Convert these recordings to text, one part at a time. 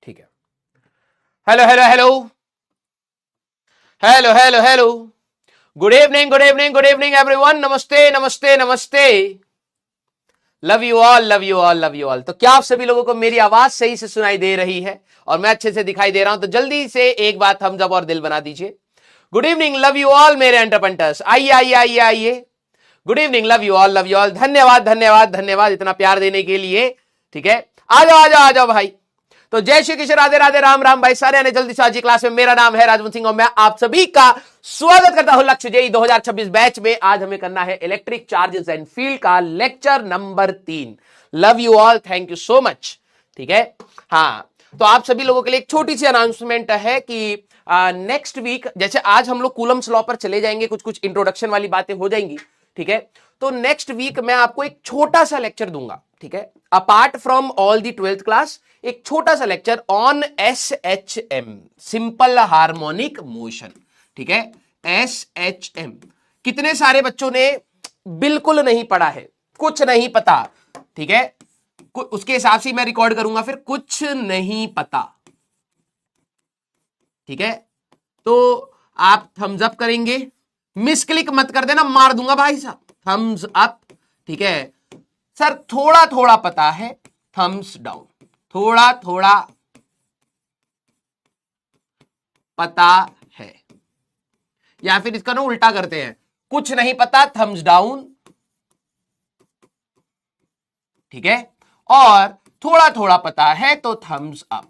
ठीक है। Hello hello hello hello hello hello, good evening good evening good evening everyone, नमस्ते नमस्ते नमस्ते, love you all love you all love you all. तो क्या आप सभी लोगों को मेरी आवाज सही से सुनाई दे रही है और मैं अच्छे से दिखाई दे रहा हूं? तो जल्दी से एक बात थम्स अप और दिल बना दीजिए। Good evening, love you all मेरे एंटरप्रेन्योर्स, आइए आइए आइए आइए। Good evening, love you all love you all. धन्यवाद धन्यवाद धन्यवाद इतना प्यार देने के लिए। ठीक है, आ जाओ आ जाओ आ जाओ भाई। तो जय श्री कृष्ण, राधे राधे, राम राम भाई सारे आने जल्दी से आज की क्लास में। मेरा नाम है राजवंत सिंह और मैं आप सभी का स्वागत करता हूं लक्ष्य जेई 2026 बैच में। आज हमें करना है इलेक्ट्रिक चार्जेस एंड फील्ड का lecture number 3। Love you all, thank you so much. ठीक है, हाँ, तो आप सभी लोगों के लिए एक छोटी सी अनाउंसमेंट है कि नेक्स्ट वीक, जैसे आज हम लोग कूलम्स लॉ पर चले जाएंगे, कुछ कुछ इंट्रोडक्शन वाली बातें हो जाएंगी। ठीक है, तो नेक्स्ट वीक मैं आपको एक छोटा सा लेक्चर दूंगा। ठीक है, apart from all the 12th class, एक छोटा सा lecture on SHM, simple harmonic motion. ठीक है, SHM कितने सारे बच्चों ने बिल्कुल नहीं पढ़ा है, कुछ नहीं पता। ठीक है, उसके हिसाब से मैं रिकॉर्ड करूंगा, फिर कुछ नहीं पता। ठीक है, तो आप थम्स अप करेंगे, मिस क्लिक मत कर देना, मार दूंगा भाई साहब। थम्स अप, ठीक है सर, थोड़ा थोड़ा पता है, थम्स डाउन, थोड़ा थोड़ा पता है। या फिर इसका ना उल्टा करते हैं, कुछ नहीं पता, थम्स डाउन। ठीक है, और थोड़ा थोड़ा पता है तो थम्स अप।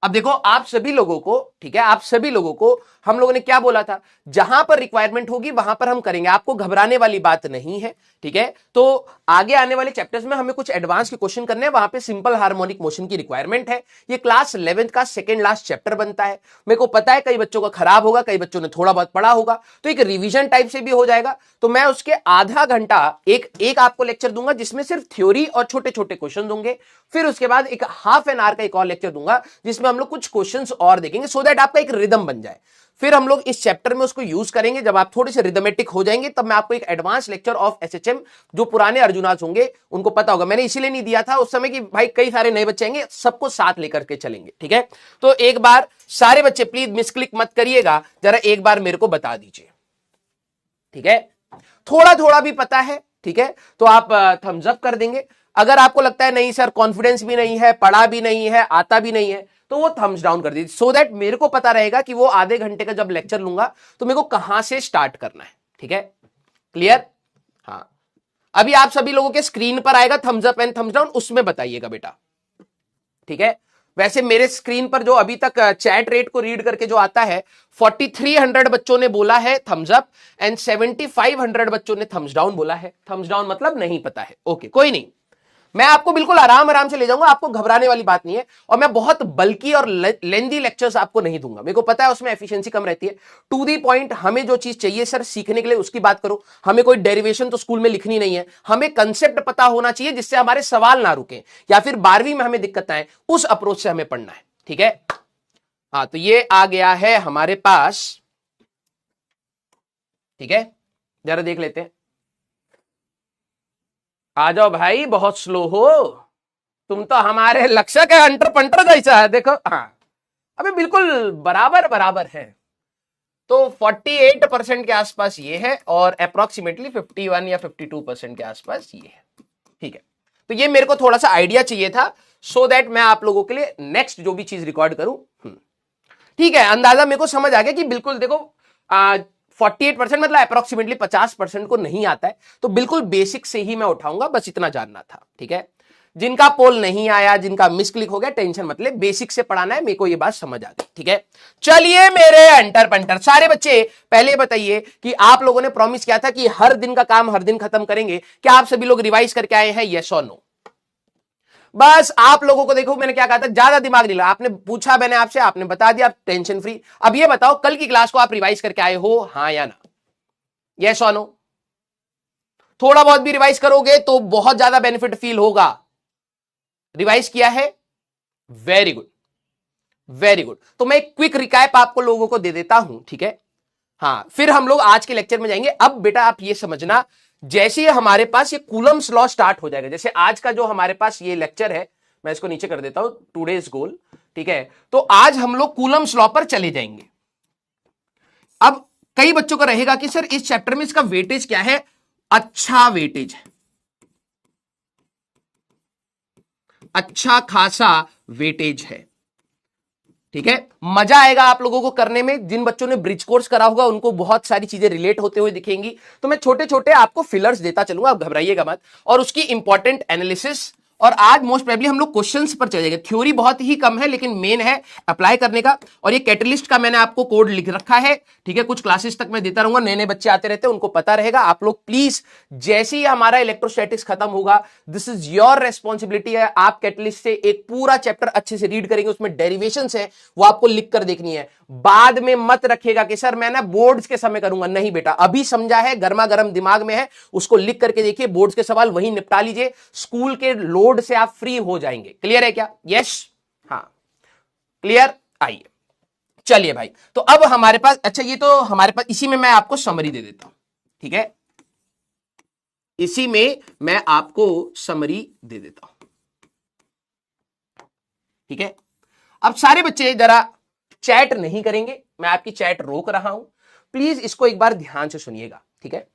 अब देखो आप सभी लोगों को, ठीक है, आप सभी लोगों को हम लोगों ने क्या बोला था, जहां पर रिक्वायरमेंट होगी वहां पर हम करेंगे, आपको घबराने वाली बात नहीं है। ठीक है, तो आगे आने वाले चैप्टर्स में हमें कुछ एडवांस के क्वेश्चन करने हैं, वहां पे सिंपल हार्मोनिक मोशन की रिक्वायरमेंट है। ये क्लास 11th का सेकंड लास्ट चैप्टर बनता है। मेरे को पता है कई बच्चों का खराब होगा, कई बच्चों ने थोड़ा बहुत पढ़ा होगा, तो एक रिविजन टाइप से भी हो जाएगा। तो मैं उसके आधा घंटा एक आपको लेक्चर दूंगा जिसमें सिर्फ थ्योरी और छोटे छोटे क्वेश्चन होंगे। फिर उसके बाद एक हाफ एन आवर का एक और लेक्चर दूंगा जिसमें हम लोग कुछ क्वेश्चंस और देखेंगे, सो दैट आपका एक रिदम बन जाए। फिर हम लोग इस चैप्टर में उसको यूज करेंगे। जब आप थोड़े से रिदमेटिक हो जाएंगे तब मैं आपको एक एडवांस लेक्चर ऑफ SHM, जो पुराने अर्जुनास होंगे उनको पता होगा, मैंने इसीलिए नहीं दिया था उस समय कि भाई कई सारे नए बच्चे आएंगे, सबको साथ लेकर के चलेंगे। ठीक है, तो एक बार सारे बच्चे प्लीज मिसक्लिक मत करिएगा, जरा एक बार मेरे को बता दीजिए। ठीक है, थोड़ा थोड़ा भी पता है, ठीक है, तो आप थम्स अप कर देंगे। अगर आपको लगता है नहीं सर, कॉन्फिडेंस भी नहीं है, पढ़ा भी नहीं है, आता भी नहीं है, तो वो थम्स डाउन कर दीजिए, सो दैट मेरे को पता रहेगा कि वो आधे घंटे का जब लेक्चर लूंगा तो मेरे को कहां से स्टार्ट करना है। ठीक है, क्लियर? हाँ, अभी आप सभी लोगों के स्क्रीन पर आएगा thumbs up and thumbs down, उसमें बताइएगा बेटा। ठीक है, वैसे मेरे स्क्रीन पर जो अभी तक चैट रेट को रीड करके जो आता है, 4300 बच्चों ने बोला है थम्स अप एंड 7500 बच्चों ने थम्स डाउन बोला है। थम्स डाउन मतलब नहीं पता है। ओके, कोई नहीं, मैं आपको बिल्कुल आराम आराम से ले जाऊंगा, आपको घबराने वाली बात नहीं है। और मैं बहुत बल्कि और लेंदी लेक्चर्स आपको नहीं दूंगा, मेरे को पता है उसमें एफिशिएंसी कम रहती है। टू दी पॉइंट, हमें जो चीज चाहिए सर सीखने के लिए उसकी बात करो। हमें कोई डेरिवेशन तो स्कूल में लिखनी नहीं है, हमें कंसेप्ट पता होना चाहिए जिससे हमारे सवाल ना रुके, या फिर 12वीं में हमें दिक्कत आए, उस अप्रोच से हमें पढ़ना है। ठीक है, हाँ, तो ये आ गया है हमारे पास। ठीक है, जरा देख लेते हैं। आ जाओ भाई, बहुत स्लो हो तुम तो, हमारे लक्ष्य के अंटर पंटर जैसा है, देखो। हाँ, अभी बिल्कुल बराबर बराबर है। तो 48% के आसपास ये है और अप्रोक्सीमेटली 51 या 52% के आसपास ये है। ठीक है, तो ये मेरे को थोड़ा सा आइडिया चाहिए था, सो दैट मैं आप लोगों के लिए नेक्स्ट जो भी चीज रिकॉर्ड करूं। ठीक है, अंदाजा मेरे को समझ आ गया कि बिल्कुल देखो 48% मतलब अप्रोक्सीमेटली 50% को नहीं आता है, तो बिल्कुल बेसिक से ही मैं उठाऊंगा, बस इतना जानना था। ठीक है, जिनका पोल नहीं आया, जिनका मिसक्लिक हो गया, टेंशन मत ले, बेसिक से पढ़ाना है, मेरे को ये बात समझ आ गई। ठीक है, चलिए मेरे अंटर पंटर सारे बच्चे, पहले बताइए कि आप लोगों ने प्रॉमिस किया था कि हर दिन का काम हर दिन खत्म करेंगे। क्या आप सभी लोग रिवाइज करके आए हैं, यस और नो? बस आप लोगों को देखो, मैंने क्या कहा था, ज्यादा दिमाग नहीं लगा, आपने पूछा, मैंने आपसे, आपने बता दिया, आप टेंशन फ्री। अब ये बताओ कल की क्लास को आप रिवाइज करके आए हो, हाँ या ना? यस और नो? थोड़ा बहुत भी रिवाइज करोगे तो बहुत ज्यादा बेनिफिट फील होगा। रिवाइज किया है, वेरी गुड वेरी गुड। तो मैं एक क्विक रिकैप आपको लोगों को दे देता हूं। ठीक है, हाँ, फिर हम लोग आज के लेक्चर में जाएंगे। अब बेटा आप ये समझना, जैसे ही हमारे पास ये कूलम्स लॉ स्टार्ट हो जाएगा, जैसे आज का जो हमारे पास ये लेक्चर है, मैं इसको नीचे कर देता हूं, टुडेज गोल, ठीक है। तो आज हम लोग कूलम्स लॉ पर चले जाएंगे। अब कई बच्चों का रहेगा कि सर इस चैप्टर में इसका वेटेज क्या है? अच्छा वेटेज है, अच्छा खासा वेटेज है, ठीक है। मजा आएगा आप लोगों को करने में। जिन बच्चों ने ब्रिज कोर्स करा होगा उनको बहुत सारी चीजें रिलेट होते हुए दिखेंगी। तो मैं छोटे छोटे आपको फिलर्स देता चलूंगा, आप घबराइएगा मत, और उसकी इंपॉर्टेंट एनालिसिस। और आज मोस्ट प्रोबेबली हम लोग क्वेश्चंस पर चले जाएंगे। थ्योरी बहुत ही कम है, लेकिन मेन है अप्लाई करने का। और ये कैटलिस्ट का मैंने आपको कोड लिख रखा है, ठीक है। कुछ क्लासेस तक मैं देता रहूंगा, नए नए बच्चे आते रहते हैं, उनको पता रहेगा। आप लोग प्लीज जैसे ही हमारा इलेक्ट्रोस्टैटिक्स खत्म होगा, दिस इज योर रेस्पॉन्सिबिलिटी है, आप कैटलिस्ट से एक पूरा चैप्टर अच्छे से रीड करेंगे। उसमें डेरिवेशंस है, वो आपको लिख कर देखनी है। बाद में मत रखिएगा कि सर मैं ना बोर्ड्स के समय करूंगा। नहीं बेटा, अभी समझा है, गर्मा गर्म दिमाग में है, उसको लिख करके देखिए। बोर्ड्स के सवाल वही निपटा लीजिए, स्कूल के लोड से आप फ्री हो जाएंगे। क्लियर है क्या? यस, हाँ, क्लियर। आइए, चलिए भाई। तो अब हमारे पास, अच्छा ये तो हमारे पास, इसी में मैं आपको समरी दे देता हूं, ठीक है। इसी में मैं आपको समरी दे देता हूं, ठीक है। अब सारे बच्चे जरा चैट नहीं करेंगे, मैं आपकी चैट रोक रहा हूं। प्लीज इसको एक बार ध्यान से सुनिएगा, ठीक है।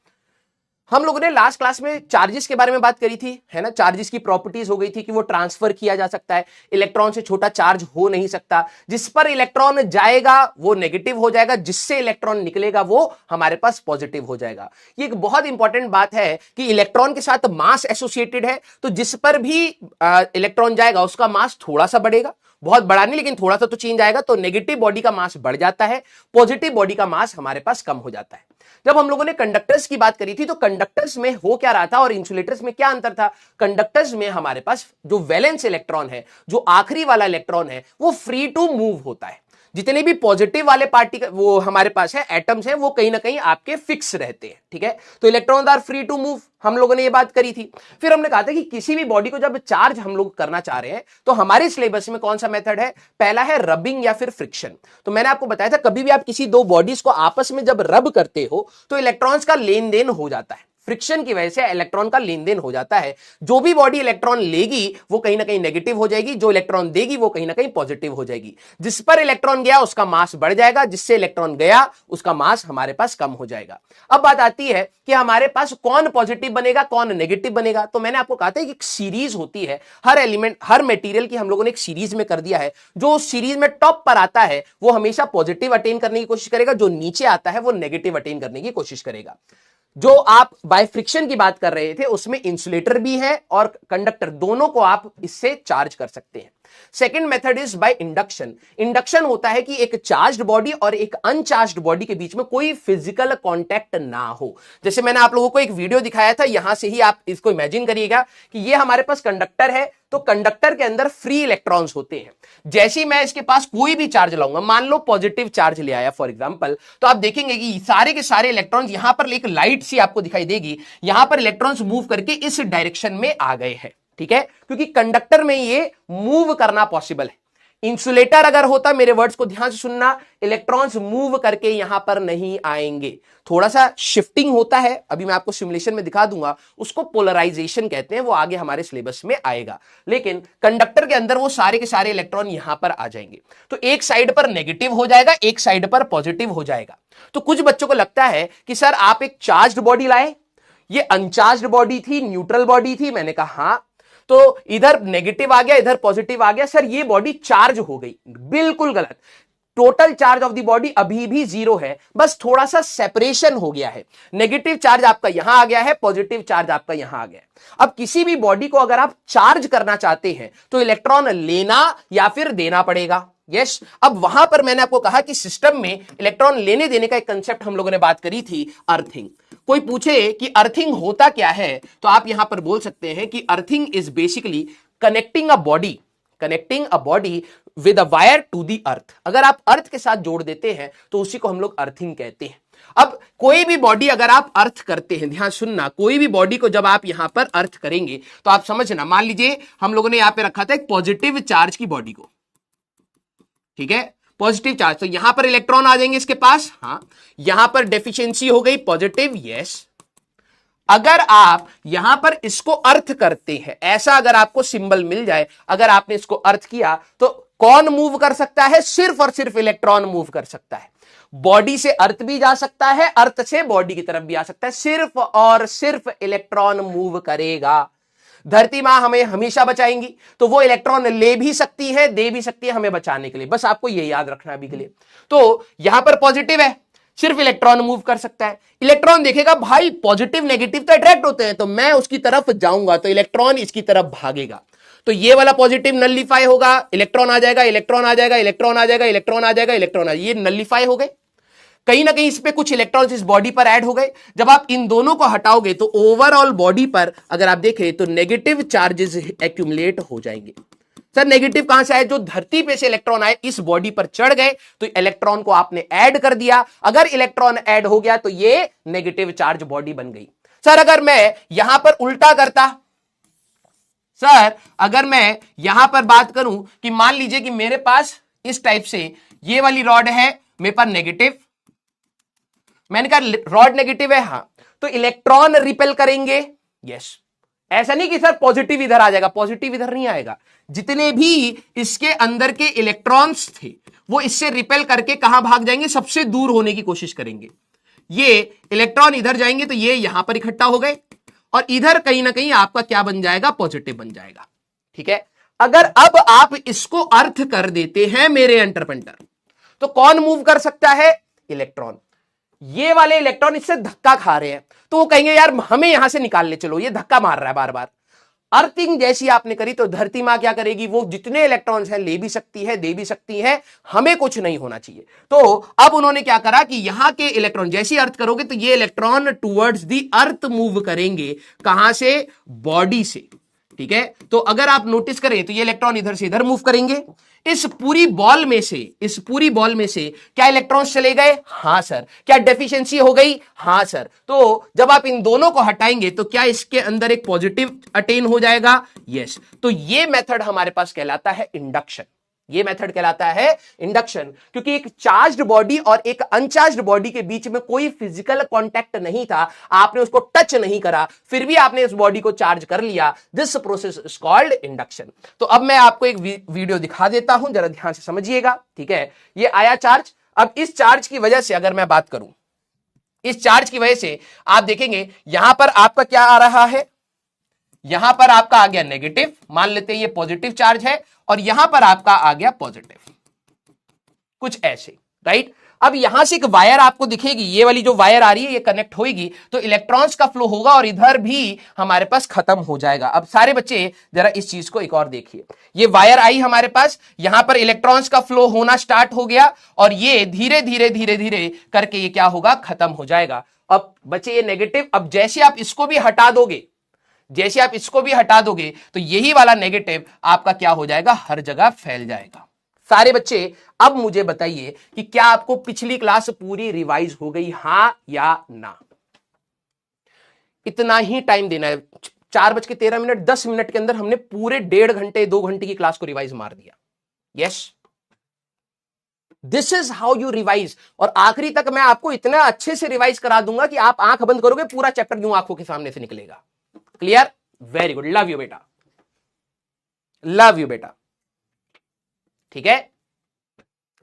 हम लोगों ने लास्ट क्लास में चार्जेस के बारे में बात करी थी, है ना। चार्जेस की प्रॉपर्टीज हो गई थी कि वो ट्रांसफर किया जा सकता है, इलेक्ट्रॉन से छोटा चार्ज हो नहीं सकता। जिस पर इलेक्ट्रॉन जाएगा वो नेगेटिव हो जाएगा, जिससे इलेक्ट्रॉन निकलेगा वो हमारे पास पॉजिटिव हो जाएगा। ये एक बहुत इंपॉर्टेंट बात है कि इलेक्ट्रॉन के साथ मास एसोसिएटेड है, तो जिस पर भी इलेक्ट्रॉन जाएगा उसका मास थोड़ा सा बढ़ेगा, बहुत बड़ा नहीं लेकिन थोड़ा सा तो चेंज आएगा। तो नेगेटिव बॉडी का मास बढ़ जाता है, पॉजिटिव बॉडी का मास हमारे पास कम हो जाता है। जब हम लोगों ने कंडक्टर्स की बात करी थी, तो कंडक्टर्स में हो क्या रहा था और इंसुलेटर्स में क्या अंतर था? कंडक्टर्स में हमारे पास जो वैलेंस इलेक्ट्रॉन है, जो आखिरी वाला इलेक्ट्रॉन है, वो फ्री टू मूव होता है। जितने भी पॉजिटिव वाले पार्टिकल वो हमारे पास है, एटम्स हैं, वो कहीं ना कहीं आपके फिक्स रहते हैं, ठीक है। तो electrons are free to move, हम लोगों ने ये बात करी थी। फिर हमने कहा था कि किसी भी बॉडी को जब चार्ज हम लोग करना चाह रहे हैं, तो हमारे सिलेबस में कौन सा मेथड है? पहला है रबिंग या फिर फ्रिक्शन। तो मैंने आपको बताया था, कभी भी आप किसी दो बॉडीज को आपस में जब रब करते हो तो इलेक्ट्रॉन्स का लेन देन हो जाता है। फ्रिक्शन की वजह से इलेक्ट्रॉन का लेन देन हो जाता है। जो भी बॉडी इलेक्ट्रॉन लेगी वो कहीं ना कहीं नेगेटिव हो जाएगी, जो इलेक्ट्रॉन देगी वो कहीं ना कहीं पॉजिटिव हो जाएगी। जिस पर इलेक्ट्रॉन गया उसका मास बढ़ जाएगा, जिससे इलेक्ट्रॉन गया उसका मास हमारे पास कम हो जाएगा। अब बात आती है कि हमारे पास कौन पॉजिटिव बनेगा, कौन नेगेटिव बनेगा। तो मैंने आपको कहा था कि एक सीरीज होती है, हर एलिमेंट, हर मटेरियल की हम लोगों ने एक सीरीज में कर दिया है। जो सीरीज में टॉप पर आता है वो हमेशा पॉजिटिव अटेन करने की कोशिश करेगा, जो नीचे आता है वो नेगेटिव अटेन करने की कोशिश करेगा। जो आप बाय फ्रिक्शन की बात कर रहे थे उसमें इंसुलेटर भी है और कंडक्टर, दोनों को आप इससे चार्ज कर सकते हैं। Second method is by induction. Induction होता है कि एक चार्ज्ड बॉडी और एक अनचार्ज्ड बॉडी के बीच में कोई फिजिकल कांटेक्ट ना हो। जैसे मैंने आप लोगों को एक वीडियो दिखाया था, यहां से ही आप इसको इमेजिन करिएगा कि ये हमारे पास कंडक्टर है, तो कंडक्टर के अंदर फ्री इलेक्ट्रॉन्स होते हैं। जैसे ही मैं इसके पास कोई भी चार्ज लाऊंगा, मान लो पॉजिटिव चार्ज ले आया फॉर एग्जांपल, तो आप देखेंगे कि सारे के सारे इलेक्ट्रॉन्स यहां पर एक लाइट सी आपको दिखाई देगी, यहां पर इलेक्ट्रॉन्स मूव करके इस डायरेक्शन में आ गए हैं, ठीक है। क्योंकि कंडक्टर में ये मूव करना पॉसिबल है। इंसुलेटर अगर होता, मेरे वर्ड्स को ध्यान से सुनना, इलेक्ट्रॉन्स मूव करके यहां पर नहीं आएंगे। थोड़ा सा शिफ्टिंग होता है, अभी मैं आपको सिमुलेशन में दिखा दूंगा, उसको पोलराइजेशन कहते हैं, वो आगे हमारे सिलेबस में आएगा। लेकिन कंडक्टर के अंदर वो सारे के सारे इलेक्ट्रॉन यहां पर आ जाएंगे, तो एक साइड पर नेगेटिव हो जाएगा, एक साइड पर पॉजिटिव हो जाएगा। तो कुछ बच्चों को लगता है कि सर आप एक चार्ज्ड बॉडी लाए, ये अनचार्ज्ड बॉडी थी, न्यूट्रल बॉडी थी। मैंने कहा हां, तो इधर नेगेटिव आ गया, इधर पॉजिटिव आ गया, सर ये बॉडी चार्ज हो गई। बिल्कुल गलत। Total charge of the body अभी भी 0 है, बस थोड़ा सा सेपरेशन हो गया है। नेगेटिव चार्ज आपका यहां आ गया है, पॉजिटिव चार्ज आपका यहां आ गया है। अब किसी भी बॉडी को अगर आप चार्ज करना चाहते हैं तो इलेक्ट्रॉन लेना या फिर देना पड़ेगा। यस, अब वहां पर मैंने आपको कहा कि सिस्टम में इलेक्ट्रॉन लेने देने का एक कंसेप्ट हम लोगों ने बात करी थी, अर्थिंग। कोई पूछे कि अर्थिंग होता क्या है, तो आप यहां पर बोल सकते हैं कि earthing is basically connecting a body with a wire to the earth. अगर आप अर्थ के साथ जोड़ देते हैं तो उसी को हम लोग अर्थिंग कहते हैं। अब कोई भी बॉडी अगर आप अर्थ करते हैं, ध्यान सुनना, कोई भी बॉडी को जब आप यहां पर अर्थ करेंगे तो आप समझना, मान लीजिए हम लोगों ने यहां पे रखा था एक पॉजिटिव चार्ज की बॉडी को, ठीक है, पॉजिटिव चार्ज, तो यहां पर इलेक्ट्रॉन आ जाएंगे इसके पास, हाँ, यहां पर डेफिशिएंसी हो गई पॉजिटिव, यस। अगर आप यहां पर इसको अर्थ करते हैं, ऐसा अगर आपको सिंबल मिल जाए, अगर आपने इसको अर्थ किया, तो कौन मूव कर सकता है? सिर्फ और सिर्फ इलेक्ट्रॉन मूव कर सकता है। बॉडी से अर्थ भी जा सकता है, अर्थ से बॉडी की तरफ भी आ सकता है, सिर्फ और सिर्फ इलेक्ट्रॉन मूव करेगा। धरती मां हमें हमेशा बचाएंगी, तो वो इलेक्ट्रॉन ले भी सकती है, दे भी सकती है हमें बचाने के लिए। बस आपको ये याद रखना अभी के लिए। तो यहां पर पॉजिटिव है, सिर्फ इलेक्ट्रॉन मूव कर सकता है। इलेक्ट्रॉन देखेगा भाई पॉजिटिव नेगेटिव तो अट्रैक्ट होते हैं, तो मैं उसकी तरफ जाऊंगा, तो इलेक्ट्रॉन इसकी तरफ भागेगा। तो ये वाला पॉजिटिव नलिफाई होगा, इलेक्ट्रॉन आ जाएगा, इलेक्ट्रॉन आ जाएगा, इलेक्ट्रॉन आ जाएगा, इलेक्ट्रॉन आ जाएगा, इलेक्ट्रॉन आ जाएगा, ये नलिफाई हो गए। कहीं ना कहीं इस पे कुछ इलेक्ट्रॉन्स इस बॉडी पर ऐड हो गए। जब आप इन दोनों को हटाओगे तो ओवरऑल बॉडी पर अगर आप देखें तो नेगेटिव चार्जेस एक्यूमुलेट हो जाएंगे। सर नेगेटिव कहां से आए? जो धरती पे से इलेक्ट्रॉन आए इस बॉडी पर चढ़ गए, तो इलेक्ट्रॉन को आपने ऐड कर दिया। अगर इलेक्ट्रॉन ऐड हो गया तो ये नेगेटिव चार्ज बॉडी बन गई। सर अगर मैं यहां पर उल्टा करता, सर अगर मैं यहां पर बात करूं कि मान लीजिए कि मेरे पास इस टाइप से ये वाली रॉड है, मेरे पास नेगेटिव, मैंने कहा रॉड नेगेटिव है, हां, तो इलेक्ट्रॉन रिपेल करेंगे, यस। ऐसा नहीं कि सर पॉजिटिव इधर आ जाएगा, पॉजिटिव इधर नहीं आएगा। जितने भी इसके अंदर के इलेक्ट्रॉन्स थे वो इससे रिपेल करके कहां भाग जाएंगे? सबसे दूर होने की कोशिश करेंगे। ये इलेक्ट्रॉन इधर जाएंगे तो ये यहां पर इकट्ठा हो गए, और इधर कहीं ना कहीं आपका क्या बन जाएगा? पॉजिटिव बन जाएगा। ठीक है। अगर अब आप इसको अर्थ कर देते हैं मेरे एंटरपेंटर, तो कौन मूव कर सकता है? इलेक्ट्रॉन। ये वाले इलेक्ट्रॉन इससे धक्का खा रहे हैं, तो वो कहेंगे यार हमें यहां से निकाल ले चलो, ये धक्का मार रहा है बार बार। अर्थिंग जैसी आपने करी तो धरती मां क्या करेगी? वो जितने इलेक्ट्रॉन्स हैं ले भी सकती है, दे भी सकती है, हमें कुछ नहीं होना चाहिए। तो अब उन्होंने क्या करा कि यहां के इलेक्ट्रॉन जैसी अर्थ करोगे तो ये electron towards the earth move करेंगे। कहां से? बॉडी से। ठीक है। तो अगर आप नोटिस करें तो ये इलेक्ट्रॉन इधर से इधर मूव करेंगे। इस पूरी बॉल में से क्या इलेक्ट्रॉन्स चले गए? हां सर। क्या डेफिशिएंसी हो गई? हां सर। तो जब आप इन दोनों को हटाएंगे तो क्या इसके अंदर एक पॉजिटिव अटेन हो जाएगा? यस। तो ये मेथड हमारे पास कहलाता है इंडक्शन। ये मेथड कहलाता है इंडक्शन, क्योंकि एक चार्ज्ड बॉडी और एक अनचार्ज्ड बॉडी के बीच में कोई फिजिकल कांटेक्ट नहीं था, आपने उसको टच नहीं करा, फिर भी आपने इस बॉडी को चार्ज कर लिया। This process is called induction. तो अब मैं आपको एक वीडियो दिखा देता हूं, जरा ध्यान से समझिएगा। ठीक है। ये आया चार्ज। अब इस चार्ज की वजह से अगर मैं बात करूं, इस चार्ज की वजह से आप देखेंगे यहां पर आपका क्या आ रहा है? यहां पर आपका आ गया नेगेटिव, मान लेते हैं ये पॉजिटिव चार्ज है, और यहां पर आपका आ गया पॉजिटिव, कुछ ऐसे, राइट। अब यहां से एक वायर आपको दिखेगी, ये वाली जो वायर आ रही है ये कनेक्ट होगी तो इलेक्ट्रॉन्स का फ्लो होगा और इधर भी हमारे पास खत्म हो जाएगा। अब सारे बच्चे जरा इस चीज को एक और देखिए, ये वायर आई हमारे पास, यहां पर इलेक्ट्रॉन्स का फ्लो होना स्टार्ट हो गया और ये धीरे धीरे धीरे धीरे करके ये क्या होगा? खत्म हो जाएगा। अब बच्चे ये नेगेटिव, अब जैसे आप इसको भी हटा दोगे, तो यही वाला नेगेटिव आपका क्या हो जाएगा? हर जगह फैल जाएगा। सारे बच्चे अब मुझे बताइए कि क्या आपको पिछली क्लास पूरी रिवाइज हो गई, हां या ना? इतना ही टाइम देना है, 4:13, 10 मिनट के अंदर हमने पूरे 1.5 घंटे 2 घंटे की क्लास को रिवाइज मार दिया। Yes, this is how you revise. और आखिरी तक मैं आपको इतना अच्छे से रिवाइज करा दूंगा कि आप आंख बंद करोगे, पूरा चैप्टर यूं आंखों के सामने से निकलेगा। Clear? Very good, love you बेटा, लव यू बेटा। ठीक है,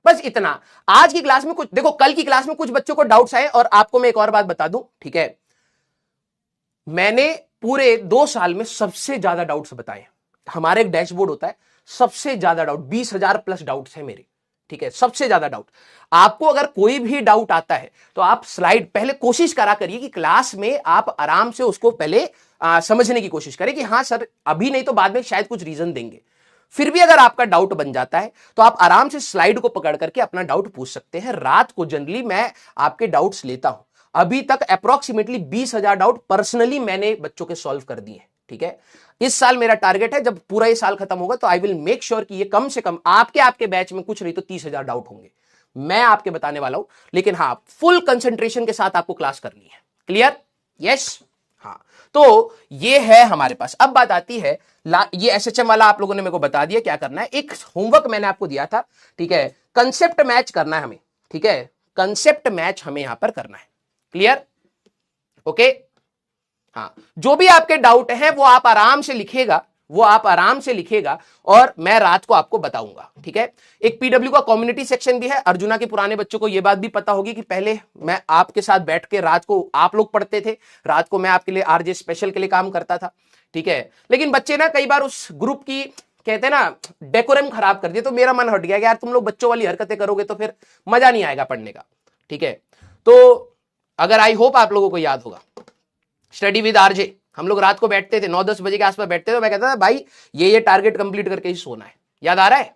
बस इतना। आज की क्लास में कुछ देखो, कल की क्लास में कुछ बच्चों को डाउट्स आए, और आपको मैं एक और बात बता दूं, ठीक है, मैंने पूरे 2 साल में सबसे ज्यादा डाउट्स बताए। हमारे एक डैशबोर्ड होता है, सबसे ज्यादा डाउट 20,000 प्लस डाउट्स है मेरे। ठीक है, सबसे ज्यादा डाउट। आपको अगर कोई भी डाउट आता है तो आप स्लाइड पहले कोशिश करा करिए कि क्लास में आप आराम से उसको पहले समझने की कोशिश करें कि हाँ सर अभी नहीं तो बाद में शायद कुछ रीजन देंगे। फिर भी अगर आपका डाउट बन जाता है तो आप आराम से स्लाइड को पकड़ करके अपना डाउट पूछ सकते हैं। रात को जनरली मैं आपके डाउट्स लेता हूं, अभी तक अप्रोक्सीमेटली 20,000 डाउट पर्सनली मैंने बच्चों के सॉल्व कर दिए। ठीक है, इस साल मेरा टारगेट है जब पूरा ये साल खत्म होगा तो आई विल मेक श्योर कि ये कम से कम आपके बैच में कुछ नहीं तो 30,000 डाउट होंगे, मैं आपके बताने वाला हूं। लेकिन हाँ, फुल कंसंट्रेशन के साथ आपको क्लास करनी है। क्लियर? यस। हाँ, तो ये है हमारे पास। अब बात आती है, ये एसएचएम वाला आप लोगों ने मेरे को बता दिया क्या करना है। एक होमवर्क मैंने आपको दिया था, ठीक है, कंसेप्ट मैच करना है हमें। ठीक है, कंसेप्ट मैच हमें यहां पर करना है। क्लियर? ओके, हाँ, जो भी आपके डाउट हैं वो आप आराम से लिखेगा, वो आप आराम से लिखेगा और मैं रात को आपको बताऊंगा, ठीक है। एक पीडब्ल्यू का कम्युनिटी सेक्शन भी है। अर्जुना के पुराने बच्चों को यह बात भी पता होगी कि पहले मैं आपके साथ बैठ के रात को आप लोग पढ़ते थे, रात को मैं आपके लिए आरजे स्पेशल के लिए काम करता था, ठीक है। लेकिन बच्चे ना कई बार उस ग्रुप की कहते हैं ना डेकोरम खराब कर दिया, तो मेरा मन हट गया कि यार तुम लोग बच्चों वाली हरकतें करोगे तो फिर मजा नहीं आएगा पढ़ने का, ठीक है। तो अगर आई होप आप लोगों को याद होगा स्टडी विद आरजे, हम लोग रात को बैठते थे 9-10 बजे के आसपास बैठते थे, तो मैं कहता था भाई ये टारगेट कंप्लीट करके ही सोना है। याद आ रहा है?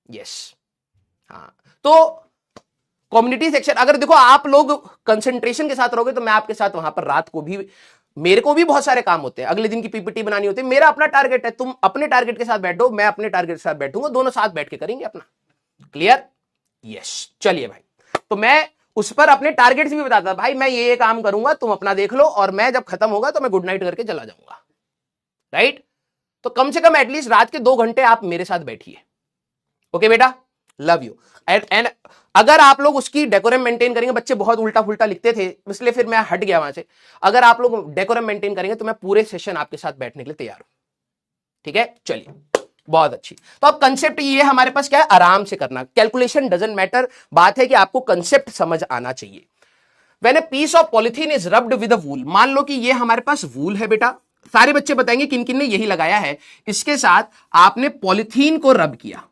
यस। हाँ, तो कम्युनिटी सेक्शन अगर देखो आप लोग कंसंट्रेशन के साथ रहोगे तो मैं आपके साथ वहां पर रात को भी, मेरे को भी बहुत सारे काम होते हैं, अगले दिन की पीपीटी बनानी होती है, मेरा अपना टारगेट है, तुम अपने टारगेट के साथ बैठो, मैं अपने टारगेट के साथ बैठूंगा, दोनों साथ बैठ के करेंगे अपना। क्लियर? यस। चलिए भाई, तो मैं उस पर अपने टारगेट्स भी बताता भाई मैं ये काम करूंगा, तुम अपना देख लो, और मैं जब खत्म होगा तो मैं गुड नाइट करके चला जाऊंगा, राइट। तो कम से कम एटलीस्ट रात के 2 घंटे आप मेरे साथ बैठिए। ओके बेटा, लव यू। एंड अगर आप लोग उसकी डेकोरम मेंटेन करेंगे, बच्चे बहुत उल्टा फुल्टा लिखते थे इसलिए फिर मैं हट गया वहां से, अगर आप लोग डेकोरम मेंटेन करेंगे तो मैं पूरे सेशन आपके साथ बैठने के लिए तैयार हूं, ठीक है। चलिए, बहुत अच्छी। तो अब कंसेप्ट ये हमारे पास क्या है, आराम से करना, कैलकुलेशन डजंट मैटर, बात है कि आपको कंसेप्ट समझ आना चाहिए। When a piece of polythene is rubbed with a wool, मान लो कि ये हमारे पास वूल है बेटा, सारे बच्चे बताएंगे किन किन ने यही लगाया है, इसके साथ आपने पॉलिथीन को रब किया,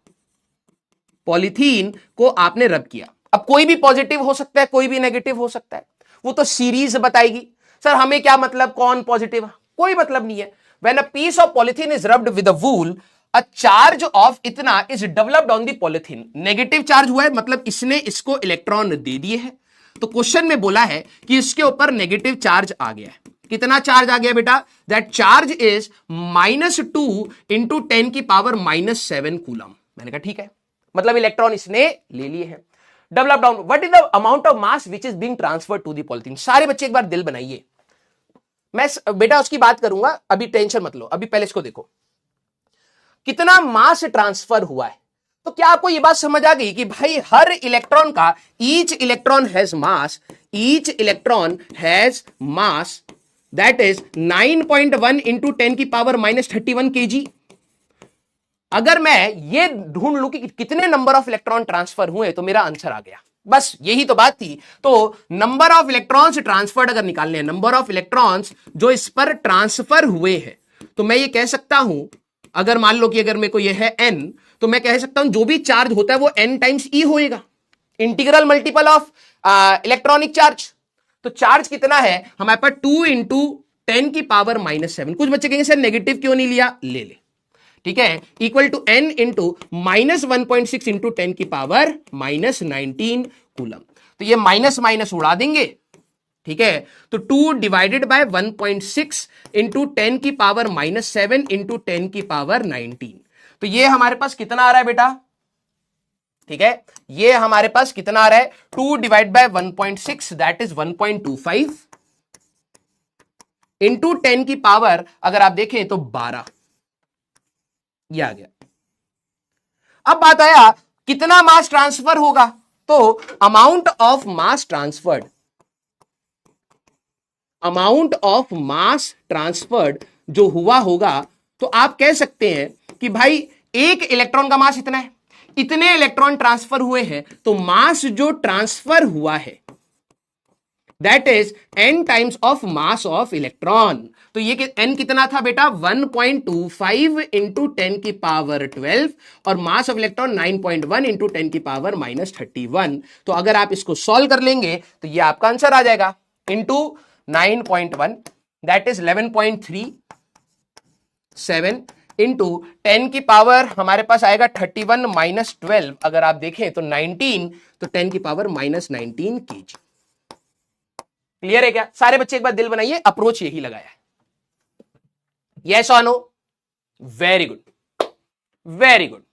पॉलिथीन को आपने रब किया। अब कोई भी पॉजिटिव हो सकता है, कोई भी नेगेटिव हो सकता है, वो तो सीरीज बताएगी। सर हमें क्या मतलब कौन पॉजिटिव, कोई मतलब नहीं है। When a piece of polythene is rubbed with a wool, a charge of इतना is developed on the polythene, negative charge हुआ है, मतलब इसने इसको इलेक्ट्रॉन दे दिए हैं। तो क्वेश्चन में बोला है कि इसके ऊपर नेगेटिव चार्ज आ गया है। कितना चार्ज आ गया बेटा? दैट चार्ज इज -2 इंटू 10 की पावर -7 कूलम। मैंने कहा ठीक है, मतलब इलेक्ट्रॉन इसने ले लिए हैं। Develop down, what is the amount of mass which is being transferred to the polythene. सारे बच्चे एक बार दिल बनाइए, मैं बेटा उसकी बात करूंगा, अभी टेंशन मत लो, अभी पहले इसको देखो कितना मास ट्रांसफर हुआ है। तो क्या आपको यह बात समझ आ गई कि भाई हर इलेक्ट्रॉन का, each electron has mass, each electron has mass that is 9.1 into 10 की पावर -31 kg। अगर मैं ये ढूंढ लूं कि कितने नंबर ऑफ इलेक्ट्रॉन ट्रांसफर हुए तो मेरा आंसर आ गया, बस यही तो बात थी। तो नंबर ऑफ इलेक्ट्रॉन्स ट्रांसफर्ड अगर निकालने हैं, नंबर ऑफ इलेक्ट्रॉन्स जो इस पर ट्रांसफर हुए हैं, तो मैं ये कह सकता हूं, अगर मान लो कि अगर मेरे को ये है n, तो मैं कह सकता हूं जो भी चार्ज होता है वो n टाइम्स e होएगा, integral multiple of electronic charge. तो चार्ज कितना है हमारे पास? 2 इंटू 10 की पावर -7। कुछ बच्चे कहेंगे सर नेगेटिव क्यों नहीं लिया, ले ले, ठीक है, equal to n into -1.6 into 10 की पावर -19 कूलम। तो ये माइनस माइनस उड़ा देंगे, ठीक है। तो 2 डिवाइडेड बाय 1.6 इंटू 10 की पावर -7 इंटू 10 की पावर 19। तो ये हमारे पास कितना आ रहा है बेटा? ठीक है, ये हमारे पास कितना आ रहा है? 2 divide by 1.6 that is 1.25 into 10 की पावर, अगर आप देखें तो 12, ये आ गया। अब बात आया कितना मास ट्रांसफर होगा, तो amount of mass transferred, amount of mass transferred जो हुआ होगा, तो आप कह सकते हैं कि भाई एक इलेक्ट्रॉन का मास इतना है, इतने इलेक्ट्रॉन ट्रांसफर हुए हैं, तो मास जो ट्रांसफर हुआ है that is n times of mass of electron. तो ये n कितना था बेटा? 1.25 इंटू 10 की पावर 12, और मास ऑफ इलेक्ट्रॉन 9.1 इंटू 10 की पावर -31। तो अगर आप इसको सॉल्व कर लेंगे तो ये आपका आंसर आ जाएगा, इंटू 9.1 दैट इज 11.37 इंटू 10 की पावर हमारे पास आएगा 31 -12, अगर आप देखें तो 19, तो 10 की पावर -19 kg। क्लियर है क्या? सारे बच्चे एक बार दिल बनाइए, अप्रोच यही लगाया है। यस और no? Very good, very good.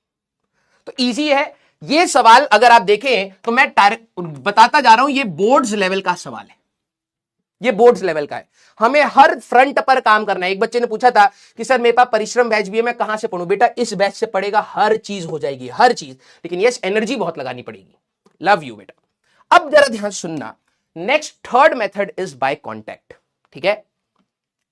तो इजी है ये सवाल, अगर आप देखें तो मैं बताता जा रहा हूं, ये बोर्ड्स लेवल का सवाल है, ये बोर्ड्स लेवल का है। हमें हर फ्रंट पर काम करना है। एक बच्चे ने पूछा था कि सर मेरे पास परिश्रम बैच भी है, मैं कहां से पढ़ूं? बेटा इस बैच से पढ़ेगा, हर चीज हो जाएगी, हर चीज, लेकिन यस एनर्जी बहुत लगानी पड़ेगी। लव यू बेटा। अब जरा ध्यान सुनना, next third method is by contact, ठीक है।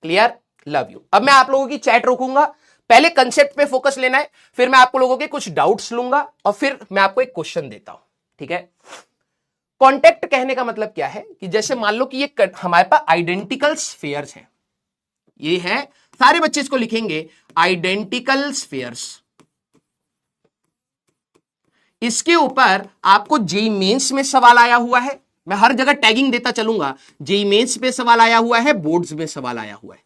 क्लियर? Love you. अब मैं आप लोगों की चैट रोकूंगा, पहले कंसेप्ट पे फोकस लेना है, फिर मैं आपको लोगों के कुछ डाउट्स लूंगा और फिर मैं आपको एक क्वेश्चन देता हूं, ठीक है? कॉन्टेक्ट कहने का मतलब क्या है कि जैसे मान लो कि ये हमारे पास आइडेंटिकल स्फीयर्स हैं, ये है, सारे बच्चे इसको लिखेंगे आइडेंटिकल स्फीयर्स। इसके ऊपर आपको जेईई मेंस में सवाल आया हुआ है, मैं हर जगह टैगिंग देता चलूंगा, जेईई मेंस पे सवाल आया हुआ है, बोर्ड्स में सवाल आया हुआ है,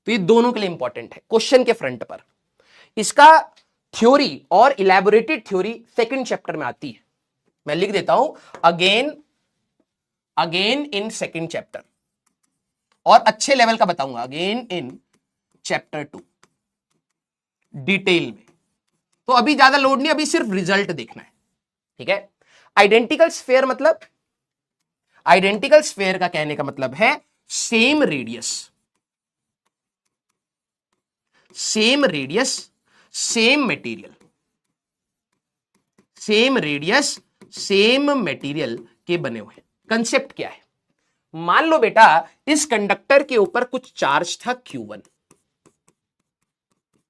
तो ये दोनों के लिए इंपॉर्टेंट है क्वेश्चन के फ्रंट पर। इसका थ्योरी और इलैबोरेटेड थ्योरी सेकंड चैप्टर में आती है, मैं लिख देता हूं अगेन इन सेकंड चैप्टर, और अच्छे लेवल का बताऊंगा, अगेन इन चैप्टर 2 डिटेल में। तो अभी ज्यादा लोड नहीं, अभी सिर्फ रिजल्ट देखना है, ठीक है? आइडेंटिकल स्फीयर मतलब, आइडेंटिकल स्फीयर का कहने का मतलब है same radius, same radius, same material, same radius same material के बने हुए। कंसेप्ट क्या है? मान लो बेटा इस कंडक्टर के ऊपर कुछ चार्ज था Q1,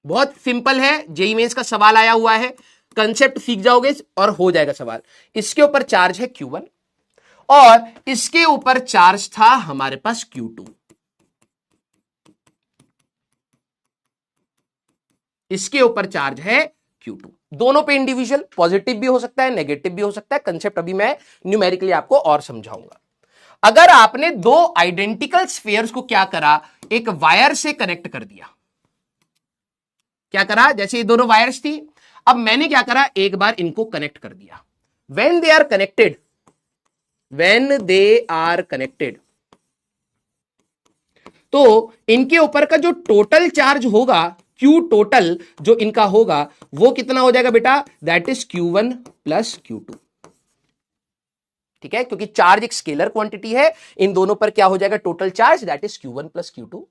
बहुत सिंपल है, जेईई मेंस का सवाल आया हुआ है, कंसेप्ट सीख जाओगे और हो जाएगा सवाल। इसके ऊपर चार्ज है Q1 और इसके ऊपर चार्ज था हमारे पास Q2, इसके ऊपर चार्ज है Q2, दोनों पे इंडिविजुअल, पॉजिटिव भी हो सकता है, नेगेटिव भी हो सकता है, कंसेप्ट अभी मैं न्यूमेरिकली आपको और समझाऊंगा। अगर आपने दो आइडेंटिकल स्फीयर्स को क्या करा, एक वायर से कनेक्ट कर दिया, क्या करा, जैसे ये दोनों वायर्स थी, अब मैंने क्या करा, एक बार इनको कनेक्ट कर दिया। व्हेन दे आर कनेक्टेड, तो इनके ऊपर का जो टोटल चार्ज होगा, Q टोटल जो इनका होगा, वो कितना हो जाएगा बेटा, that is Q1 plus Q2, ठीक है? क्योंकि चार्ज एक स्केलर क्वांटिटी है, इन दोनों पर क्या हो जाएगा, total charge, that is Q1 plus Q2।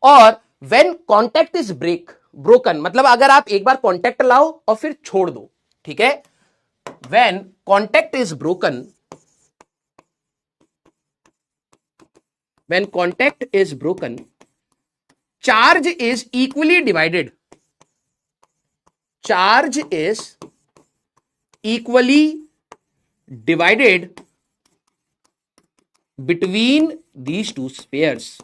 और व्हेन कॉन्टैक्ट इज ब्रोकन, मतलब अगर आप एक बार कॉन्टैक्ट लाओ और फिर छोड़ दो, ठीक है? When contact is broken, when contact is broken, charge is equally divided, charge is equally divided between these two spheres,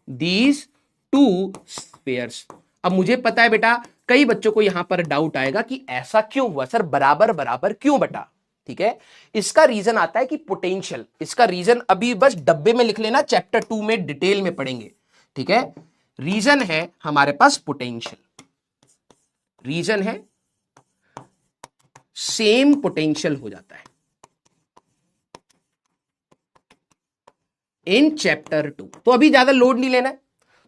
these two spheres। अब मुझे पता है बेटा कई बच्चों को यहां पर डाउट आएगा कि ऐसा क्यों हुआ सर, बराबर बराबर क्यों बटा, ठीक है? इसका रीजन आता है कि पोटेंशियल, इसका रीजन अभी बस डब्बे में लिख लेना, चैप्टर 2 में डिटेल में पढ़ेंगे, ठीक है? रीजन है हमारे पास पोटेंशियल, रीजन है सेम पोटेंशियल हो जाता है इन चैप्टर 2। तो अभी ज्यादा लोड नहीं लेना है,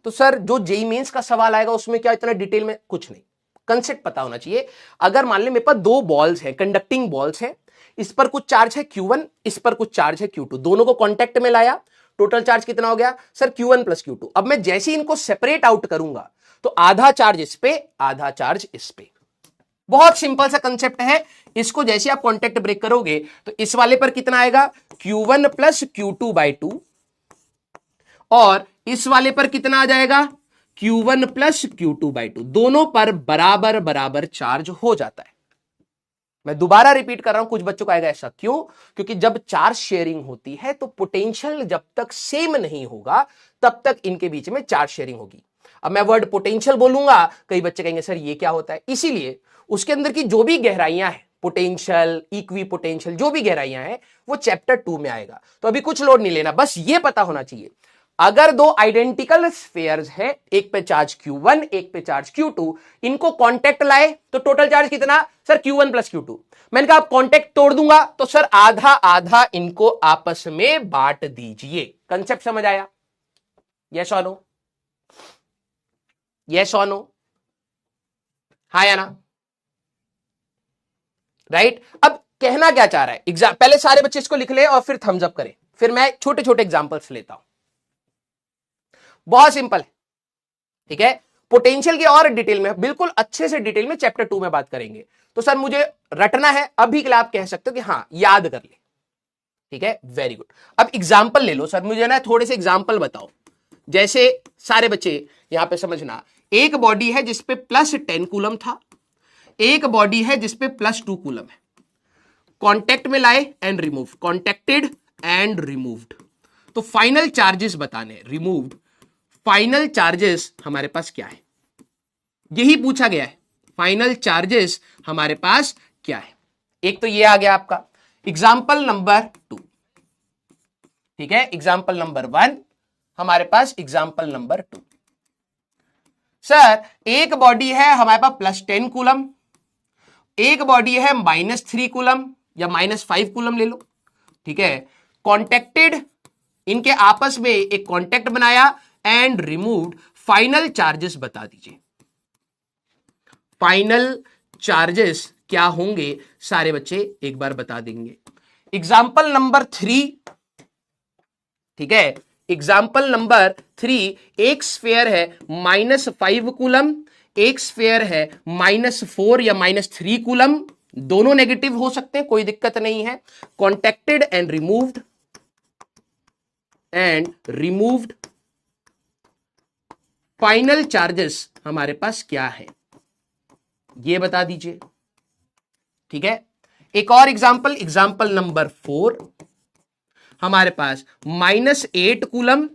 तो सर जो जेईई मेंस का सवाल आएगा उसमें क्या इतना डिटेल में, कुछ नहीं, कंसेप्ट पता होना चाहिए। अगर मान ले मेरे पास दो बॉल्स हैं, कंडक्टिंग बॉल्स हैं, इस पर कुछ चार्ज है Q1, इस पर कुछ चार्ज है Q2, दोनों को कांटेक्ट में लाया, टोटल चार्ज कितना हो गया सर, Q1 प्लस Q2। अब मैं जैसे ही इनको सेपरेट आउट करूंगा तो आधा चार्ज इस पे, आधा चार्ज इस पे, बहुत सिंपल सा कंसेप्ट है। इसको जैसे आप कांटेक्ट ब्रेक करोगे तो इस वाले पर कितना आएगा, Q1 प्लस Q2/2, और इस वाले पर कितना आ जाएगा, Q1 प्लस Q2/2, दोनों पर बराबर बराबर चार्ज हो जाता है। मैं दोबारा रिपीट कर रहा हूं, कुछ बच्चों को आएगा ऐसा क्यों, क्योंकि जब चार्ज शेयरिंग होती है तो पोटेंशियल जब तक सेम नहीं होगा तब तक इनके बीच में चार्ज शेयरिंग होगी। अब मैं वर्ड पोटेंशियल बोलूंगा, कई बच्चे कहेंगे सर ये क्या होता है, इसीलिए उसके अंदर की जो भी गहराइयां हैं, पोटेंशियल, इक्वी पोटेंशियल, जो भी गहराइयां हैं वो चैप्टर 2 में आएगा। तो अभी कुछ लोड नहीं लेना, बस ये पता होना चाहिए अगर दो आइडेंटिकल स्फीयर्स हैं, एक पे चार्ज Q1 एक पे चार्ज Q2, इनको कांटेक्ट लाए तो टोटल चार्ज कितना सर, Q1 प्लस Q2। मैंने कहा कांटेक्ट तोड़ दूंगा तो सर आधा आधा इनको आपस में बांट दीजिए। कंसेप्ट समझ आया? यस और नो, यस और नो, हाँ या ना, राइट? अब कहना क्या चाह रहा है एग्जाम, पहले सारे बच्चे इसको लिख ले और फिर थम्स अप करें, फिर मैं छोटे छोटे एग्जांपल्स लेता हूं। बहुत सिंपल है, ठीक है? पोटेंशियल की और डिटेल में, बिल्कुल अच्छे से डिटेल में चैप्टर 2 में बात करेंगे। तो सर मुझे रटना है, अभी के लिए आप कह सकते हो कि हाँ याद कर ले, ठीक है, वेरी गुड। अब एग्जाम्पल ले लो सर, मुझे ना थोड़े से एग्जाम्पल बताओ। जैसे सारे बच्चे यहां पे समझना, एक बॉडी है जिसपे +10 कूलम था, एक बॉडी है जिसपे +2 कूलम है, कॉन्टेक्ट में लाए and remove, contacted and removed. तो फाइनल चार्जेस बताने, रिमूव्ड, फाइनल चार्जेस हमारे पास क्या है, यही पूछा गया है। फाइनल चार्जेस हमारे पास क्या है? एक तो ये आ गया आपका एग्जाम्पल नंबर 2, ठीक है। एग्जाम्पल नंबर 1 हमारे पास, एग्जाम्पल नंबर 2, सर एक बॉडी है हमारे पास +10 कूलम, एक बॉडी है -3 कूलम या -5 कूलम ले लो, ठीक है। कॉन्टेक्टेड, इनके आपस में एक कॉन्टेक्ट बनाया एंड रिमूव्ड, फाइनल चार्जेस बता दीजिए। फाइनल चार्जेस क्या होंगे सारे बच्चे एक बार बता देंगे। एग्जाम्पल नंबर 3, ठीक है, एग्जाम्पल नंबर 3, एक स्फीयर है -5 कूलम, एक स्फीयर है -4 या -3 कूलम, दोनों नेगेटिव हो सकते हैं, कोई दिक्कत नहीं है। Contacted and removed, final charges हमारे पास क्या है ये बता दीजिए, ठीक है। एक और एग्जाम्पल, एग्जाम्पल नंबर 4 हमारे पास -8 कूलम,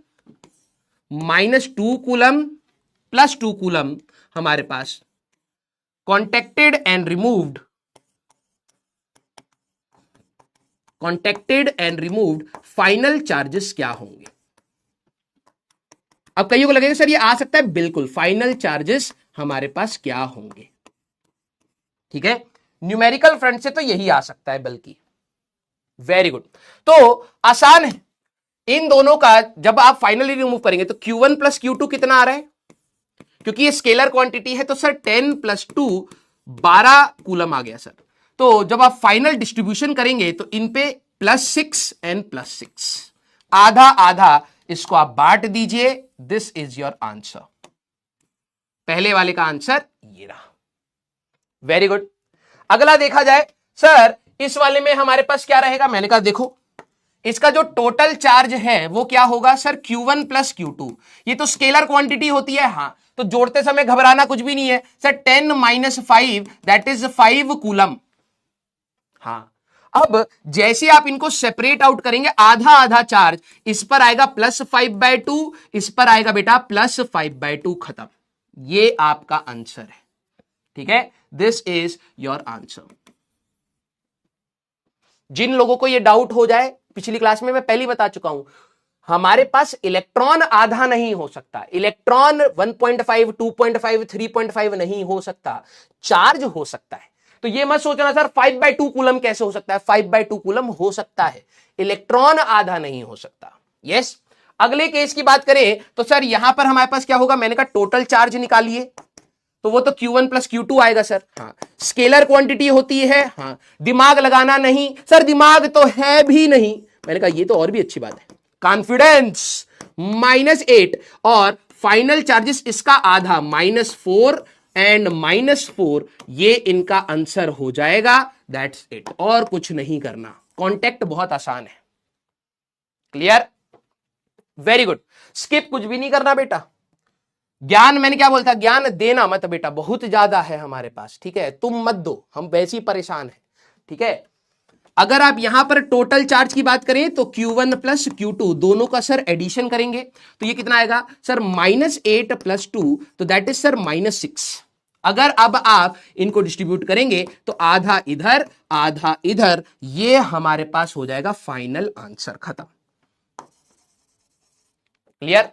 -2 कूलम, +2 कूलम हमारे पास, contacted and removed, final charges क्या होंगे? अब कईयों को लगेगा सर ये आ सकता है, बिल्कुल, फाइनल चार्जेस हमारे पास क्या होंगे, ठीक है। न्यूमेरिकल फ्रंट से तो यही आ सकता है, बल्कि वेरी गुड। तो आसान है इन दोनों का, जब आप फाइनली रिमूव करेंगे तो Q1 + Q2 कितना आ रहा है, क्योंकि ये स्केलर क्वांटिटी है, तो सर 10 + 2 12 कूलम आ गया सर। तो जब आप फाइनल डिस्ट्रीब्यूशन करेंगे तो इन पे +6 एंड +6, आधा आधा इसको आप बांट दीजिए। This is your answer. पहले वाले का आंसर ये रहा, वेरी गुड। अगला देखा जाए सर, इस वाले में हमारे पास क्या रहेगा, मैंने कहा देखो इसका जो टोटल चार्ज है वो क्या होगा सर, Q1 + Q2। ये तो स्केलर क्वांटिटी होती है, हाँ, तो जोड़ते समय घबराना कुछ भी नहीं है सर। 10 - 5 that is 5 coulomb. हाँ, अब जैसे आप इनको सेपरेट आउट करेंगे, आधा आधा चार्ज इस पर आएगा +5/2, इस पर आएगा बेटा +5/2, खत्म। ये आपका आंसर है, ठीक है। This is your answer. जिन लोगों को ये डाउट हो जाए, पिछली क्लास में मैं पहले बता चुका हूं, हमारे पास इलेक्ट्रॉन आधा नहीं हो सकता, इलेक्ट्रॉन 1.5, 2.5, 3.5 नहीं हो सकता, चार्ज हो सकता है। तो ये मत सोचना सर 5/2 कूलम कैसे हो सकता है, 5/2 कूलम हो सकता है, इलेक्ट्रॉन आधा नहीं हो सकता। यस। अगले केस की बात करें तो सर यहां पर हमारे पास क्या होगा, मैंने कहा टोटल चार्ज निकालिए, तो वो तो Q1 + Q2 आएगा सर। हाँ, स्केलर क्वांटिटी होती है, हाँ, दिमाग लगाना नहीं सर, दिमाग तो है भी नहीं, मैंने कहा ये तो और भी अच्छी बात है। कॉन्फिडेंस -8 और फाइनल चार्जेस इसका आधा -4 एंड -4, ये इनका आंसर हो जाएगा। दैट्स इट, और कुछ नहीं करना, कॉन्टेक्ट बहुत आसान है। Clear, very good. स्किप कुछ भी नहीं करना बेटा। ज्ञान मैंने क्या बोलता, ज्ञान देना मत बेटा, बहुत ज्यादा है हमारे पास, ठीक है, तुम मत दो, हम वैसे ही परेशान हैं, ठीक है। अगर आप यहां पर टोटल चार्ज की बात करें तो Q1 + Q2 दोनों का सर एडिशन करेंगे तो ये कितना आएगा सर, -8 + 2, तो दैट इज सर -6। अगर अब आप इनको डिस्ट्रीब्यूट करेंगे तो आधा इधर आधा इधर, ये हमारे पास हो जाएगा फाइनल आंसर, खत्म। क्लियर।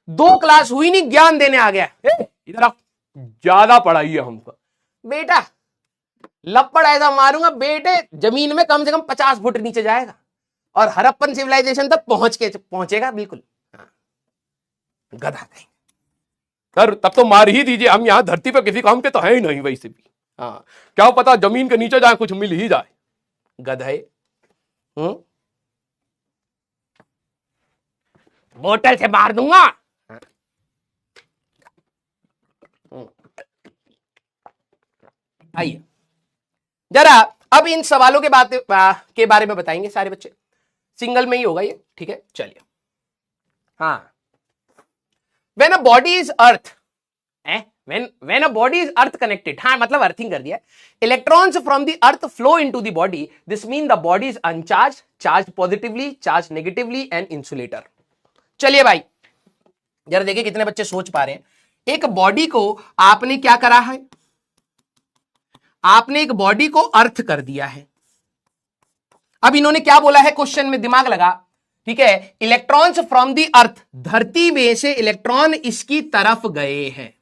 2 क्लास हुई नहीं, ज्ञान देने आ गया, इधर आओ, ज्यादा पढ़ाई है हमको बेटा, लपड़ ऐसा मारूंगा बेटे, जमीन में कम से कम 50 फुट नीचे जाएगा और हड़प्पन सिविलाइजेशन तक पहुंचेगा बिल्कुल। हाँ। गधा कहीं सर, तब तो मार ही दीजिए, हम यहां धरती पे किसी काम के तो है ही नहीं वैसे भी। हाँ, क्या पता जमीन के नीचे जाए कुछ मिल ही जाए, गधे। बोतल से मार दूंगा। आइए जरा अब इन सवालों के बारे में बताएंगे सारे बच्चे, सिंगल में ही होगा ये, ठीक है। चलिए, हाँ, when a body is earth, when a body is earth connected, हाँ मतलब अर्थिंग कर दिया, electrons from the earth flow into the body, this mean the body is uncharged, charged positively, charged negatively and insulator। चलिए भाई जरा देखिए कितने बच्चे सोच पा रहे हैं। एक बॉडी को आपने क्या करा है, आपने एक बॉडी को अर्थ कर दिया है। अब इन्होंने क्या बोला है क्वेश्चन में, दिमाग लगा, ठीक है, इलेक्ट्रॉन्स फ्रॉम दी अर्थ, धरती में से इलेक्ट्रॉन इसकी तरफ गए हैं,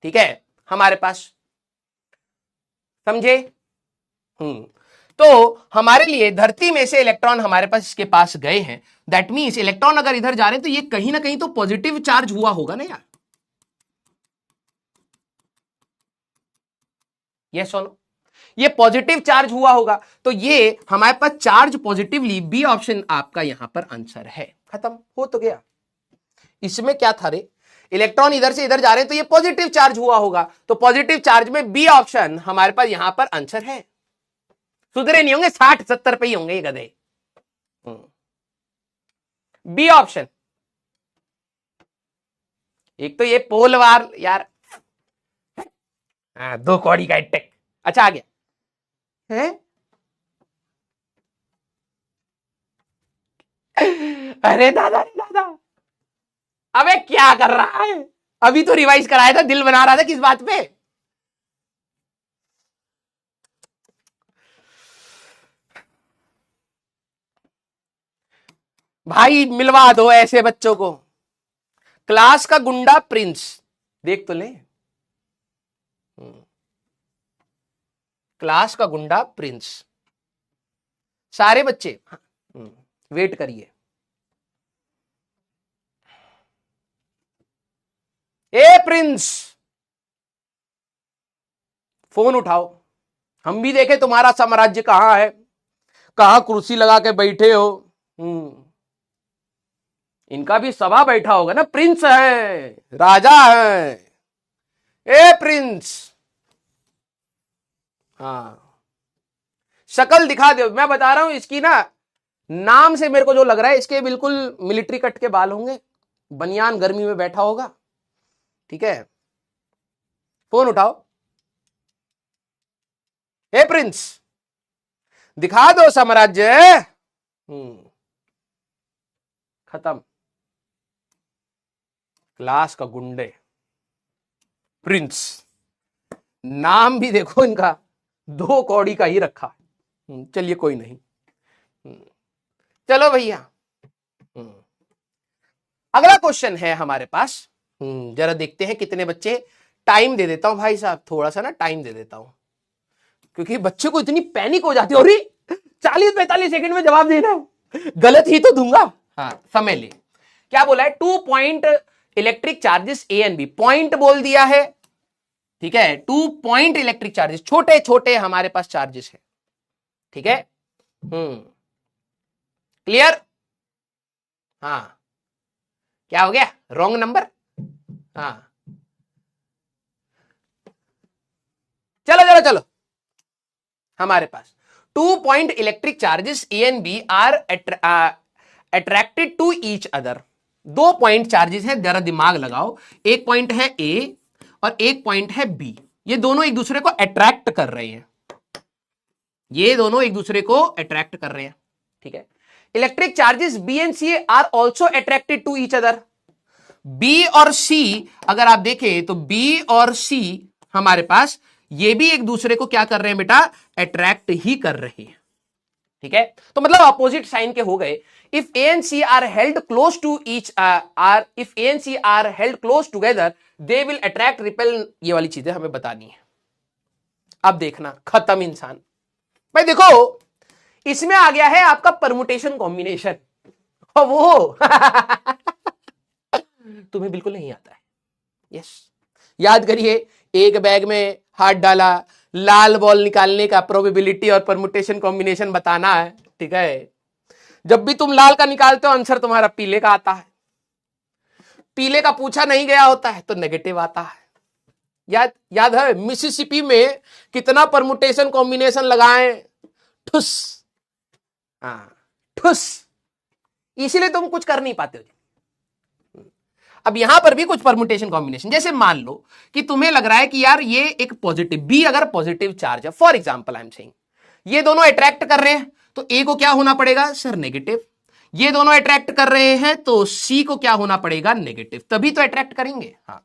ठीक है, हमारे पास, समझे? तो हमारे लिए धरती में से इलेक्ट्रॉन हमारे पास इसके पास गए हैं, दैट मीन्स इलेक्ट्रॉन अगर इधर जा रहे हैं तो ये कहीं ना कहीं तो पॉजिटिव चार्ज हुआ होगा ना यार, ये सुनो, ये पॉजिटिव चार्ज हुआ होगा, तो ये हमारे पास चार्ज पॉजिटिवली, बी ऑप्शन आपका यहां पर आंसर है। खत्म हो तो गया, इसमें क्या था रे, इलेक्ट्रॉन इधर से इधर जा रहे हैं तो ये पॉजिटिव चार्ज हुआ होगा, तो पॉजिटिव चार्ज में बी ऑप्शन हमारे पास यहां पर आंसर है। सुधरे नहीं होंगे, 60-70 पे ही होंगे ये गधे। बी ऑप्शन, एक तो ये पोलवार यार, दो कौड़ी का अटैक। अच्छा आ गया है, अरे दादा दादा, अबे क्या कर रहा है, अभी तो रिवाइज कराया था, दिल बना रहा था किस बात पे। भाई मिलवा दो ऐसे बच्चों को, क्लास का गुंडा प्रिंस, देख तो ले, क्लास का गुंडा प्रिंस, सारे बच्चे वेट करिए। ए प्रिंस, फोन उठाओ, हम भी देखे तुम्हारा साम्राज्य कहां है, कहां कुर्सी लगा के बैठे हो। इनका भी सभा बैठा होगा ना, प्रिंस है, राजा है। ए प्रिंस, हाँ शक्ल दिखा दो, मैं बता रहा हूं इसकी ना, नाम से मेरे को जो लग रहा है इसके बिल्कुल मिलिट्री कट के बाल होंगे, बनियान गर्मी में बैठा होगा, ठीक है। फोन उठाओ, ए प्रिंस दिखा दो साम्राज्य। खत्म, क्लास का गुंडे प्रिंस, नाम भी देखो इनका दो कौड़ी का ही रखा। चलिए कोई नहीं, चलो भैया अगला क्वेश्चन है हमारे पास, जरा देखते हैं कितने बच्चे, टाइम दे देता हूं भाई साहब, थोड़ा सा ना टाइम दे देता हूं, क्योंकि बच्चे को इतनी पैनिक हो जाती है, अरे 40-45 सेकंड में जवाब देना है, गलत ही तो दूंगा। हाँ समय ले, क्या बोला है, 2 point electric charges A and B, point बोल दिया है, ठीक है, 2 पॉइंट इलेक्ट्रिक चार्जेस, छोटे छोटे हमारे पास चार्जेस है, ठीक है। क्लियर, हाँ क्या हो गया, रॉन्ग नंबर, हाँ चलो चलो चलो, हमारे पास 2 point electric charges A and B are attracted to each other, 2 point charges है, जरा दिमाग लगाओ, एक पॉइंट है ए और एक पॉइंट है बी, ये दोनों एक दूसरे को अट्रैक्ट कर रहे हैं, ये दोनों एक दूसरे को अट्रैक्ट कर रहे हैं, ठीक है। Electric charges B and C are also attracted to each other, B और सी अगर आप देखें तो बी और सी हमारे पास ये भी एक दूसरे को क्या कर रहे हैं बेटा, अट्रैक्ट ही कर रहे हैं, ठीक है। तो मतलब अपोजिट साइन के हो गए। If A and C are held close to each if A and C are held close together they will attract repel, ये वाली चीजें हमें बतानी है। अब देखना, खत्म इंसान भाई, देखो इसमें आ गया है आपका परमुटेशन कॉम्बिनेशन, और वो तुम्हें बिल्कुल नहीं आता है, यस याद करिए, एक बैग में हाथ डाला, लाल बॉल निकालने का प्रोबेबिलिटी और परमुटेशन कॉम्बिनेशन बताना है, ठीक है। जब भी तुम लाल का निकालते हो आंसर तुम्हारा पीले का आता है, पीले का पूछा नहीं गया होता है तो नेगेटिव आता है, याद याद है मिसिसिपी में कितना परमुटेशन कॉम्बिनेशन लगाए, ठुस, हाँ ठुस, इसीलिए तुम कुछ कर नहीं पाते हो। अब यहां पर भी कुछ परमुटेशन कॉम्बिनेशन, जैसे मान लो कि तुम्हें लग रहा है कि यार ये एक पॉजिटिव बी अगर पॉजिटिव चार्ज है, for example I am saying ये दोनों अट्रैक्ट कर रहे हैं तो ए को क्या होना पड़ेगा सर नेगेटिव, ये दोनों अट्रैक्ट कर रहे हैं तो सी को क्या होना पड़ेगा नेगेटिव, तभी तो अट्रैक्ट करेंगे। हाँ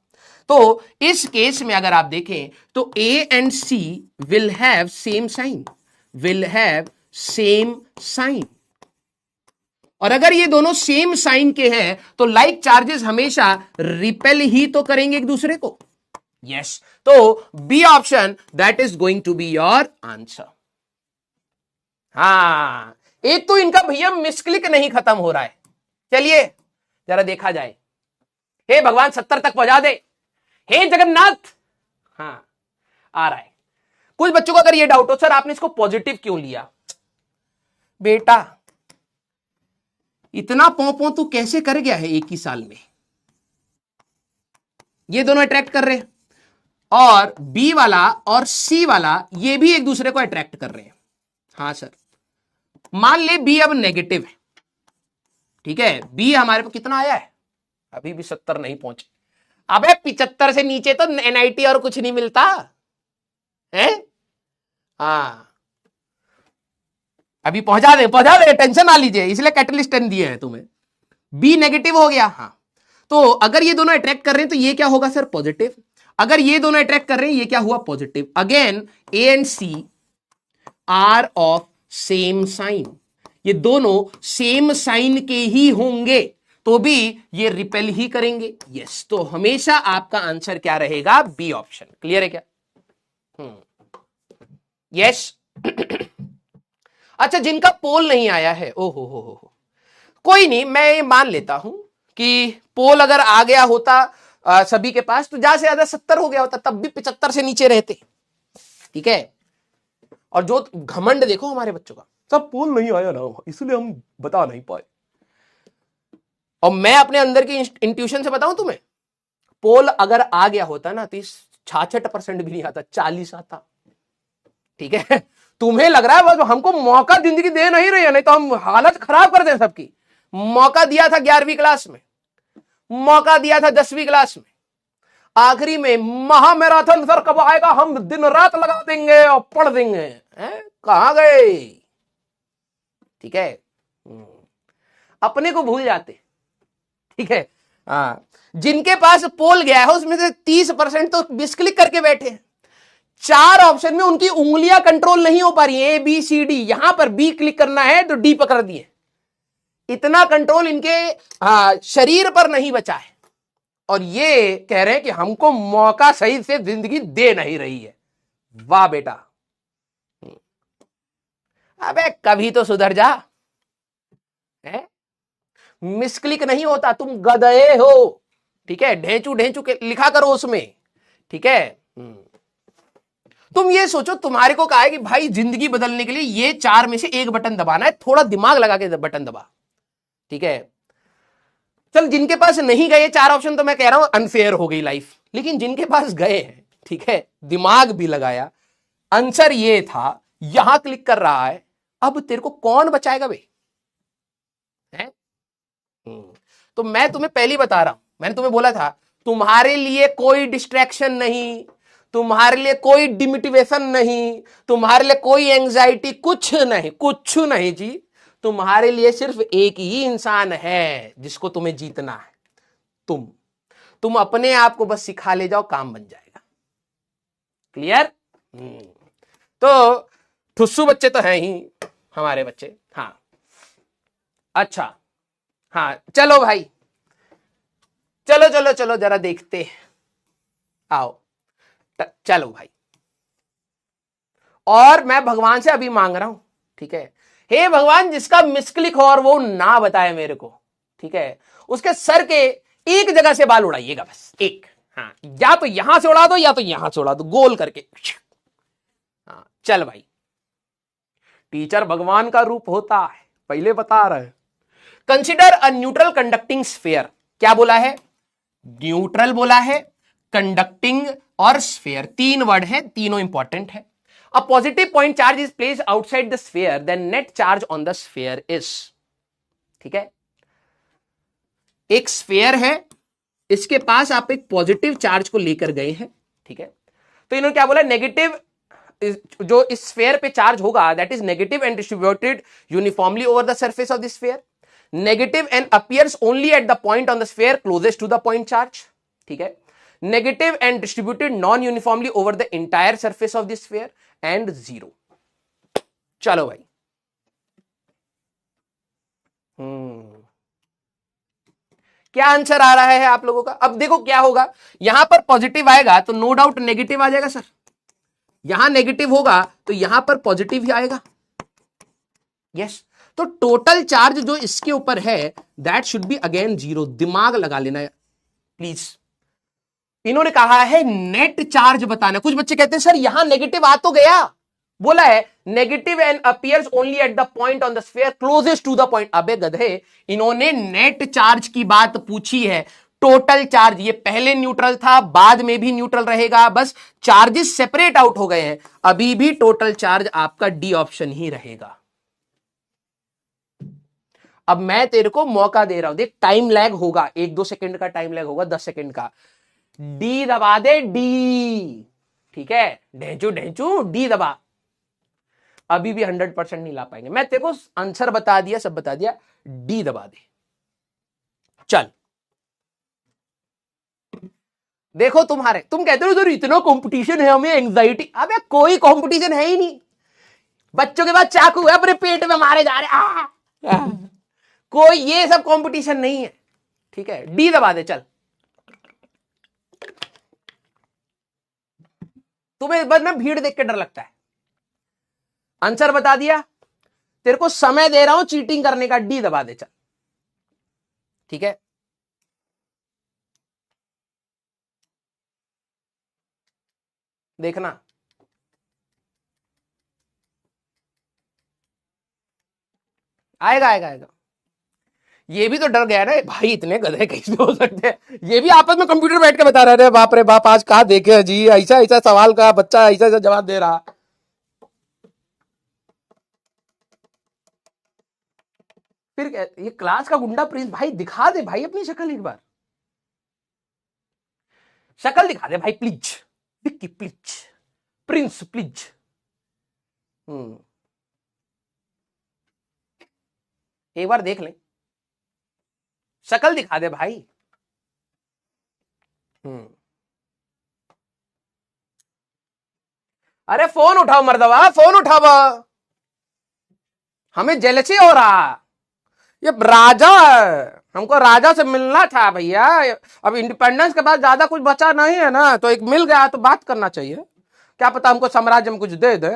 तो इस केस में अगर आप देखें तो A and C will have same sign, will have same sign, और अगर ये दोनों सेम साइन के हैं तो लाइक चार्जेस हमेशा रिपेल ही तो करेंगे एक दूसरे को। यस, तो B option that is going to be your answer. हाँ एक तो इनका भैया मिसक्लिक नहीं खत्म हो रहा है, चलिए जरा देखा जाए। हे भगवान 70 तक पहुंचा दे, हे जगन्नाथ। हाँ आ रहा है। कुछ बच्चों को अगर ये डाउट हो सर आपने इसको पॉजिटिव क्यों लिया, बेटा इतना पौ तू कैसे कर गया है एक ही साल में। ये दोनों अट्रैक्ट कर रहे हैं और बी वाला और सी वाला ये भी एक दूसरे को अट्रैक्ट कर रहे हैं। हाँ सर मान ले बी अब नेगेटिव है, ठीक है, बी हमारे पास कितना आया है, अभी भी 70 नहीं पहुंचे। अबे 75 से नीचे तो एनआईटी और कुछ नहीं मिलता है। हाँ अभी पहुंचा दे टेंशन ना लीजिए, इसलिए कैटलिस्ट 10 दिए हैं तुम्हें। बी नेगेटिव हो गया, हाँ तो अगर ये दोनों अट्रैक्ट कर रहे हैं तो ये क्या होगा सर पॉजिटिव, अगर ये दोनों अट्रैक्ट कर रहे हैं ये क्या हुआ positive. Again A and C are of same sign, ये दोनों सेम साइन के ही होंगे तो भी ये रिपेल ही करेंगे। यस, तो हमेशा आपका आंसर क्या रहेगा बी ऑप्शन। क्लियर है क्या? यस। अच्छा जिनका पोल नहीं आया है, ओहो हो कोई नहीं, मैं ये मान लेता हूं कि पोल अगर आ गया होता सभी के पास तो ज्यादा से ज्यादा 70 हो गया होता, तब भी 75 से नीचे रहते, ठीक है। और जो घमंड देखो हमारे बच्चों का, सब पोल नहीं आया ना इसलिए हम बता नहीं पाए। और मैं अपने अंदर की इंट्यूशन से बताऊं तुम्हें, पोल अगर आ गया होता ना तो 66% भी नहीं आता, 40 आता, ठीक है। तुम्हें लग रहा है बस हमको मौका जिंदगी दे नहीं रही है, नहीं तो हम हालत खराब कर दें सबकी। मौका दिया था 11वीं क्लास में, मौका दिया था 10वीं क्लास में, आखिरी में महा मैराथन सर कब आएगा, हम दिन रात लगा देंगे और पढ़ देंगे, कहां गए, ठीक है। अपने को भूल जाते, ठीक है। हाँ जिनके पास पोल गया है उसमें से 30% तो मिसक्लिक करके बैठे हैं। 4 ऑप्शन में उनकी उंगलियां कंट्रोल नहीं हो पा रही है, ए बी सी डी, यहां पर बी क्लिक करना है तो डी पकड़ दिए। इतना कंट्रोल इनके शरीर पर नहीं बचा है और ये कह रहे हैं कि हमको मौका सही से जिंदगी दे नहीं रही है। वाह बेटा, अबे कभी तो सुधर जा, है? मिसक्लिक नहीं होता, तुम गधे हो, ठीक है। ढेंचू ढेंचू के लिखा करो उसमें, ठीक है। तुम ये सोचो, तुम्हारे को कहा है कि भाई जिंदगी बदलने के लिए ये 4 में से एक बटन दबाना है, थोड़ा दिमाग लगा के बटन दबा, ठीक है। चल जिनके पास नहीं गए 4 ऑप्शन तो मैं कह रहा हूं अनफेयर हो गई लाइफ, लेकिन जिनके पास गए हैं, ठीक है, दिमाग भी लगाया, आंसर ये था, यहां क्लिक कर रहा है, अब तेरे को कौन बचाएगा बे, है? तो मैं तुम्हें पहले बता रहा हूं, मैंने तुम्हें बोला था तुम्हारे लिए कोई डिस्ट्रैक्शन नहीं, तुम्हारे लिए कोई डिमोटिवेशन नहीं, तुम्हारे लिए कोई एंजाइटी, कुछ नहीं जी। तुम्हारे लिए सिर्फ एक ही इंसान है जिसको तुम्हें जीतना है, तुम अपने आप को बस सिखा ले जाओ, काम बन जाएगा। क्लियर? तो ठुस्सू बच्चे तो हैं ही हमारे बच्चे। हाँ अच्छा, हाँ चलो भाई, चलो जरा देखते हैं, आओ चलो भाई। और मैं भगवान से अभी मांग रहा हूं, ठीक है, हे भगवान जिसका मिसक्लिक हो और वो ना बताए मेरे को, ठीक है, उसके सर के एक जगह से बाल उड़ाइएगा, बस एक। हाँ या तो यहां से उड़ा दो या तो यहां से उड़ा दो, गोल करके। हाँ चल भाई, टीचर भगवान का रूप होता है, पहले बता रहे हैं। Consider a neutral conducting sphere, क्या बोला है? न्यूट्रल बोला है, कंडक्टिंग और स्फीयर, तीन वर्ड है, तीनों इंपॉर्टेंट है। A positive point charge is placed outside the sphere, then net charge on the sphere is. ठीक है, एक स्फीयर है, इसके पास आप एक पॉजिटिव चार्ज को लेकर गए हैं। ठीक है, तो इन्होंने क्या बोला, नेगेटिव जो इस स्फीयर पे चार्ज होगा that is negative and distributed uniformly over the surface of the sphere, negative and appears only at the point on the sphere closest to the point charge. ठीक है, negative and distributed non uniformly over the entire surface of the sphere and zero. चलो भाई, क्या answer आ रहा है आप लोगों का? अब देखो क्या होगा, यहां पर पॉजिटिव आएगा तो नो डाउट नेगेटिव आ जाएगा सर, यहां नेगेटिव होगा तो यहां पर पॉजिटिव ही आएगा। यस, तो टोटल चार्ज जो इसके ऊपर है that should be again zero. दिमाग लगा लेना प्लीज। इन्होंने कहा है नेट चार्ज बताना। कुछ बच्चे कहते हैं सर यहां नेगेटिव आ तो गया, बोला है negative and appears only at the point on the sphere closest to the point. अबे गधे, इन्होंने नेट चार्ज की बात पूछी है, टोटल चार्ज। ये पहले न्यूट्रल था, बाद में भी न्यूट्रल रहेगा, बस चार्जेस सेपरेट आउट हो गए हैं, अभी भी टोटल चार्ज आपका डी ऑप्शन ही रहेगा। अब मैं तेरे को मौका दे रहा हूं, देख टाइम लैग होगा, 1-2 सेकंड का टाइम लैग होगा, 10 सेकंड का। डी दबा दे, डी। ठीक है, ढेंचू ढेंचू डी दबा। अभी भी 100% नहीं ला पाएंगे। मैं तेरे को आंसर बता दिया, सब बता दिया, डी दबा दे। चल देखो तुम्हारे, तुम कहते हो सर इतना कंपटीशन है हमें एंग्जाइटी। अबे कोई कंपटीशन है ही नहीं, बच्चों के पास चाकू है अपने पेट में मारे जा रहे। कोई ये सब कंपटीशन नहीं है। ठीक है, डी दबा दे। चल तुम्हें बस में भीड़ देख के डर लगता है। आंसर बता दिया, तेरे को समय दे रहा हूं चीटिंग करने का, डी दबा दे। चल ठीक है, देखना आएगा आएगा आएगा। ये भी तो डर गया ना भाई, इतने गधे कैसे हो सकते हैं। ये भी आपस में कंप्यूटर बैठ के बता रहे थे, बाप रे बाप आज कहा देखे जी, ऐसा ऐसा सवाल का बच्चा ऐसा ऐसा जवाब दे रहा। फिर ये क्लास का गुंडा प्रिंस भाई, दिखा दे भाई अपनी शक्ल एक बार, शक्ल दिखा दे भाई please, Vicky please, Prince please. एक बार देख ले, शक्ल दिखा दे भाई। अरे फोन उठाओ मर्दवा, फोन उठाओ, हमें जेलसी हो रहा। ये राजा है, हमको राजा से मिलना था भैया। अब इंडिपेंडेंस के बाद ज्यादा कुछ बचा नहीं है ना, तो एक मिल गया तो बात करना चाहिए। क्या पता हमको साम्राज्य में कुछ दे दे।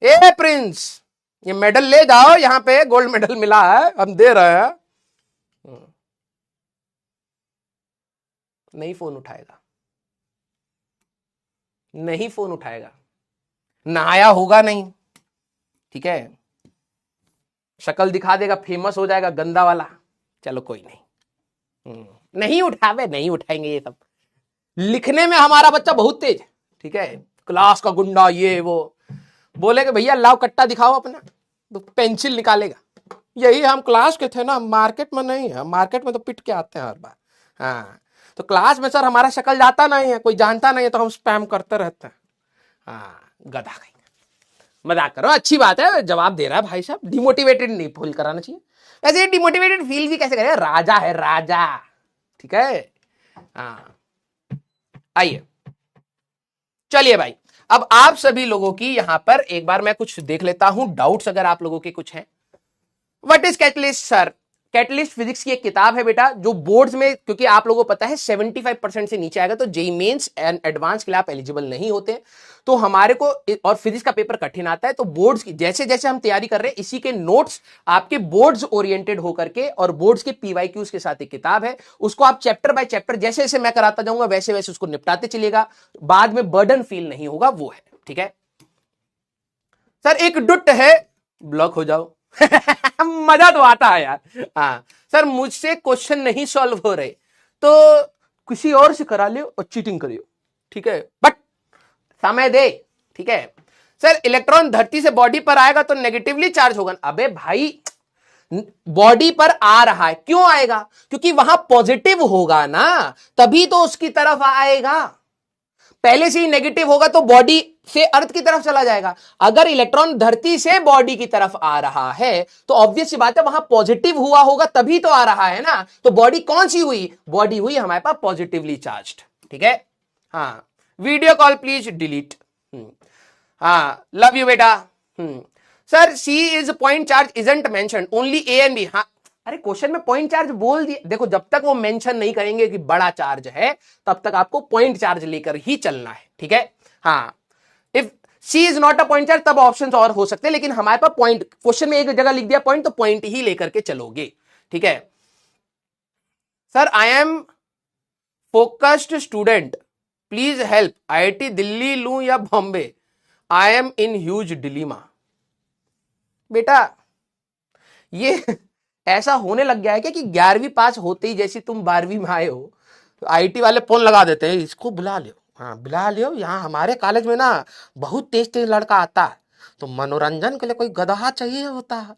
ए प्रिंस, ये मेडल ले जाओ, यहाँ पे गोल्ड मेडल मिला है, हम दे रहे हैं। नहीं फोन उठाएगा, नहीं फोन उठाएगा, नहाया होगा नहीं। ठीक है, शक्ल दिखा देगा, फेमस हो जाएगा गंदा वाला। चलो कोई नहीं, नहीं उठावे, नहीं उठाएंगे ये सब। लिखने में हमारा बच्चा बहुत तेज। ठीक है, क्लास का गुंडा ये वो, बोलेगा भैया लाओ कट्टा दिखाओ अपना, तो पेंसिल निकालेगा। यही हम क्लास के थे ना, मार्केट में नहीं है, मार्केट में तो पिट के आते हैं हर बार। हाँ, तो क्लास में सर हमारा शक्ल जाता नहीं है, कोई जानता नहीं है, तो हम स्पैम करते रहते हैं। हाँ गधा कहीं, मजाक करो, अच्छी बात है, जवाब दे रहा है भाई साहब। डिमोटिवेटेड नहीं फील कराना चाहिए। वैसे डिमोटिवेटेड फील भी कैसे करें, राजा है राजा। ठीक है, हाँ आइए चलिए भाई, अब आप सभी लोगों की यहां पर एक बार मैं कुछ देख लेता हूं, डाउट्स अगर आप लोगों के कुछ हैं। What is catalyst sir? Catalyst physics की एक किताब है बेटा, जो बोर्ड्स में, क्योंकि आप लोगों को पता है 75% से नीचे आएगा तो जेई मेंस एंड एडवांस के लिए आप एलिजिबल नहीं होते। तो हमारे को, और फिजिक्स का पेपर कठिन आता है, तो बोर्ड्स की जैसे जैसे हम तैयारी कर रहे हैं, इसी के नोट्स आपके बोर्ड्स ओरिएंटेड होकर के, और बोर्ड्स के पीवाईक्यूज के साथ एक किताब है, उसको आप चैप्टर बाय चैप्टर जैसे जैसे मैं कराता जाऊंगा वैसे वैसे उसको निपटाते चलिएगा, बाद में बर्डन फील नहीं होगा, वो है। ठीक है सर, एक डुट है, ब्लॉक हो जाओ। मजा तो आता है यार। हाँ सर, मुझसे क्वेश्चन नहीं सॉल्व हो रहे, तो किसी और से करा लियो और चीटिंग करियो, ठीक है, बट समय दे, ठीक है। सर इलेक्ट्रॉन धरती से बॉडी पर आएगा तो नेगेटिवली चार्ज होगा। अबे भाई बॉडी पर आ रहा है, क्यों आएगा? क्योंकि वहां पॉजिटिव होगा ना, तभी तो उसकी तरफ आएगा। पहले से ही नेगेटिव होगा तो बॉडी से अर्थ की तरफ चला जाएगा। अगर इलेक्ट्रॉन धरती से बॉडी की तरफ आ रहा है तो ऑब्वियस सी बात है वहां पॉजिटिव हुआ होगा तभी तो आ रहा है ना। तो बॉडी कौन सी हुई? बॉडी हुई हमारे पास पॉजिटिवली चार्ज्ड, ठीक है। हाँ, वीडियो कॉल प्लीज डिलीट। हाँ, लव यू बेटा। Sir C is point charge isn't mention, only A and B. हाँ, अरे क्वेश्चन में पॉइंट चार्ज बोल दिया। देखो जब तक वो मेंशन नहीं करेंगे कि बड़ा चार्ज है तब तक आपको पॉइंट चार्ज लेकर ही चलना है, ठीक है। हाँ, if C is not a point charge तब ऑप्शंस और हो सकते हैं, लेकिन हमारे पास पॉइंट, क्वेश्चन में एक जगह लिख दिया पॉइंट तो पॉइंट ही लेकर के चलोगे, ठीक है। Sir I am focused student, please help, IIT Delhi लूं या Bombay, I am in huge dilemma. बेटा ये ऐसा होने लग गया है कि 11वीं पास होते ही जैसे तुम 12वीं में आए हो तो आईटी वाले फोन लगा देते हैं, इसको बुला लियो। हाँ बुला लियो, यहाँ हमारे कॉलेज में ना बहुत तेज तेज लड़का आता है, तो मनोरंजन के लिए कोई गधा चाहिए होता है।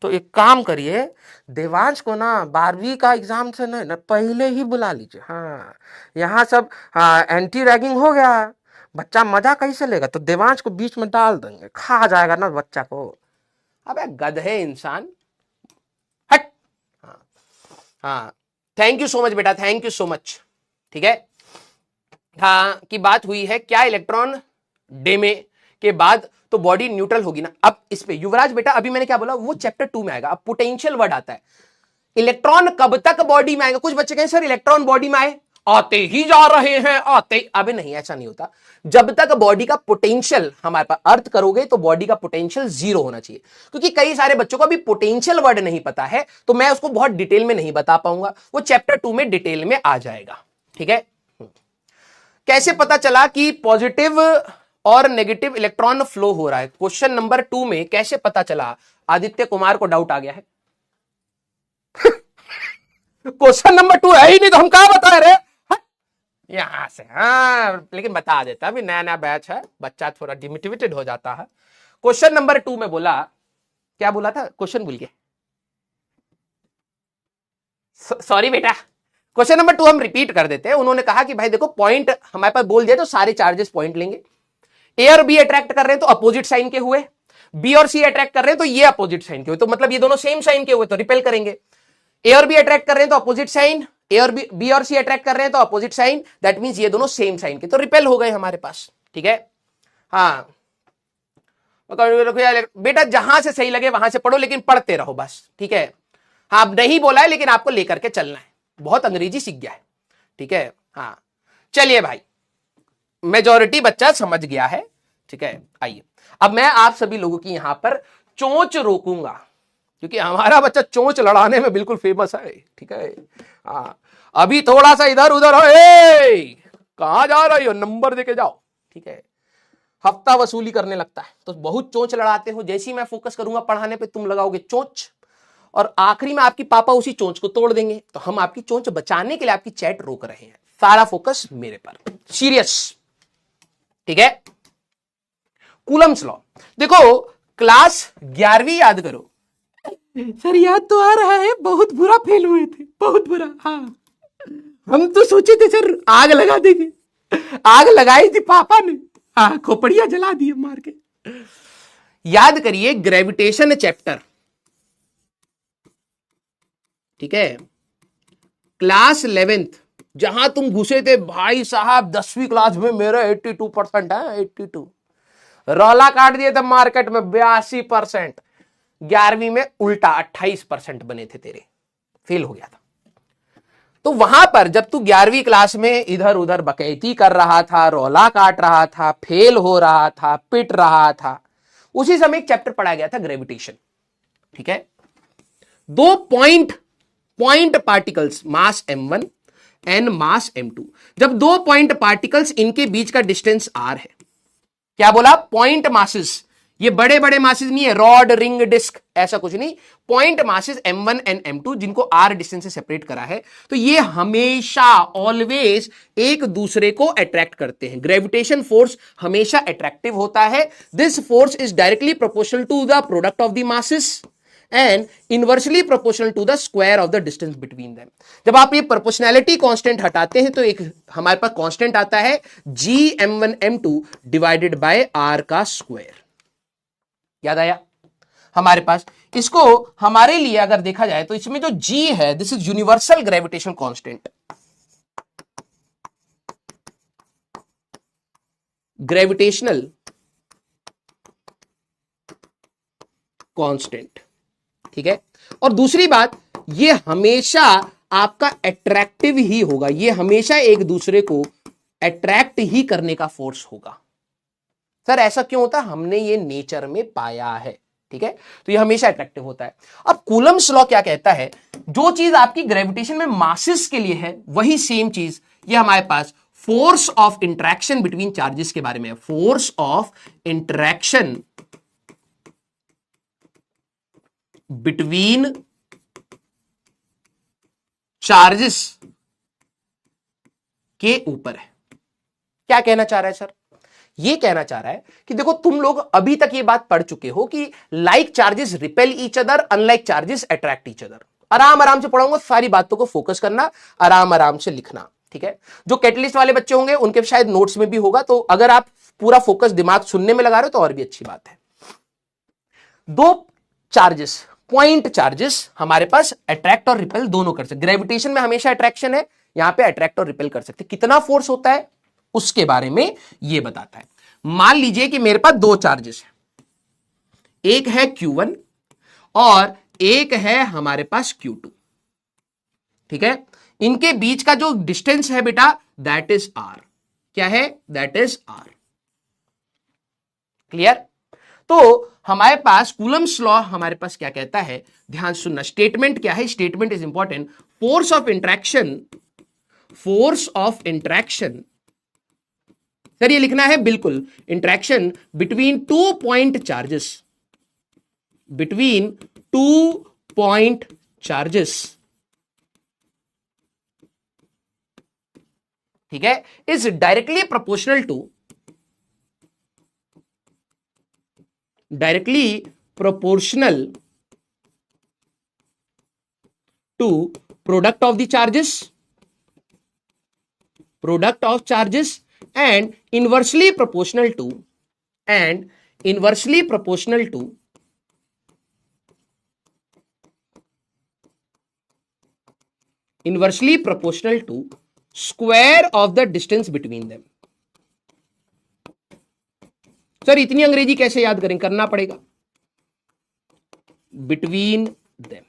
तो एक काम करिए, देवांश को ना 12वीं का एग्जाम से ना पहले ही बुला लीजिए। हाँ यहाँ सब एंटी रैगिंग हो गया, बच्चा मजा कैसे लेगा? तो देवांश को बीच में डाल देंगे, खा जाएगा ना बच्चा को। अबे गधे इंसान, हट। हाँ थैंक यू सो मच बेटा, थैंक यू सो मच, ठीक है। हाँ की बात हुई है क्या इलेक्ट्रॉन डेमे के बाद तो बॉडी न्यूट्रल होगी ना। अब इस पे युवराज बेटा अभी मैंने क्या बोला वो चैप्टर 2 में आएगा। अब पोटेंशियल वर्ड आता है, इलेक्ट्रॉन कब तक बॉडी में आएगा? कुछ बच्चे कहें सर इलेक्ट्रॉन बॉडी में आए आते ही जा रहे हैं, आते। अबे नहीं, ऐसा नहीं होता। जब तक बॉडी का पोटेंशियल हमारे पास अर्थ करोगे तो बॉडी का पोटेंशियल 0 होना चाहिए। क्योंकि कई सारे बच्चों को अभी पोटेंशियल वर्ड नहीं पता है तो मैं उसको बहुत डिटेल में नहीं बता पाऊंगा, वो चैप्टर 2 में डिटेल में आ जाएगा, ठीक है। कैसे पता चला कि पॉजिटिव और नेगेटिव इलेक्ट्रॉन फ्लो हो रहा है? क्वेश्चन नंबर 2 में कैसे पता चला? आदित्य कुमार को डाउट आ गया है। क्वेश्चन नंबर 2 है ही नहीं तो हम कहां बता रहे यहां से। हाँ लेकिन बता देता, अभी नया नया बैच है, बच्चा थोड़ा डिमोटिवेटेड हो जाता है। क्वेश्चन नंबर 2 में बोला, क्या बोला था? क्वेश्चन भूल गए, सॉरी बेटा। क्वेश्चन नंबर 2 हम रिपीट कर देते हैं। उन्होंने कहा कि भाई देखो पॉइंट हमारे पास बोल दिया तो सारे चार्जेस पॉइंट लेंगे। ए और बी अट्रैक्ट कर रहे हैं तो अपोजिट साइन के हुए, बी और सी अट्रैक्ट कर रहे हैं तो ये अपोजिट साइन के हुए, तो मतलब ये दोनों सेम साइन के हुए तो रिपेल करेंगे। ए और बी अट्रैक्ट कर रहे हैं तो अपोजिट साइन, ए और बी और सी अट्रैक्ट कर रहे हैं तो अपोजिट साइन, दैट मींस ये दोनों सेम साइन के, तो रिपेल हो गए हमारे पास, ठीक है। हाँ बेटा जहां से सही लगे वहां से पढ़ो, लेकिन पढ़ते रहो बस, ठीक है। हाँ नहीं बोला है लेकिन आपको लेकर के चलना है, बहुत अंग्रेजी सीख गया है, ठीक है। हाँ चलिए भाई, मेजॉरिटी बच्चा समझ गया है, ठीक है। आइए अब मैं आप सभी लोगों की यहां पर चोंच रोकूंगा, क्योंकि हमारा बच्चा चोंच लड़ाने में बिल्कुल फेमस है, ठीक है। हाँ अभी थोड़ा सा इधर उधर हो, कहां जा रही हो, नंबर देके जाओ, ठीक है। हफ्ता वसूली करने लगता है तो बहुत चोंच लड़ाते हो। जैसे ही मैं फोकस करूंगा पढ़ाने पे तुम लगाओगे चोंच, और आखिरी में आपकी पापा उसी चोंच को तोड़ देंगे। तो हम आपकी चोंच बचाने के लिए आपकी चैट रोक रहे हैं, सारा फोकस मेरे पर, सीरियस, ठीक है। कूलम्स लॉ देखो, क्लास 11वीं याद करो। सर याद तो आ रहा है, बहुत बुरा फेल हुए थे, बहुत बुरा। हाँ हम तो सोचे थे सर आग लगा देंगे, आग लगाई थी पापा ने, हाँ खोपड़ियां जला दी मार के। याद करिए ग्रेविटेशन चैप्टर, ठीक है, क्लास 11th, जहां तुम घुसे थे भाई साहब 10वीं क्लास में मेरा 82% है, 82 रौला काट दिए थे मार्केट में 82%। 11वीं में उल्टा 28% बने थे तेरे, फेल हो गया था। तो वहां पर जब तू 11वीं क्लास में इधर उधर बकैती कर रहा था, रौला काट रहा था, फेल हो रहा था, पिट रहा था, उसी समय एक चैप्टर पढ़ाया गया था ग्रेविटेशन, ठीक है। 2 point particles mass m1 and mass m2, जब 2 पॉइंट पार्टिकल्स इनके बीच का डिस्टेंस r है, क्या बोला? पॉइंट मासेस, ये बड़े बड़े मासेस नहीं है, रॉड, रिंग, डिस्क, ऐसा कुछ नहीं। Point masses M1 and M2 जिनको R डिस्टेंस से सेपरेट करा है, तो ये हमेशा ऑलवेज एक दूसरे को अट्रैक्ट करते हैं। ग्रेविटेशन फोर्स हमेशा अट्रैक्टिव होता है। This force is directly proportional to the product of the masses and inversely proportional to the square of the distance between them. जब आप ये प्रोपोर्शनैलिटी कांस्टेंट हटाते हैं तो एक हमारे पास कांस्टेंट आता है Gm1m2 डिवाइडेड बाय R का स्क्वायर। याद आया हमारे पास? इसको हमारे लिए अगर देखा जाए तो इसमें जो G है, this is universal gravitation constant, gravitational constant, ठीक है। और दूसरी बात, ये हमेशा आपका अट्रैक्टिव ही होगा, ये हमेशा एक दूसरे को अट्रैक्ट ही करने का फोर्स होगा। सर ऐसा क्यों होता है? हमने ये नेचर में पाया है, ठीक है। तो ये हमेशा अट्रैक्टिव होता है। अब कूलम्स लॉ क्या कहता है? जो चीज आपकी ग्रेविटेशन में मासेस के लिए है, वही सेम चीज ये हमारे पास force of interaction between charges के बारे में है। Force of interaction between charges के ऊपर है। क्या कहना चाह रहा है सर? ये कहना चाह रहा है कि देखो, तुम लोग अभी तक ये बात पढ़ चुके हो कि like charges repel each other, unlike charges attract each other. आराम आराम से पढ़ाऊंगा, सारी बातों को फोकस करना, आराम आराम से लिखना, ठीक है। जो कैटलिस्ट वाले बच्चे होंगे उनके शायद नोट्स में भी होगा, तो अगर आप पूरा फोकस दिमाग सुनने में लगा रहे हो तो और भी अच्छी बात है। दो चार्जेस, पॉइंट चार्जेस हमारे पास अट्रैक्ट और रिपेल दोनों कर सकते। ग्रेविटेशन में हमेशा अट्रैक्शन है, यहां पे अट्रैक्ट और रिपेल कर सकते। कितना फोर्स होता है उसके बारे में यह बताता है। मान लीजिए कि मेरे पास दो चार्जेस हैं, एक है Q1 और एक है हमारे पास Q2, ठीक है। इनके बीच का जो डिस्टेंस है बेटा, दैट इज R। क्या है? That is R। क्लियर? तो हमारे पास कूलम्स लॉ हमारे पास क्या कहता है, ध्यान सुनना। स्टेटमेंट क्या है? Statement is important. Force of interaction, force of interaction, sir ये लिखना है बिल्कुल, interaction between two point charges, between two point charges, ठीक है, is directly proportional to, directly proportional to product of the charges, product of charges and inversely proportional to, and inversely proportional to inversely proportional to square of the distance between them। Sir इतनी अंग्रेजी कैसे याद करें? करना पड़ेगा। between them,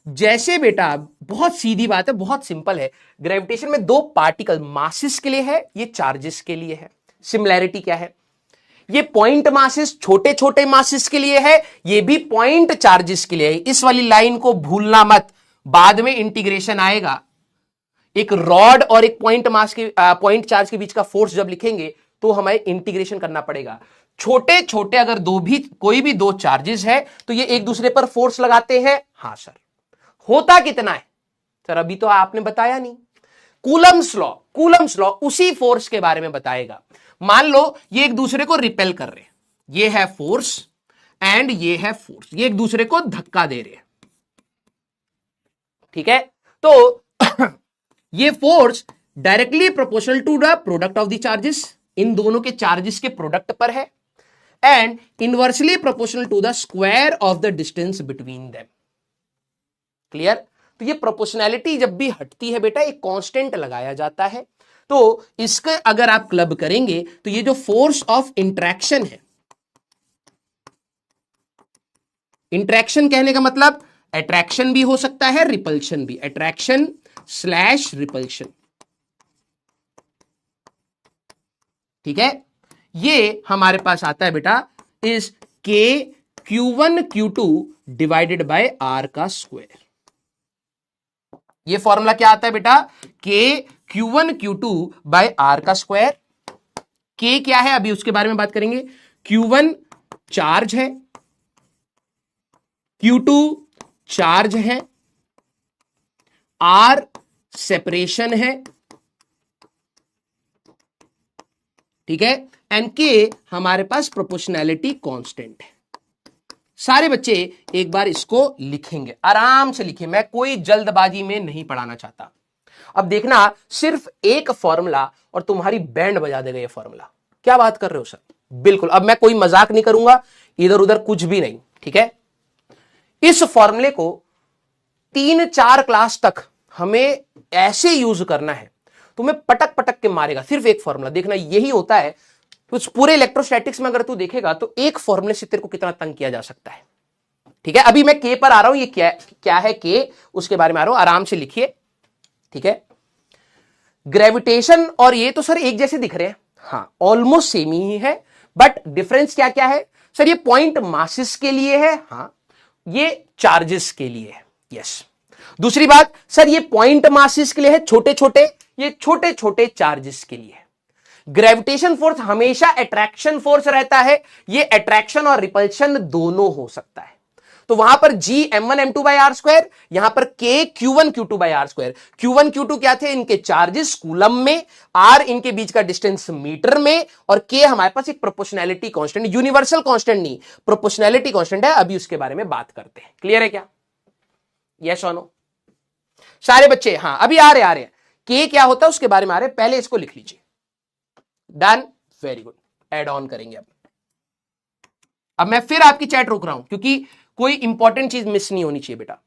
जैसे बेटा बहुत सीधी बात है, बहुत सिंपल है। ग्रेविटेशन में दो पार्टिकल, मासेस के लिए है, ये चार्जेस के लिए है। सिमिलैरिटी क्या है? ये पॉइंट मासेस छोटे छोटे मासेस के लिए है, ये भी पॉइंट चार्जेस के लिए है। इस वाली लाइन को भूलना मत, बाद में इंटीग्रेशन आएगा। एक रॉड और एक पॉइंट मास के पॉइंट चार्ज के बीच का फोर्स जब लिखेंगे तो हमें इंटीग्रेशन करना पड़ेगा। छोटे छोटे अगर कोई भी दो चार्जेस है तो ये एक दूसरे पर फोर्स लगाते हैं। हां सर, होता कितना है सर? अभी तो आपने बताया नहीं। कूलम्स लॉ, कूलम्स लॉ उसी फोर्स के बारे में बताएगा। मान लो ये एक दूसरे को रिपेल कर रहे हैं, ये है फोर्स एंड ये है फोर्स, ये एक दूसरे को धक्का दे रहे हैं, ठीक है। तो ये force directly proportional to the product of the charges, इन दोनों के चार्जेस के प्रोडक्ट पर है, and inversely proportional to the square of the distance between them. Clear? तो ये प्रोपोर्शनैलिटी जब भी हटती है बेटा, एक कांस्टेंट लगाया जाता है। तो इसका अगर आप क्लब करेंगे तो ये जो फोर्स ऑफ इंटरेक्शन है, इंटरेक्शन कहने का मतलब अट्रैक्शन भी हो सकता है, रिपल्शन भी, अट्रैक्शन स्लैश रिपल्शन, ठीक है। ये हमारे पास आता है बेटा इस के Q1 Q2 divided by R का स्क्वायर। ये फॉर्मूला क्या आता है बेटा? के Q1 Q2 बाय R का स्क्वायर। के क्या है अभी उसके बारे में बात करेंगे। Q1 चार्ज है, Q2 चार्ज है, R सेपरेशन है, ठीक है, एंड K हमारे पास प्रोपोर्शनैलिटी कांस्टेंट है। सारे बच्चे एक बार इसको लिखेंगे, आराम से लिखें, मैं कोई जल्दबाजी में नहीं पढ़ाना चाहता। अब देखना, सिर्फ एक फॉर्मूला और तुम्हारी बैंड बजा देगा ये फॉर्मूला। क्या बात कर रहे हो सर? बिल्कुल, अब मैं कोई मजाक नहीं करूंगा, इधर उधर कुछ भी नहीं, ठीक है। इस फॉर्मूले को 3-4 क्लास तक हमें ऐसे यूज करना है, तुम्हें पटक पटक के मारेगा। सिर्फ एक फॉर्मूला देखना, यही होता है कुछ पूरे इलेक्ट्रोस्टैटिक्स में। अगर तू देखेगा तो एक फॉर्मूले से तेरे को कितना तंग किया जा सकता है, ठीक है। अभी मैं के पर आ रहा हूं, ये क्या है के, उसके बारे में आ रहा हूं, आराम से लिखिए, ठीक है। ग्रेविटेशन और ये तो सर एक जैसे दिख रहे हैं, हाँ ऑलमोस्ट सेम ही है, बट डिफरेंस क्या क्या है सर? ये पॉइंट मासेस के लिए है, हाँ, ये चार्जेस के लिए है, यस। दूसरी बात सर, ये पॉइंट मासेस के लिए है छोटे छोटे, ये छोटे छोटे चार्जेस के लिए है। ग्रेविटेशन फोर्स हमेशा अट्रैक्शन फोर्स रहता है, ये अट्रैक्शन और रिपल्शन दोनों हो सकता है। तो वहां पर G m1 m2 by r square, यहां पर K q1 q2 by r square. q1 q2 क्या थे? इनके चार्जेस कूलम में, r इनके बीच का डिस्टेंस मीटर में, और K हमारे पास एक प्रोपोर्शनैलिटी कांस्टेंट, यूनिवर्सल कांस्टेंट नहीं, प्रोपोर्शनैलिटी कांस्टेंट है। अभी उसके बारे में बात करते हैं, क्लियर है क्या? यस और नो सारे बच्चे? हाँ अभी आ रहे हैं। K क्या होता है उसके बारे में आ रहे हैं, पहले इसको लिख लीजिए। Done, very good, add on करेंगे। अब मैं फिर आपकी चैट रोक रहा हूं क्योंकि कोई इंपॉर्टेंट चीज मिस नहीं होनी चाहिए बेटा।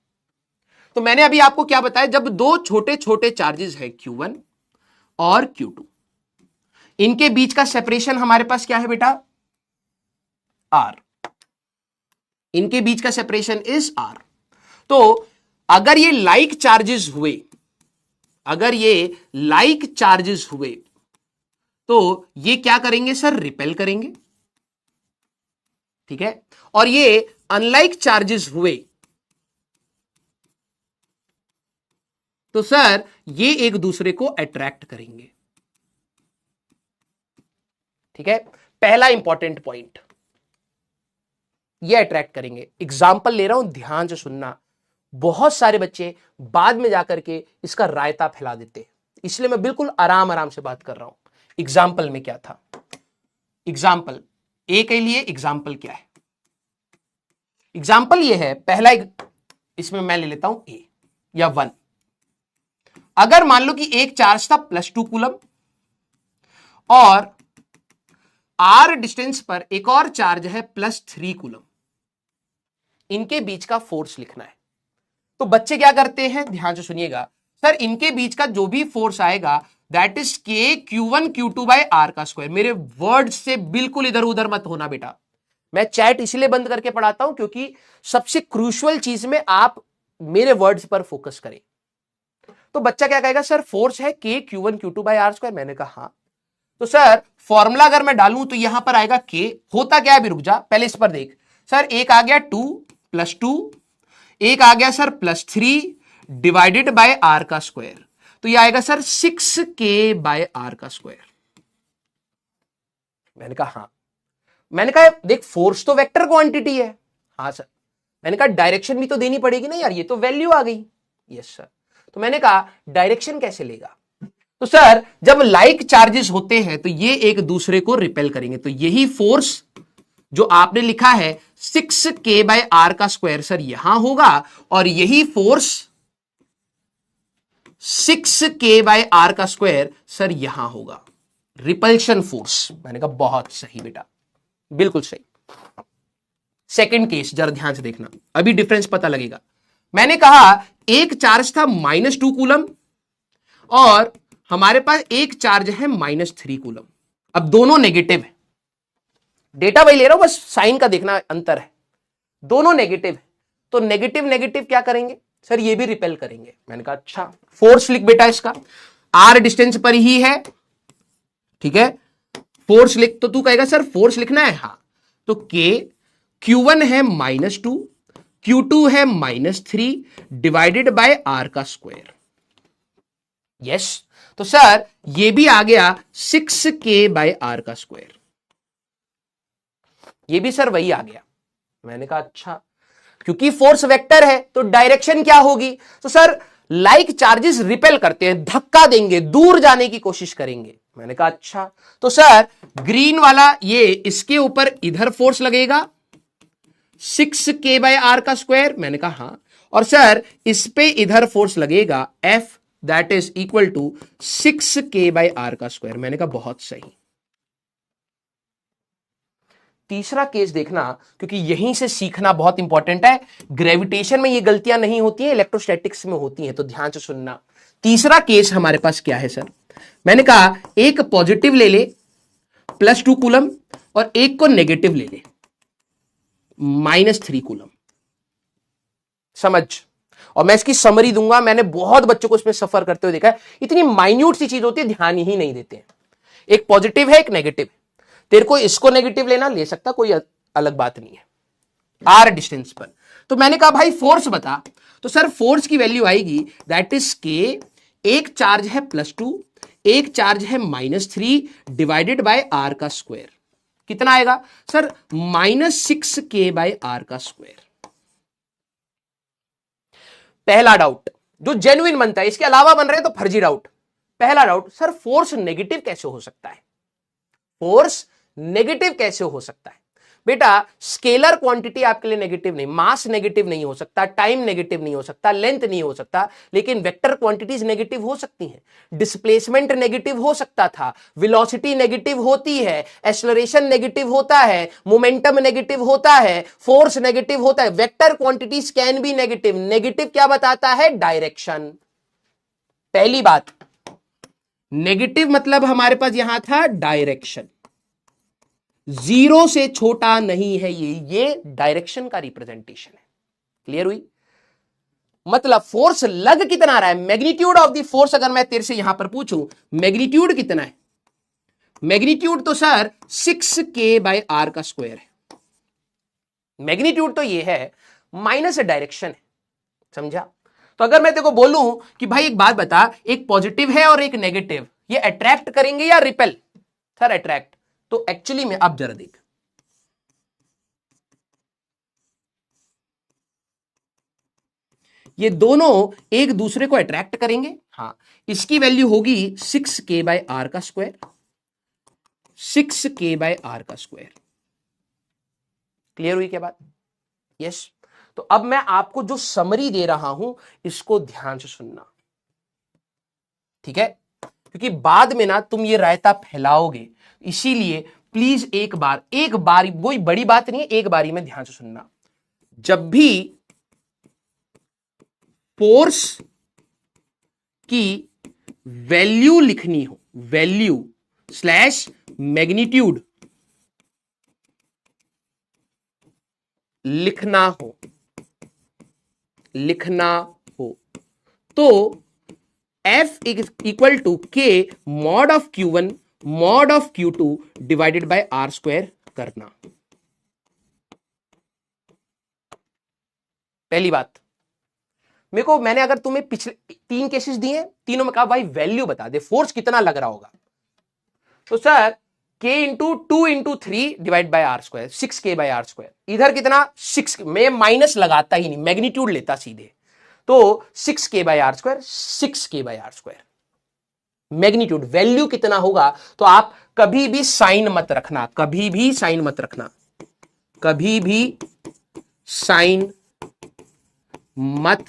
तो मैंने अभी आपको क्या बताया, जब दो छोटे छोटे चार्जेस है Q1 और Q2, इनके बीच का सेपरेशन हमारे पास क्या है बेटा? R। इनके बीच का सेपरेशन इज R। तो अगर ये लाइक चार्जेस हुए, अगर ये लाइक चार्जेस हुए तो ये क्या करेंगे सर? रिपेल करेंगे, ठीक है। और ये अनलाइक चार्जेस हुए तो सर ये एक दूसरे को अट्रैक्ट करेंगे, ठीक है। पहला इंपॉर्टेंट पॉइंट, ये अट्रैक्ट करेंगे। एग्जाम्पल ले रहा हूं, ध्यान से सुनना। बहुत सारे बच्चे बाद में जाकर के इसका रायता फैला देते, इसलिए मैं बिल्कुल आराम आराम से बात कर रहा हूं। एग्जाम्पल में क्या था? एग्जाम्पल ए के लिए एग्जाम्पल क्या है? एग्जाम्पल ये है, पहला इसमें मैं ले लेता हूं ए या 1। अगर मान लो कि एक चार्ज था +2 कूलम और r डिस्टेंस पर एक और चार्ज है +3 कूलम, इनके बीच का फोर्स लिखना है। तो बच्चे क्या करते हैं, ध्यान से सुनिएगा सर, इनके बीच का जो भी फोर्स आएगा that is K Q1 Q2 by r का स्क्वायर। मेरे वर्ड से बिल्कुल इधर उधर मत होना बेटा, मैं चैट इसलिए बंद करके पढ़ाता हूं क्योंकि सबसे क्रूशियल चीज में आप मेरे वर्ड्स पर फोकस करें। तो बच्चा क्या कहेगा, सर फोर्स है K Q1 Q2 by r square. मैंने कहा हाँ। तो सर फॉर्मूला अगर मैं डालूं तो यहां पर आएगा K, होता क्या है अभी रुक जा, पहले इस पर देख सर। एक आ गया 2 + 2, एक आ गया सर +3 डिवाइडेड बाय r का स्क्वायर, तो ये आएगा सर 6K by r का स्क्वायर। मैंने कहा हाँ। मैंने कहा देख फोर्स तो वेक्टर क्वांटिटी है, हाँ सर। मैंने कहा डायरेक्शन भी तो देनी पड़ेगी ना यार, ये तो वैल्यू आ गई। Yes sir. तो मैंने कहा डायरेक्शन कैसे लेगा? तो सर जब लाइक चार्जेस होते हैं तो ये एक दूसरे को रिपेल करेंगे, तो यही फोर्स जो आपने लिखा है 6K by r का स्क्वायर सर यहां होगा, और यही फोर्स 6K by r का स्क्वायर सर यहां होगा, रिपल्शन फोर्स। मैंने कहा बहुत सही बेटा, बिल्कुल सही। सेकंड केस जरा ध्यान से देखना, अभी डिफरेंस पता लगेगा। मैंने कहा एक चार्ज था -2 कूलम और हमारे पास एक चार्ज है -3 कूलम। अब दोनों नेगेटिव है, डेटा वही ले रहा हूं, बस साइन का देखना अंतर है। दोनों नेगेटिव है, तो नेगेटिव नेगेटिव क्या करेंगे सर? ये भी रिपेल करेंगे। मैंने कहा अच्छा, फोर्स लिख बेटा इसका, r डिस्टेंस पर ही है, ठीक है। फोर्स लिख, तो तू कहेगा सर फोर्स लिखना है, हाँ। तो K Q1 है -2, Q2 है -3 डिवाइडेड बाय r का स्क्वायर। यस, तो सर ये भी आ गया 6K by r का स्क्वायर। ये भी सर वही आ गया। मैंने कहा अच्छा, क्योंकि फोर्स वेक्टर है तो डायरेक्शन क्या होगी? तो सर लाइक चार्जेस रिपेल करते हैं, धक्का देंगे, दूर जाने की कोशिश करेंगे। मैंने कहा अच्छा, तो सर ग्रीन वाला ये इसके ऊपर इधर फोर्स लगेगा 6k/r का स्क्वायर। मैंने कहा हां, और सर इस पे इधर फोर्स लगेगा F that is equal to 6k/r का स्क्वायर। मैंने कहा बहुत सही। तीसरा केस देखना, क्योंकि यहीं से सीखना बहुत इंपॉर्टेंट है। ग्रेविटेशन में ये गलतियां नहीं होती हैं, इलेक्ट्रोस्टैटिक्स में होती हैं, तो ध्यान से सुनना। तीसरा केस हमारे पास क्या है सर? मैंने कहा एक पॉजिटिव ले ले +2 कूलम और एक को नेगेटिव ले ले -3 कूलम। समझ? और मैं इसकी समरी दूंगा, मैंने बहुत बच्चों को इसमें सफर करते हुए देखा है। इतनी माइन्यूट सी चीज होती है, ध्यान ही नहीं देते हैं। एक पॉजिटिव है, एक नेगेटिव। तेरे को इसको नेगेटिव लेना ले सकता, कोई अलग बात नहीं है, आर डिस्टेंस पर। तो मैंने कहा भाई फोर्स बता, तो सर फोर्स की वैल्यू आएगी दैट इज के, एक चार्ज है +2, एक चार्ज है -3 डिवाइडेड बाय आर का स्क्वायर। कितना आएगा सर? -6k/r का स्क्वायर। पहला डाउट जो जेन्युइन बनता है, इसके अलावा बन रहे हैं तो फर्जी डाउट। पहला डाउट, सर फोर्स नेगेटिव कैसे हो सकता है? फोर्स नेगेटिव कैसे हो सकता है? बेटा स्केलर क्वांटिटी आपके लिए नेगेटिव नहीं, मास नेगेटिव नहीं हो सकता, टाइम नेगेटिव नहीं हो सकता, लेंथ नहीं हो सकता, लेकिन वेक्टर क्वांटिटीज नेगेटिव हो सकती हैं। डिस्प्लेसमेंट नेगेटिव हो सकता था, वेलोसिटी नेगेटिव होती है, एक्सेलरेशन नेगेटिव होता है, मोमेंटम नेगेटिव होता है, फोर्स नेगेटिव होता है। Vector quantities can be negative. Negative क्या बताता है? डायरेक्शन। पहली बात, नेगेटिव मतलब हमारे पास यहां था डायरेक्शन, 0 से छोटा नहीं है ये डायरेक्शन का रिप्रेजेंटेशन है। क्लियर हुई? मतलब फोर्स लग कितना रहा है, मैग्नीट्यूड ऑफ द फोर्स अगर मैं तेरे से यहां पर पूछूं मैग्नीट्यूड कितना है, मैग्नीट्यूड तो सर 6k/r का स्क्वायर है। मैग्नीट्यूड तो ये है, माइनस डायरेक्शन है। समझा? तो अगर मैं तेरे को बोलूं कि भाई एक बात बता, एक पॉजिटिव है और एक नेगेटिव, ये अट्रैक्ट करेंगे या रिपेल? Sir attract. तो एक्चुअली में अब जरा देख, ये दोनों एक दूसरे को अट्रैक्ट करेंगे। हां, इसकी वैल्यू होगी 6k/r का स्क्वायर, 6k/r का स्क्वायर। क्लियर हुई क्या बात? यस। तो अब मैं आपको जो समरी दे रहा हूं इसको ध्यान से सुनना, ठीक है? क्योंकि बाद में ना तुम ये रायता फैलाओगे, इसीलिए प्लीज एक बार कोई बड़ी बात नहीं है, एक बारी में ध्यान से सुनना। जब भी फोर्स की वैल्यू लिखनी हो, वैल्यू / मैग्नीट्यूड लिखना हो तो F equal to K mod of Q1 mod of Q2 divided by R square करना। पहली बात, मैंने अगर तुम्हें पिछले 3 केसेस दिए, तीनों में कहा भाई वैल्यू बता दे, फोर्स कितना लग रहा होगा, तो sir K into 2 into 3 divide by R square, 6k/r square. इधर कितना 6, मैं माइनस लगाता ही नहीं, मैग्नीट्यूड लेता सीधे, तो 6k/r square, 6k/r square magnitude. Value कितना होगा? तो आप कभी भी साइन मत रखना, कभी भी साइन मत रखना, कभी भी साइन मत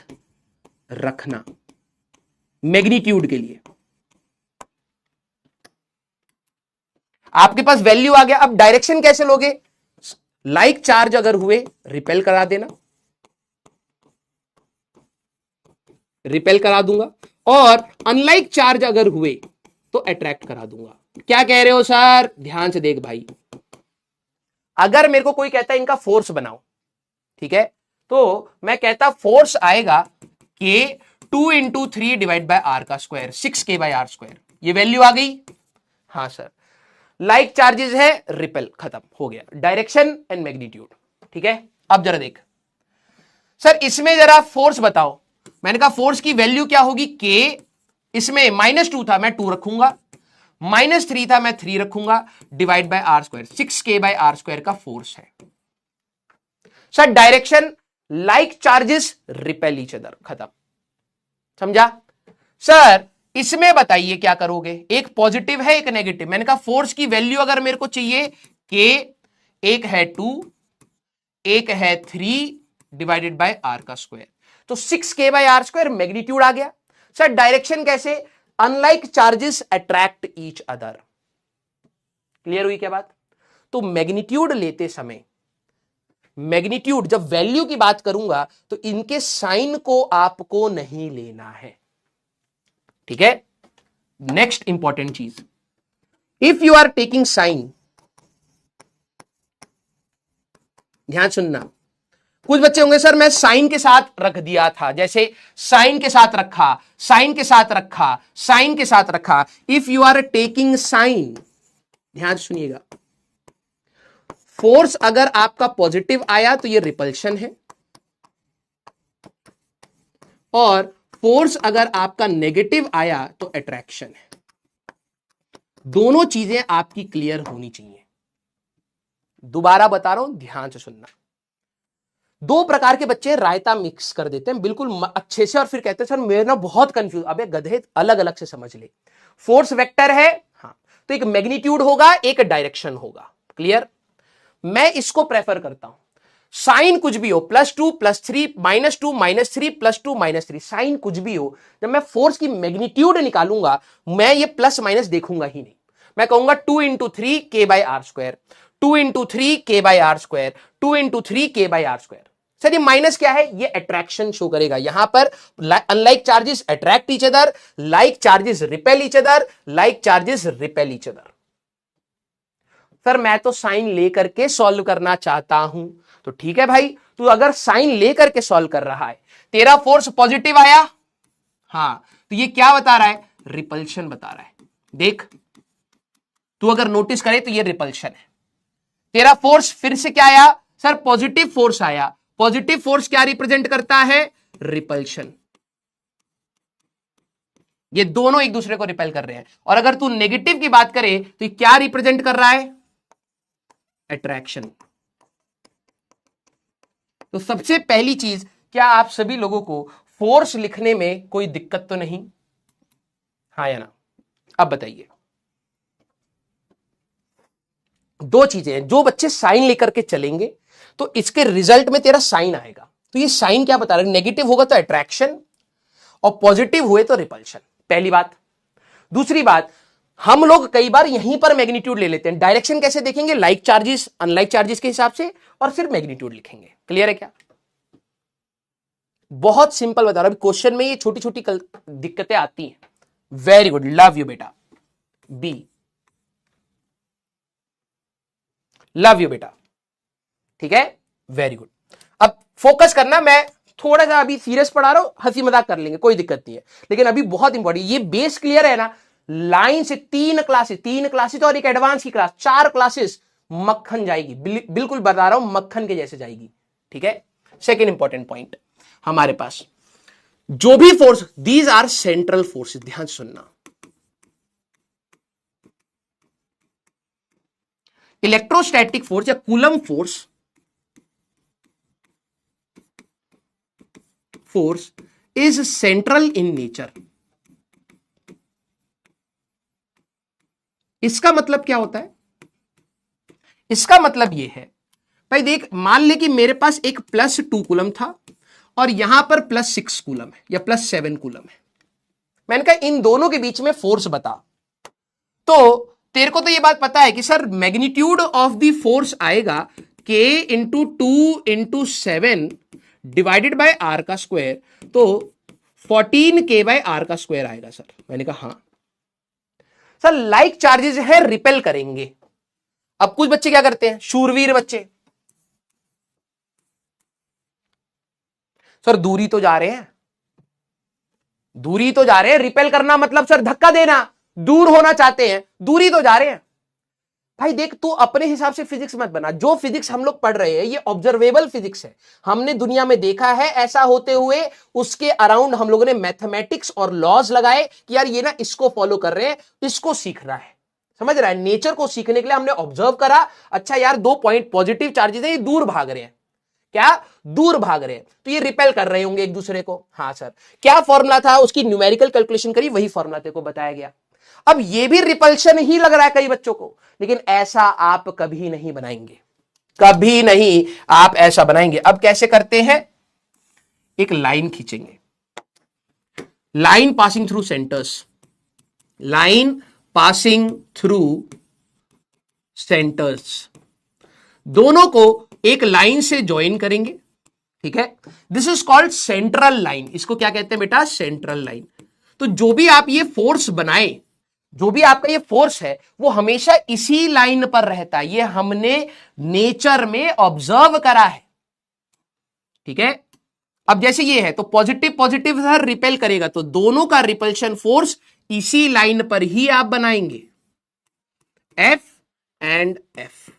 रखना मैग्नीट्यूड के लिए। आपके पास वैल्यू आ गया, अब डायरेक्शन कैसे लोगे? लाइक चार्ज अगर हुए रिपेल करा देना, रिपेल करा दूंगा, और अनलाइक चार्ज अगर हुए तो अट्रैक्ट करा दूंगा। क्या कह रहे हो सर? ध्यान से देख भाई, अगर मेरे को कोई कहता है इनका फोर्स बनाओ, ठीक है, तो मैं कहता फोर्स आएगा K 2 into 3 divide by R का स्क्वायर, 6k/r स्क्वायर। ये वैल्यू आ गई? हाँ सर। लाइक चार्जेस है, रिपेल, खत्म हो गया, डायरेक्शन एंड मैग्नीट्यूड। ठीक है, अब जरा देख सर, इसमें जरा फोर्स बताओ। मैंने कहा फोर्स की वैल्यू क्या होगी? K, इसमें -2 था, मैं 2 रखूंगा, -3 था, मैं 3 रखूंगा, divide by are square, 6k/r² का फोर्स है। Sir direction like charges repel each other, खत्म, समझा? सर इसमें बताइए क्या करोगे, एक पॉजिटिव है एक नेगेटिव, मैंने कहा फोर्स की वैल्यू अगर मेरे को चाहिए k, एक है 2, एक है 3 डिवाइडेड बाय r का स्क्वायर, तो 6k/r² मैग्नीट्यूड आ गया। सर डायरेक्शन कैसे, unlike charges attract each other, clear हुई क्या बात? तो मैग्नीट्यूड लेते समय, मैग्नीट्यूड जब वैल्यू की बात करूंगा तो इनके साइन को आपको नहीं लेना है, ठीक है? नेक्स्ट इंपॉर्टेंट चीज, if you are taking sign, ध्यान सुनना, कुछ बच्चे होंगे सर मैं साइन के साथ रख दिया था, जैसे साइन के साथ रखा, साइन के साथ रखा, साइन के साथ रखा। If you are taking sign, ध्यान सुनिएगा, फोर्स अगर आपका पॉजिटिव आया तो ये रिपल्शन है, और फोर्स अगर आपका नेगेटिव आया तो अट्रैक्शन है। दोनों चीजें आपकी क्लियर होनी चाहिए। दोबारा बता रहा हूं, ध्यान से सुनना। दो प्रकार के बच्चे रायता मिक्स कर देते हैं बिल्कुल अच्छे से, और फिर कहते हैं सर मेरे ना बहुत कंफ्यूज, अबे गधे अलग अलग से समझ ले। फोर्स वेक्टर है, हाँ, तो एक मैग्नीट्यूड होगा एक डायरेक्शन होगा, क्लियर? मैं इसको प्रेफर करता हूं, साइन कुछ भी हो, +2 +3 -2 -3 +2 -3, साइन कुछ भी हो, जब मैं फोर्स की मैग्नीट्यूड निकालूंगा मैं ये प्लस माइनस देखूंगा ही नहीं, मैं कहूंगा 2 × 3 k/r², 2 × 3 k/r², 2 × 3 k/r²। सर ये माइनस क्या है, ये अट्रैक्शन शो करेगा। यहां पर unlike charges attract each other, like charges repel each other, like charges repel each other. Sir मैं तो साइन लेकर के सॉल्व करना चाहता हूं, तो ठीक है भाई, तू अगर साइन लेकर के सॉल्व कर रहा है, तेरा फोर्स पॉजिटिव आया, हां, तो ये क्या बता रहा है, रिपल्शन बता रहा है। देख तू अगर नोटिस करे तो ये रिपल्शन है। तेरा फोर्स फिर से क्या आया, सर पॉजिटिव फोर्स आया, पॉजिटिव फोर्स क्या रिप्रेजेंट करता है, रिपल्शन। ये दोनों एक दूसरे को रिपेल कर रहे हैं। और अगर तू नेगेटिव की बात करे तो ये क्या रिप्रेजेंट कर रहा है, अट्रैक्शन। तो सबसे पहली चीज, क्या आप सभी लोगों को फोर्स लिखने में कोई दिक्कत तो नहीं, हाँ या ना? अब बताइए। दो चीजें हैं, जो बच्चे साइन लेकर के चलेंगे तो इसके रिजल्ट में तेरा साइन आएगा, तो ये साइन क्या बता रहा है, नेगेटिव होगा तो अट्रैक्शन और पॉजिटिव हुए तो रिपल्शन, पहली बात। दूसरी बात, हम लोग कई बार यहीं पर मैग्नीट्यूड ले लेते हैं। डायरेक्शन कैसे देखेंगे, लाइक चार्जेस अनलाइक चार्जेस के हिसाब से, और फिर मैग्नीट्यूड लिखेंगे। क्लियर है क्या? बहुत सिंपल बता रहा हूं, क्वेश्चन में ये छोटी छोटी दिक्कतें आती हैं। वेरी गुड, लव यू बेटा, बी, लव यू बेटा, ठीक है, वेरी गुड। अब फोकस करना, मैं थोड़ा सा अभी सीरियस पढ़ा रहा हूं, हंसी मजाक कर लेंगे कोई दिक्कत नहीं है, लेकिन अभी बहुत इंपॉर्टेंट, ये बेस क्लियर है ना, लाइन से 3 क्लासेस और एक एडवांस की क्लास, 4 क्लासेस मक्खन जाएगी, बिल्कुल बता रहा हूं, मक्खन के जैसे जाएगी, ठीक है। सेकेंड इंपॉर्टेंट पॉइंट हमारे पास, जो भी force, these are central forces, ध्यान सुनना। इलेक्ट्रोस्टैटिक फोर्स या Coulomb force is central in nature. इसका मतलब क्या होता है, इसका मतलब यह है भाई, देख मान ले कि मेरे पास एक +2 कूलम था और यहां पर +6 कूलम है या +7 कूलम है। मैंने कहा इन दोनों के बीच में फोर्स बता, तो तेरे को तो ये बात पता है कि sir magnitude of the force आएगा k × 2 × 7 डिवाइडेड बाय r का स्क्वायर, तो 14k/r का स्क्वायर आएगा सर। मैंने कहा हां सर, लाइक चार्जेस है रिपेल करेंगे। अब कुछ बच्चे क्या करते हैं, शूरवीर बच्चे, सर दूरी तो जा रहे हैं, दूरी तो जा रहे हैं, रिपेल करना मतलब सर धक्का देना, दूर होना चाहते हैं, दूरी तो जा रहे हैं। भाई देख, तू अपने हिसाब से फिजिक्स मत बना। जो फिजिक्स हम लोग पढ़ रहे हैं ये ऑब्जर्वेबल फिजिक्स है, हमने दुनिया में देखा है ऐसा होते हुए। उसके अराउंड हम लोगों ने मैथमेटिक्स और लॉज लगाए कि यार ये ना इसको फॉलो कर रहे हैं, इसको सीखना है। समझ रहा है? नेचर को सीखने के लिए हमने ऑब्जर्व करा, अच्छा यार 2 पॉइंट पॉजिटिव चार्जेस है, ये दूर भाग रहे हैं। क्या? दूर भाग रहे हैं, तो ये रिपेल कर रहे होंगे एक दूसरे को। हाँ सर, क्या फॉर्मूला था उसकी? न्यूमेरिकल कैलकुलेशन करी, वही फॉर्मूला तेरे को बताया गया। अब ये भी रिपल्शन ही लग रहा है कई बच्चों को, लेकिन ऐसा आप कभी नहीं बनाएंगे, कभी नहीं आप ऐसा बनाएंगे। अब कैसे करते हैं? एक लाइन खींचेंगे, line passing through centres, line passing through centres, दोनों को एक लाइन से ज्वाइन करेंगे। ठीक है, this is called central line. इसको क्या कहते हैं बेटा? Central line. तो जो भी आप ये फोर्स बनाए, जो भी आपका ये फोर्स है, वो हमेशा इसी लाइन पर रहता है। ये हमने नेचर में ऑब्जर्व करा है। ठीक है, अब जैसे ये है तो पॉजिटिव पॉजिटिव सर रिपेल करेगा, तो दोनों का रिपल्शन फोर्स इसी लाइन पर ही आप बनाएंगे, एफ एंड एफ।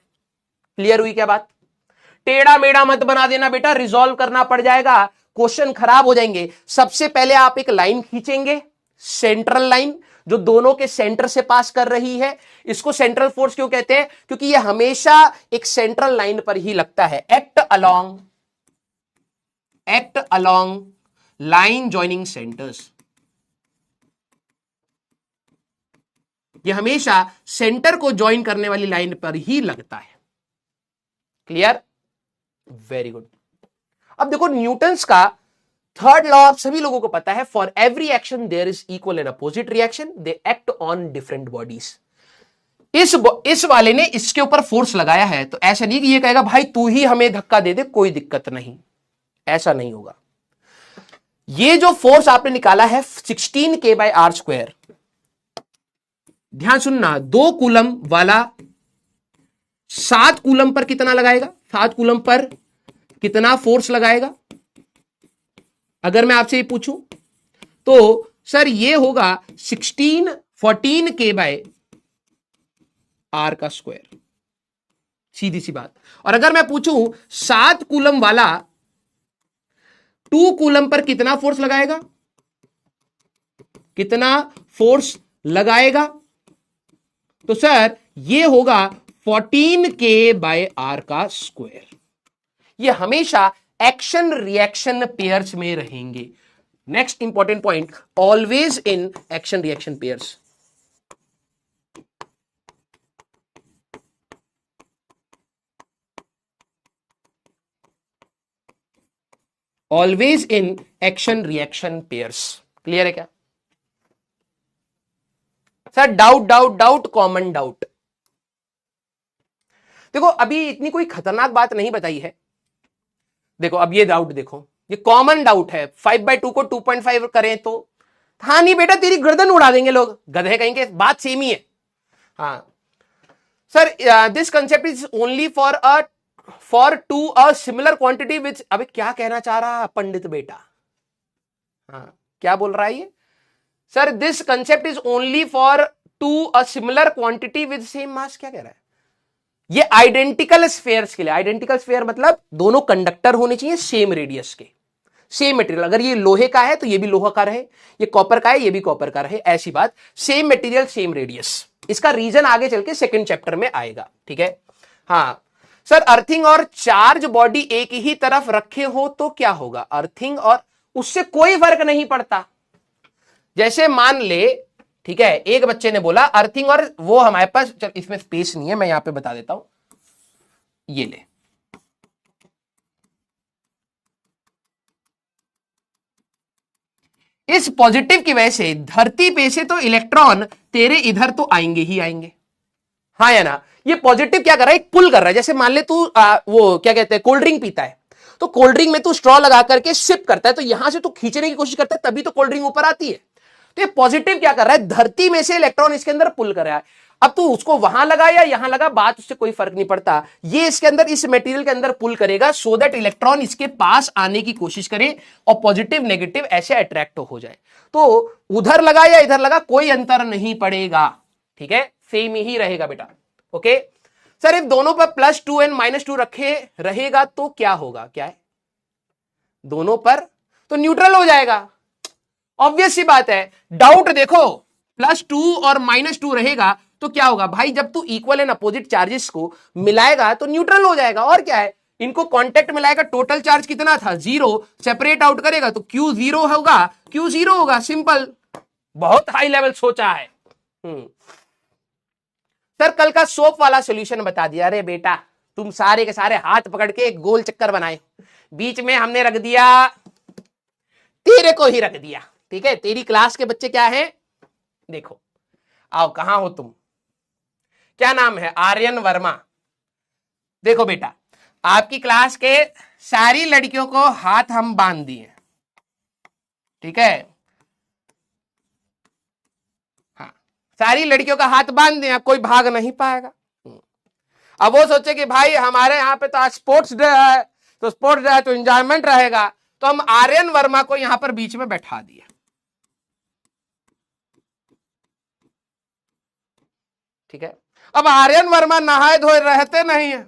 क्लियर हुई क्या बात? टेढ़ा मेढ़ा मत बना देना बेटा, रिजॉल्व करना पड़ जाएगा, क्वेश्चन खराब हो जाएंगे। सबसे पहले आप एक लाइन खींचेंगे, सेंट्रल लाइन, जो दोनों के सेंटर से पास कर रही है। इसको सेंट्रल फोर्स क्यों कहते हैं? क्योंकि ये हमेशा एक सेंट्रल लाइन पर ही लगता है। Act along line joining centres, ये हमेशा सेंटर को ज्वाइन करने वाली लाइन पर ही लगता है। क्लियर? Very good. अब देखो न्यूटन्स का थर्ड लॉ आप सभी लोगों को पता है, for every action there is equal and opposite reaction, they act on different bodies. इस वाले ने इसके ऊपर फोर्स लगाया है, तो ऐसा नहीं कि ये कहेगा भाई तू ही हमें धक्का दे दे, कोई दिक्कत नहीं, ऐसा नहीं होगा। ये जो फोर्स आपने निकाला है 16K/r², ध्यान सुनना, 2 कूलम वाला 7 कूलम पर कितना लगाएगा? 7 कूलम पर कितना फोर्स लगाएगा? अगर मैं आपसे ये पूछूं तो सर ये होगा 14K/r², सीधी सी बात। और अगर मैं पूछूं 7 कूलम वाला 2 कूलम पर कितना फोर्स लगाएगा, कितना फोर्स लगाएगा? तो सर ये होगा 14K/r²। ये हमेशा एक्शन रिएक्शन पेयर्स में रहेंगे। Next important point, always in action reaction pairs. Always in action reaction pairs. Clear है क्या सर? Doubt common doubt. देखो अभी इतनी कोई खतरनाक बात नहीं बताई है। देखो अब ये डाउट देखो, ये कॉमन डाउट है। 5/2 को 2.5 करें तो, हाँ नहीं बेटा तेरी गर्दन उड़ा देंगे लोग, गधे कहेंगे, बात सेम ही है। हाँ सर, this concept is only for two a similar quantity which. अबे क्या कहना चाह रहा पंडित बेटा? हाँ क्या बोल रहा है ये? Sir this concept is only for two a similar quantity with same mass. क्या कह रहा है? ये आइडेंटिकल स्फेयर्स के लिए। आइडेंटिकल स्फेयर मतलब दोनों कंडक्टर होने चाहिए सेम रेडियस के, सेम मटेरियल। अगर ये लोहे का है तो ये भी लोहा का रहे, ये कॉपर का है ये भी कॉपर का रहे, ऐसी बात। Same material same radius. इसका रीजन आगे चल के सेकंड चैप्टर में आएगा। ठीक है? हाँ सर, अर्थिंग और चार्ज बॉडी एक ही तरफ रखे हो तो क्या होगा? अर्थिंग और उससे कोई फर्क नहीं पड़ता। जैसे मान ले, ठीक है, एक बच्चे ने बोला अर्थिंग और वो हमारे पास, चल इसमें स्पेस नहीं है, मैं यहां पे बता देता हूं, ये ले, इस पॉजिटिव की वजह से धरती पे से तो इलेक्ट्रॉन तेरे इधर तो आएंगे ही आएंगे, हाँ या ना? ये पॉजिटिव क्या कर रहा है? एक पुल कर रहा है। जैसे मान ले तू वो क्या कहते हैं, कोल्ड ड्रिंक पीता है, तो कोल्ड ड्रिंक में तू स्ट्रॉ लगा करके सिप करता है, तो यहां से तू खींचने की कोशिश करता है, तभी तो कोल्ड ड्रिंक ऊपर आती है। तो ये पॉजिटिव क्या कर रहा है? धरती में से इलेक्ट्रॉन इसके अंदर पुल कर रहा है। अब तू उसको वहां लगा या यहां लगा, बात उससे कोई फर्क नहीं पड़ता। ये इसके अंदर, इस मटेरियल के अंदर पुल करेगा, सो दैट इलेक्ट्रॉन इसके पास आने की कोशिश करे और पॉजिटिव नेगेटिव ऐसे अट्रैक्ट हो जाए। तो उधर लगा या इधर लगा कोई अंतर नहीं पड़ेगा। ठीक है? सेम ही रहेगा बेटा। ओके सर, इफ दोनों पर +2 एंड -2 रखे रहेगा तो क्या होगा? क्या है? दोनों पर तो न्यूट्रल हो जाएगा। ऑब्वियस सी बात है। डाउट देखो, +2 और -2 रहेगा तो क्या होगा भाई? जब तू इक्वल एंड अपोजिट चार्जेस को मिलाएगा तो न्यूट्रल हो जाएगा। और क्या है, इनको कांटेक्ट मिलाएगा, टोटल चार्ज कितना था? 0। सेपरेट आउट करेगा तो Q 0 होगा, Q 0 होगा। सिंपल। बहुत हाई लेवल सोचा है। सर कल का सोप वाला सॉल्यूशन बता दिया। अरे बेटा, तुम सारे के सारे हाथ पकड़ के एक गोल चक्कर बनाए, बीच में हमने रख दिया, तेरे को ही रख दिया। ठीक है, तेरी क्लास के बच्चे क्या है? देखो, आओ, कहां हो तुम? क्या नाम है? आर्यन वर्मा। देखो बेटा, आपकी क्लास के सारी लड़कियों को हाथ हम बांध दिए। ठीक है, हाँ, सारी लड़कियों का हाथ बांध दिया, कोई भाग नहीं पाएगा। अब वो सोचे कि भाई हमारे यहाँ पे तो आज स्पोर्ट्स डे है, तो स्पोर्ट्स डे है तो एंजॉयमेंट रहेगा, तो हम आर्यन वर्मा को यहां पर बीच में बैठा दिया। ठीक है, अब आर्यन वर्मा नहाए धोए रहते नहीं है,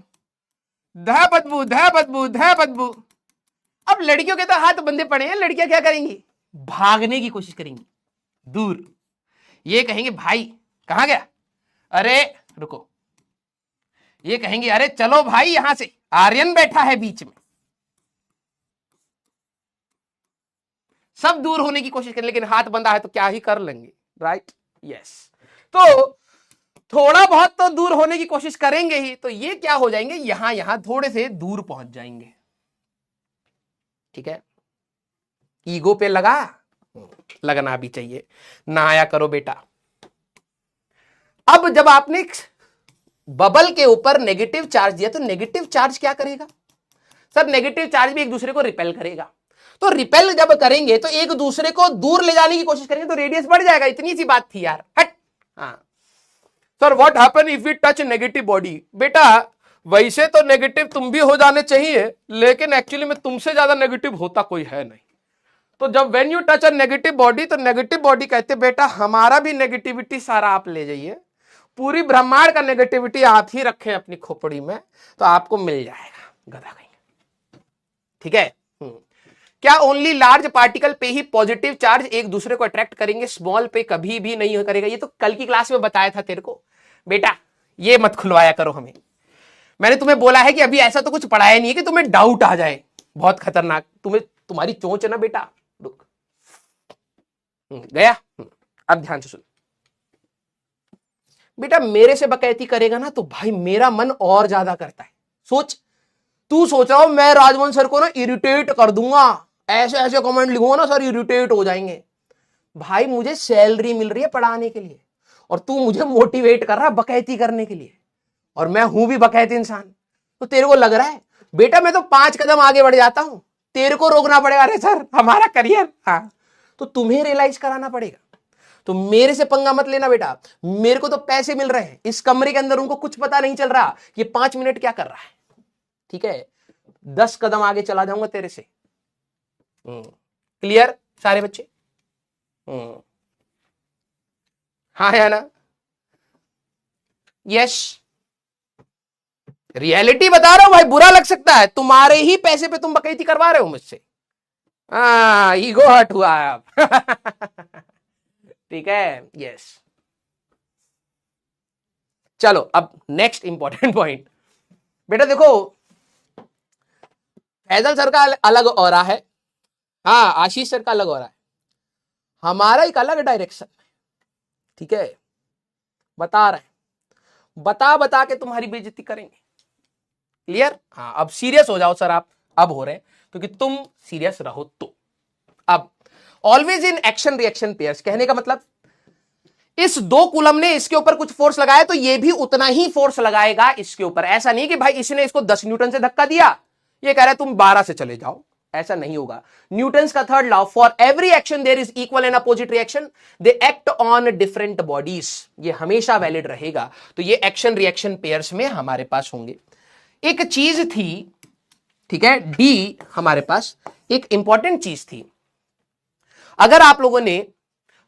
ध बदबू ध बदबू ध बदबू। अब लड़कियों के तो हाथ बंधे पड़े हैं, लड़कियां क्या करेंगी? भागने की कोशिश करेंगी दूर। ये कहेंगे भाई कहां गया? अरे रुको। ये कहेंगे अरे चलो भाई यहां से, आर्यन बैठा है बीच में। सब दूर होने की कोशिश करें, लेकिन हाथ बंधा है तो क्या ही कर लेंगे, राइट? यस। तो थोड़ा बहुत तो दूर होने की कोशिश करेंगे ही, तो ये क्या हो जाएंगे, यहां थोड़े से दूर पहुंच जाएंगे। ठीक है, ईगो पे लगना भी चाहिए। ना आया करो बेटा। अब जब आपने बबल के ऊपर नेगेटिव चार्ज दिया, तो नेगेटिव चार्ज क्या करेगा? सर नेगेटिव चार्ज भी एक दूसरे को रिपेल करेगा। तो रिपेल जब करेंगे तो एक दूसरे को दूर ले जाने की कोशिश करेंगे, तो रेडियस बढ़ जाएगा। इतनी सी बात थी यार, हट। हाँ sir, what happen if we touch negative body? बेटा वैसे तो नेगेटिव तुम भी हो जाने चाहिए, लेकिन एक्चुअली में तुमसे ज्यादा नेगेटिव होता कोई है नहीं। तो जब when you touch a negative body, तो नेगेटिव बॉडी कहते बेटा हमारा भी नेगेटिविटी सारा आप ले जाइए, पूरी ब्रह्मांड का नेगेटिविटी आप ही रखें अपनी खोपड़ी में, तो आपको मिल जाएगा, गधा कहेंगे। ठीक है, क्या ओनली लार्ज पार्टिकल पे ही पॉजिटिव चार्ज एक दूसरे को अट्रैक्ट करेंगे, स्मॉल पे कभी भी नहीं करेगा? ये तो कल की क्लास में बताया था तेरे को बेटा, ये मत खुलवाया करो हमें। मैंने तुम्हें बोला है कि अभी ऐसा तो कुछ पढ़ाया नहीं है कि तुम्हें डाउट आ जाए, बहुत खतरनाक। तुम्हारी चोंच है ना बेटा। रुक, गया। अब ध्यान से सुन बेटा, मेरे से बकैती करेगा ना तो भाई मेरा मन और ज्यादा करता है। सोच, तू सोच रहा हो मैं राजवंश सर को ना इरिटेट कर दूंगा, ऐसे ऐसे कमेंट लिखूंगा ना सर इरिटेट हो जाएंगे। भाई मुझे सैलरी मिल रही है पढ़ाने के लिए, और तू मुझे मोटिवेट कर रहा है बकैती करने के लिए, और मैं हूं भी बकैती इंसान। तो तेरे को लग रहा है बेटा मैं तो 5 कदम आगे बढ़ जाता हूं, तेरे को रोकना पड़ेगा। अरे सर हमारा करियर, हाँ तो तुम्हें रियलाइज कराना पड़ेगा। तो मेरे से पंगा मत लेना बेटा, मेरे को तो पैसे मिल रहे हैं, इस कमरे के अंदर उनको कुछ पता नहीं चल रहा ये 5 मिनट क्या कर रहा है। ठीक है, 10 कदम आगे चला जाऊंगा तेरे से। क्लियर सारे बच्चे? हाँ है ना? यस, रियलिटी बता रहा हूं भाई, बुरा लग सकता है, तुम्हारे ही पैसे पे तुम बकैती करवा रहे हो मुझसे। ईगो हर्ट हुआ है अब। ठीक है, यस। चलो अब नेक्स्ट इंपॉर्टेंट पॉइंट। बेटा देखो, फैजल सर का अलग ऑरा है, हाँ आशीष सर का अलग ऑरा है, हमारा एक अलग डायरेक्शन। ठीक है, बता रहे हैं, बता के तुम्हारी बेइज्जती करेंगे। क्लियर? हाँ, अब सीरियस हो जाओ सर आप, अब हो रहे हैं क्योंकि तुम सीरियस रहो। तो अब always in action reaction pairs, कहने का मतलब इस 2 कूलम ने इसके ऊपर कुछ फोर्स लगाया तो ये भी उतना ही फोर्स लगाएगा इसके ऊपर। ऐसा नहीं कि भाई इसने इसको 10 न्यूटन से धक्का दिया, ये कह रहा है तुम 12 से चले जाओ, ऐसा नहीं होगा। न्यूटन्स का third law, for every action there is equal and opposite reaction, they act on different bodies, ये हमेशा वैलिड रहेगा। तो ये एक्शन रिएक्शन पेयर्स में हमारे पास होंगे। एक चीज थी, ठीक है, डी हमारे पास एक इंपॉर्टेंट चीज थी। अगर आप लोगों ने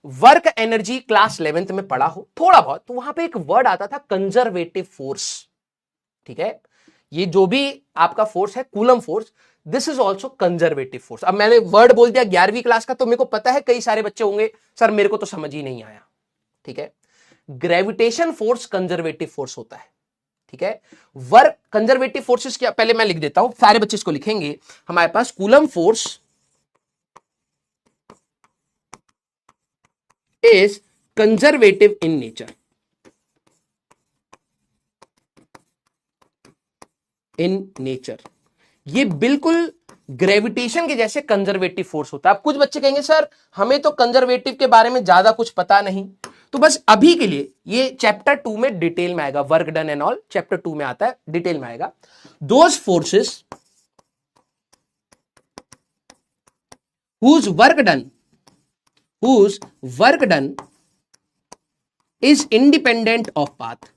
वर्क एनर्जी क्लास 11th में पढ़ा हो थोड़ा बहुत, तो वहां पे एक वर्ड आता था कंजर्वेटिव फोर्स। ठीक है, ये जो भी आपका फोर्स है coulomb force, this is also conservative force. अब मैंने वर्ड बोल दिया 11वीं क्लास का, तो मेरे को पता है कई सारे बच्चे होंगे सर मेरे को तो समझ ही नहीं आया। ठीक है, ग्रेविटेशन फोर्स कंजर्वेटिव फोर्स होता है। ठीक है, वर्क कंजर्वेटिव फोर्सेस क्या, पहले मैं लिख देता हूं, सारे बच्चे इसको लिखेंगे। हमारे पास coulomb force is conservative in nature, in nature ये बिल्कुल ग्रेविटेशन के जैसे कंजर्वेटिव फोर्स होता है। अब कुछ बच्चे कहेंगे सर हमें तो कंजर्वेटिव के बारे में ज्यादा कुछ पता नहीं, तो बस अभी के लिए ये चैप्टर 2 में डिटेल में आएगा, work done and all chapter 2 में आता है, डिटेल में आएगा। Those forces whose work done is independent of path,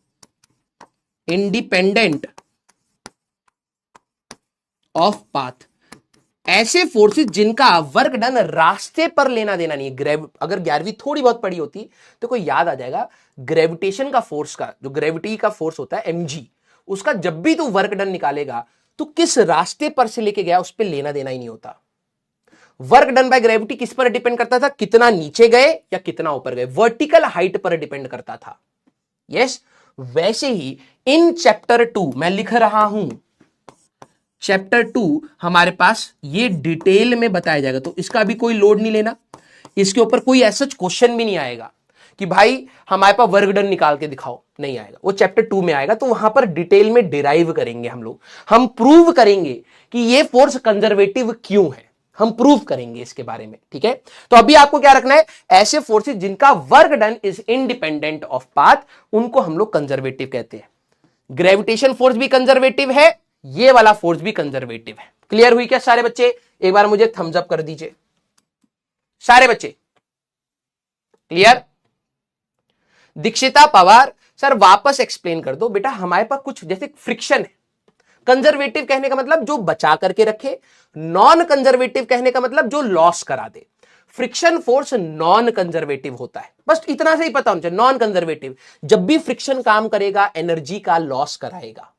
independent of path, ऐसे फोर्सेस जिनका वर्क डन रास्ते पर लेना देना नहीं है। अगर 11वीं थोड़ी बहुत पढ़ी होती तो कोई याद आ जाएगा, ग्रेविटेशन का फोर्स का जो ग्रेविटी का फोर्स होता है mg, उसका जब भी तू वर्क डन निकालेगा तो किस रास्ते पर से लेके गया उस पर लेना देना ही नहीं होता। वर्क डन बाय ग्रेविटी किस पर डिपेंड करता था, कितना नीचे गए या कितना ऊपर गए, वर्टिकल हाइट पर डिपेंड करता था। यस, वैसे ही इन चैप्टर 2 मैं लिख रहा हूं, चैप्टर 2 हमारे पास ये डिटेल में बताया जाएगा, तो इसका भी कोई लोड नहीं लेना, इसके ऊपर कोई ऐसा क्वेश्चन भी नहीं आएगा कि भाई हमारे पास वर्क डन निकाल के दिखाओ, नहीं आएगा, वो चैप्टर 2 में आएगा। तो वहां पर डिटेल में डिराइव करेंगे हम लोग, हम प्रूव करेंगे कि ये फोर्स कंजर्वेटिव क्यों है, हम प्रूव करेंगे इसके बारे में। ठीक है, तो अभी आपको क्या रखना है, ऐसे फोर्सेस जिनका work done is independent of path, उनको हम लोग कंजर्वेटिव कहते हैं। ग्रेविटेशन फोर्स भी कंजर्वेटिव है, ये वाला फोर्स भी कंजर्वेटिव है। क्लियर हुई क्या सारे बच्चे? एक बार मुझे थम्स अप कर दीजिए सारे बच्चे। क्लियर? दीक्षिता पवार सर वापस एक्सप्लेन कर दो। बेटा हमारे पास कुछ जैसे फ्रिक्शन है, कंजर्वेटिव कहने का मतलब जो बचा करके रखे, नॉन कंजर्वेटिव कहने का मतलब जो लॉस करा दे। फ्रिक्शन फोर्स नॉन कंजर्वेटिव होता है, बस इतना से ही पता होना चाहिए। नॉन कंजर्वेटिव जब भी फ्रिक्शन काम करेगा एनर्जी का लॉस कराएगा।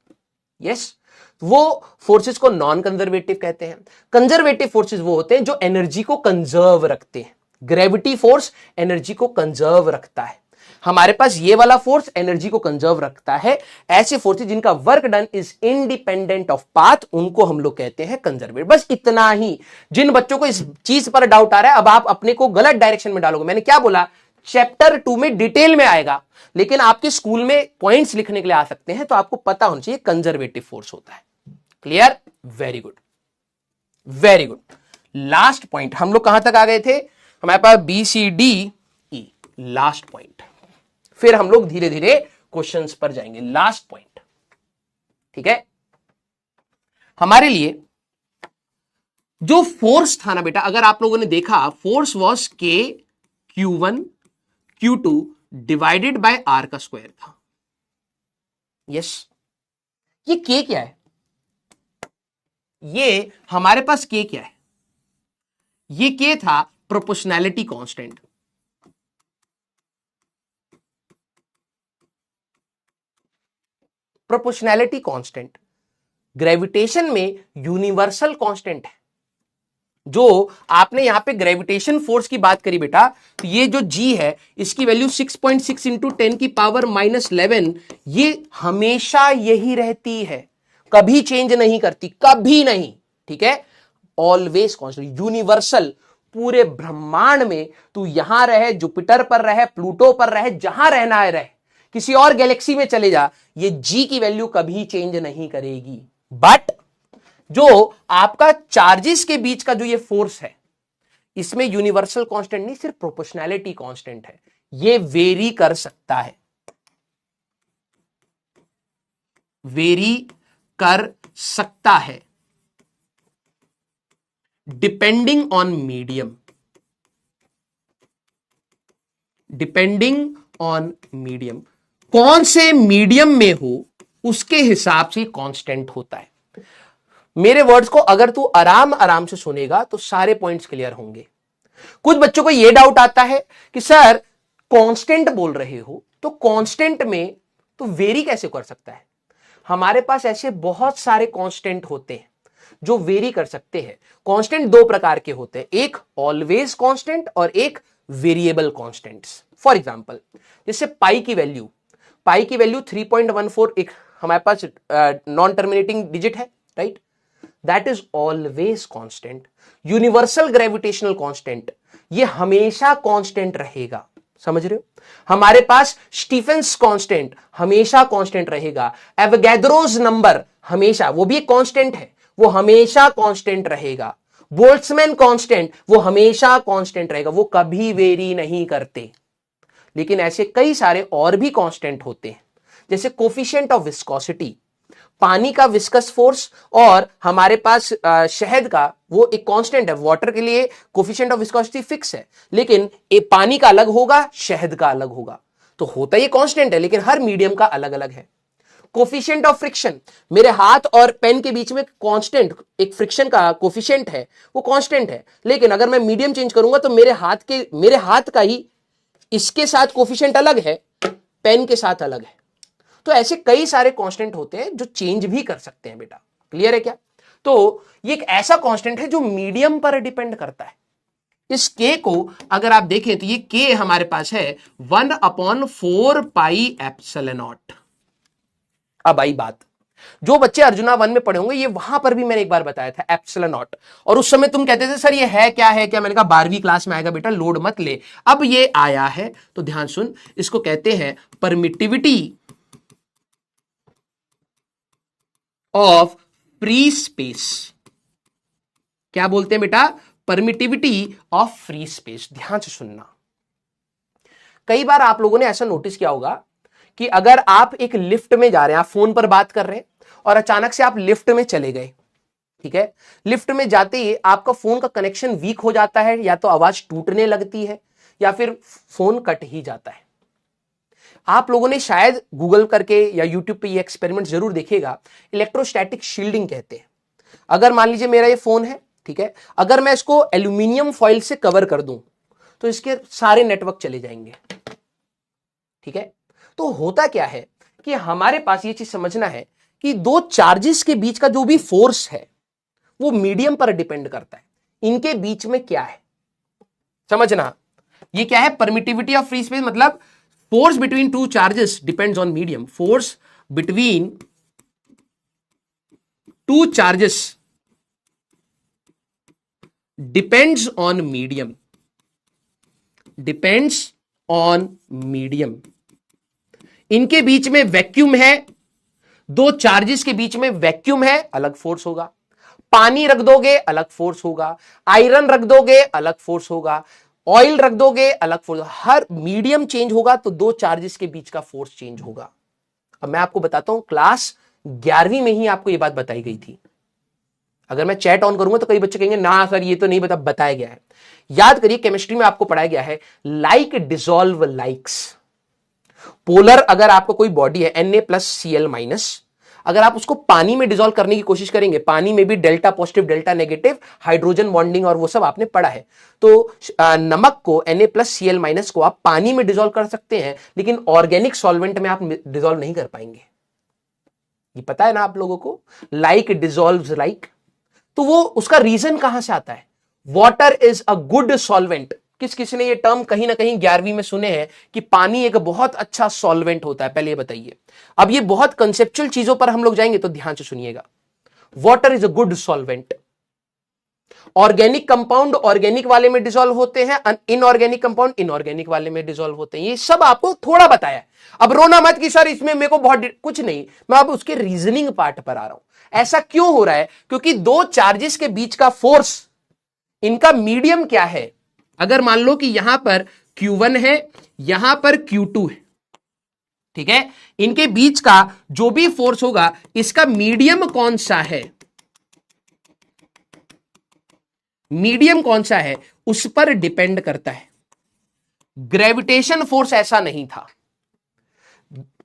यस, वो फोर्सेस को नॉन कंजर्वेटिव कहते हैं। कंजर्वेटिव फोर्सेस वो होते हैं जो एनर्जी को कंजर्व रखते हैं। ग्रेविटी फोर्स एनर्जी को कंजर्व रखता है, हमारे पास ये वाला फोर्स एनर्जी को कंजर्व रखता है। ऐसे फोर्सेस जिनका work done is independent of path, उनको हम लोग कहते हैं कंजर्वेटिव। बस इतना ही। जिन बच्चों को इस चीज पर डाउट आ रहा है, अब आप अपने को गलत डायरेक्शन में डालोगे। मैंने क्या बोला, चैप्टर 2 में डिटेल में आएगा, लेकिन आपके स्कूल में पॉइंट्स लिखने के लिए आ सकते हैं, तो आपको पता होना चाहिए कंजर्वेटिव फोर्स होता है। Clear? Very good, very good. Last point हम लोग कहां तक आ गए थे? हमारे पास BCD E, लास्ट पॉइंट। फिर हम लोग धीरे धीरे क्वेश्चंस पर जाएंगे। लास्ट पॉइंट, ठीक है। हमारे लिए जो फोर्स था ना बेटा, अगर आप लोगों ने देखा, force was K(Q1 Q2) divided by R का स्क्वायर था। यस, ये K क्या है? ये हमारे पास K क्या है? ये K था proportionality constant. Proportionality constant gravitation में यूनिवर्सल कांस्टेंट है। जो आपने यहां पे ग्रेविटेशन फोर्स की बात करी बेटा, तो ये जो G है इसकी वैल्यू 6.6 इंटू 10 की पावर -11, ये हमेशा यही रहती है, कभी चेंज नहीं करती, कभी नहीं। ठीक है, ऑलवेज कांस्टेंट, यूनिवर्सल। पूरे ब्रह्मांड में तू यहां रहे, जुपिटर पर रहे, प्लूटो पर रहे, जहां रहना है रहे, किसी और गैलेक्सी में चले जा, ये G की वैल्यू कभी चेंज नहीं करेगी। बट जो आपका चार्जेस के बीच का जो ये फोर्स है, इसमें यूनिवर्सल कांस्टेंट नहीं, सिर्फ प्रोपोर्शनैलिटी कांस्टेंट है। ये वेरी कर सकता है, वेरी कर सकता है, depending on medium, depending on medium. कौन से मीडियम में हो उसके हिसाब से कांस्टेंट होता है। मेरे वर्ड्स को अगर तू आराम आराम से सुनेगा तो सारे पॉइंट्स क्लियर होंगे। कुछ बच्चों को यह डाउट आता है कि सर कांस्टेंट बोल रहे हो तो कांस्टेंट में तो वेरी कैसे कर सकता है? हमारे पास ऐसे बहुत सारे कांस्टेंट होते हैं जो वेरी कर सकते हैं। कांस्टेंट दो प्रकार के होते हैं, एक ऑलवेज कांस्टेंट और एक वेरिएबल कांस्टेंट्स। फॉर एग्जांपल जैसे पाई की वैल्यू 3.14 एक हमारे पास नॉन टर्मिनेटिंग डिजिट है, right? That is always constant. Universal gravitational constant ये हमेशा कांस्टेंट रहेगा, समझ रहे हो? हमारे पास स्टीफेंस कांस्टेंट हमेशा कांस्टेंट रहेगा। एवोगैड्रोस नंबर हमेशा, वो भी एक कांस्टेंट है, वो हमेशा कांस्टेंट रहेगा। बोल्ट्जमैन कांस्टेंट वो हमेशा कांस्टेंट रहेगा, वो कभी वेरी नहीं करते। लेकिन ऐसे कई सारे और भी कांस्टेंट होते हैं, जैसे कोफिशिएंट ऑफ विस्कोसिटी, पानी का विस्कस फोर्स और हमारे पास शहद का वो एक कांस्टेंट है। वाटर के लिए कोफिशिएंट ऑफ विस्कोसिटी फिक्स है, लेकिन पानी का अलग होगा, शहद का अलग होगा। तो होता ये कांस्टेंट है, लेकिन हर मीडियम का अलग अलग है। कोफिशिएंट ऑफ फ्रिक्शन, मेरे हाथ और पेन के बीच में कांस्टेंट एक फ्रिक्शन का कोफिशिएंट है, वो कांस्टेंट है, लेकिन अगर मैं मीडियम चेंज करूंगा तो मेरे हाथ का ही इसके साथ कोफिशिएंट अलग है, पेन के साथ अलग है। तो ऐसे कई सारे कांस्टेंट होते हैं जो चेंज भी कर सकते हैं बेटा। क्लियर है क्या? तो ये एक ऐसा कांस्टेंट है जो मीडियम पर डिपेंड करता है। इस k को अगर आप देखें तो ये k हमारे पास है 1/4 पाई एप्सिलॉन नॉट। अब आई बात, जो बच्चे अर्जुना 1 में पढ़े होंगे, ये वहां पर भी मैंने एक बार बताया था एप्सिलॉन नॉट, और उस समय तुम कहते थे सर ये है क्या है क्या? मैंने कहा 12वीं क्लास में आएगा बेटा, लोड मत ले। अब ये आया है तो ध्यान सुन, इसको कहते हैं परमिटिविटी ऑफ फ्री स्पेस। क्या बोलते हैं बेटा? Permittivity of free space. ध्यान से सुनना, कई बार आप लोगों ने ऐसा नोटिस किया होगा कि अगर आप एक लिफ्ट में जा रहे हैं, आप फोन पर बात कर रहे हैं और अचानक से आप लिफ्ट में चले गए, ठीक है? लिफ्ट में जाते ही आपका फोन का कनेक्शन वीक हो जाता है, या तो आवाज टूटने लगती है या फिर फोन कट ही जाता है। आप लोगों ने शायद गूगल करके या यूट्यूब पे ये एक्सपेरिमेंट जरूर देखेगा, इलेक्ट्रोस्टैटिक शील्डिंग कहते हैं। अगर मान लीजिए मेरा ये फोन है, ठीक है, अगर मैं इसको एल्यूमिनियम फॉइल से कवर कर दूं तो इसके सारे नेटवर्क चले जाएंगे, ठीक है? तो होता क्या है कि हमारे पास ये चीज समझना है कि दो चार्जेस के बीच का जो भी फोर्स है वो मीडियम पर डिपेंड करता है। इनके बीच में क्या है समझना, ये क्या है? परमिटिविटी ऑफ फ्री स्पेस, मतलब force between two charges depends on medium. Force between two charges depends on medium. Depends on medium. इनके बीच में वैक्यूम है, दो चार्जेस के बीच में वैक्यूम है, अलग फोर्स होगा। पानी रख दोगे अलग फोर्स होगा, आयरन रख दोगे अलग फोर्स होगा, ऑयल रख दोगे अलग फोर्स। हर मीडियम चेंज होगा तो दो चार्जेस के बीच का फोर्स चेंज होगा। अब मैं आपको बताता हूं, क्लास 11वीं में ही आपको यह बात बताई गई थी। अगर मैं चैट ऑन करूंगा तो कई बच्चे कहेंगे ना सर ये तो नहीं बताया गया है। याद करिए, केमिस्ट्री में आपको पढ़ाया गया है लाइक डिसॉल्व लाइक्स। पोलर अगर आपको कोई बॉडी है Na+Cl-, अगर आप उसको पानी में डिसॉल्व करने की कोशिश करेंगे, पानी में भी delta positive delta negative hydrogen bonding और वो सब आपने पढ़ा है, तो नमक को Na+Cl- को आप पानी में डिसॉल्व कर सकते हैं, लेकिन ऑर्गेनिक सॉल्वेंट में आप डिसॉल्व नहीं कर पाएंगे। ये पता है ना आप लोगों को, लाइक डिसॉल्व्स लाइक। तो वो उसका रीजन कहां से आता है? Water is a good solvent. किसी ने ये टर्म कहीं ना कहीं 11वीं में सुने हैं कि पानी एक बहुत अच्छा सॉल्वेंट होता है? पहले ये बताइए। अब ये बहुत कंसेप्चुअल चीजों पर हम लोग जाएंगे तो ध्यान से सुनिएगा। Water is a good solvent. Organic compound organic वाले में डिसॉल्व होते हैं, इनऑर्गेनिक कंपाउंड इनऑर्गेनिक वाले में डिसॉल्व होते हैं। ये सब आपको थोड़ा बताया। अब रोना मत कि सर इसमें मेरे को बहुत कुछ नहीं, मैं अब उसके रीजनिंग पार्ट पर आ रहा हूं। ऐसा क्यों हो रहा है? क्योंकि दो चार्जेस के बीच का फोर्स, इनका मीडियम क्या है? अगर मान लो कि यहां पर Q1 है, यहां पर Q2 है, ठीक है, इनके बीच का जो भी फोर्स होगा इसका मीडियम कौन सा है, मीडियम कौन सा है उस पर डिपेंड करता है। ग्रेविटेशन फोर्स ऐसा नहीं था।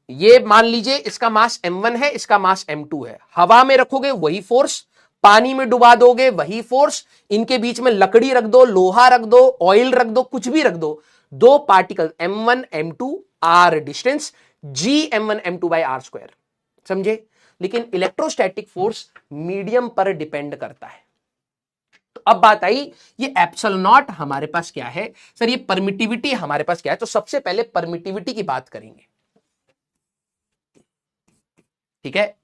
ये मान लीजिए इसका मास m1 है, इसका मास m2 है, हवा में रखोगे वही फोर्स, पानी में डुबा दोगे वही फोर्स, इनके बीच में लकड़ी रख दो, लोहा रख दो, ऑयल रख दो, कुछ भी रख दो, दो particle m1 m2 R distance, g m1 m2 by R square, समझे। लेकिन इलेक्ट्रोस्टैटिक फोर्स मीडियम पर डिपेंड करता है। तो अब बात आई ये एप्सिलॉन नॉट हमारे पास क्या है सर, ये परमिटिविटी हमारे पास क्या है। तो सबसे पहले परमिटिविटी की बात करेंगे, ठीक है,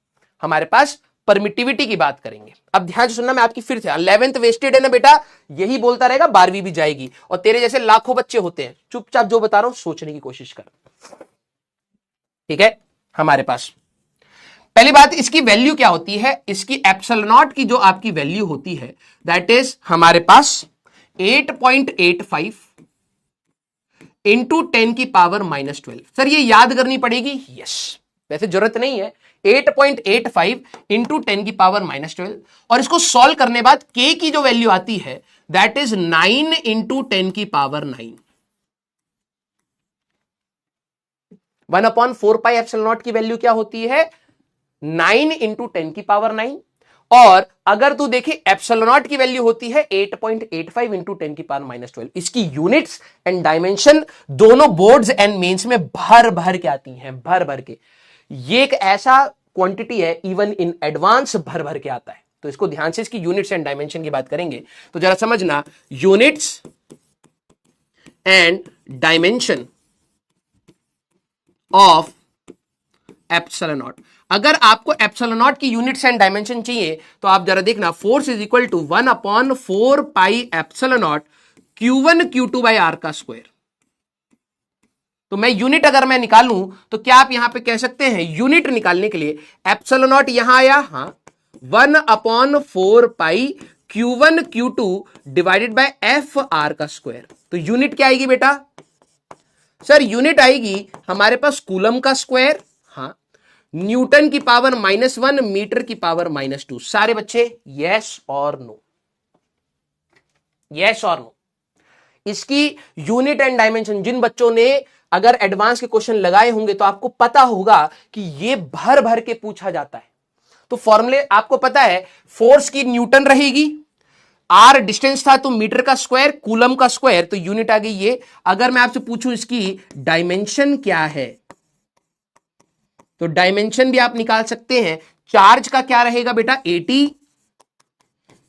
हमारे पास परमिटिविटी की बात करेंगे। अब ध्यान से सुनना, मैं आपकी फिर से 11th वेस्टेड है ना बेटा, यही बोलता रहेगा, 12वीं भी जाएगी, और तेरे जैसे लाखों बच्चे होते हैं, चुपचाप जो बता रहा हूं सोचने की कोशिश कर, ठीक है। हमारे पास पहली बात, इसकी वैल्यू क्या होती है, इसकी एप्सिलॉन नॉट की जो आपकी वैल्यू होती है दैट इज हमारे पास 8.85 इंटू 10 की पावर -12। सर ये याद करनी पड़ेगी, यस, वैसे जरूरत नहीं है। 8.85 इंटू 10 की पावर -12, और इसको सॉल्व करने बाद k की जो वैल्यू आती है दैट इज 9 इंटू 10 की पावर 9। 1/4 पाई एप्सिलॉन नॉट की वैल्यू क्या होती है, 9 इंटू 10 की पावर 9। और अगर तू देखे एप्सिलॉन नॉट की वैल्यू होती है 8.85 इंटू 10 की पावर -12। इसकी यूनिट्स एंड डायमेंशन दोनों बोर्ड्स एंड मेंस में भर भर के आती हैं, भर भर के। ये एक ऐसा क्वांटिटी है इवन इन एडवांस भर भर के आता है। तो इसको ध्यान से, इसकी यूनिट्स एंड डायमेंशन की बात करेंगे तो जरा समझना, units and dimension of epsilon naught. अगर आपको एप्सिलॉन नॉट की यूनिट्स एंड डायमेंशन चाहिए तो आप जरा देखना, force is equal to 1/4 pi epsilon naught Q1 Q2 by R का स्क्वायर। तो मैं यूनिट अगर मैं निकालूं तो क्या आप यहां पे कह सकते हैं, यूनिट निकालने के लिए एप्सिलॉन नॉट यहां आया, हाँ, 1/4 पाई Q1 Q2 divided bye F R का स्क्वायर। तो यूनिट क्या आएगी बेटा, सर यूनिट आएगी हमारे पास कूलम का स्क्वायर, हाँ, न्यूटन की पावर -1, मीटर की पावर -2। सारे बच्चे यस और नो, यस और नो। इसकी यूनिट एंड डायमेंशन, जिन बच्चों ने अगर एडवांस के क्वेश्चन लगाए होंगे तो आपको पता होगा कि ये भर भर के पूछा जाता है। तो फॉर्मूले आपको पता है, फोर्स की न्यूटन रहेगी, आर डिस्टेंस था तो मीटर का स्क्वायर, कूलम का स्क्वायर, तो यूनिट आ गई ये। अगर मैं आपसे पूछूं इसकी डायमेंशन क्या है, तो डायमेंशन भी आप निकाल सकते हैं। चार्ज का क्या रहेगा बेटा, 80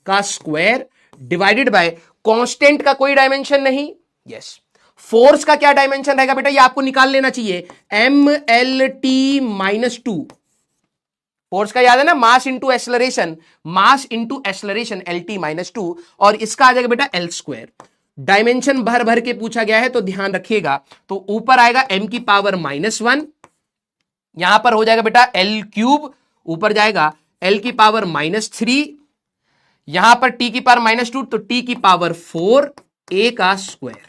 का स्क्वायर डिवाइडेड बाय कांस्टेंट का कोई डायमेंशन नहीं, यस। फोर्स का क्या डायमेंशन रहेगा बेटा, ये आपको निकाल लेना चाहिए, MLT-2। फोर्स का याद है ना, mass into acceleration, mass into acceleration LT-2, और इसका आ जाएगा बेटा L स्क्वायर। डायमेंशन भर भर के पूछा गया है तो ध्यान रखिएगा। तो ऊपर आएगा m की पावर -1, यहां पर हो जाएगा बेटा L क्यूब, ऊपर जाएगा L की पावर -3, यहां पर t की पावर -2 तो t की पावर 4 a का स्क्वायर।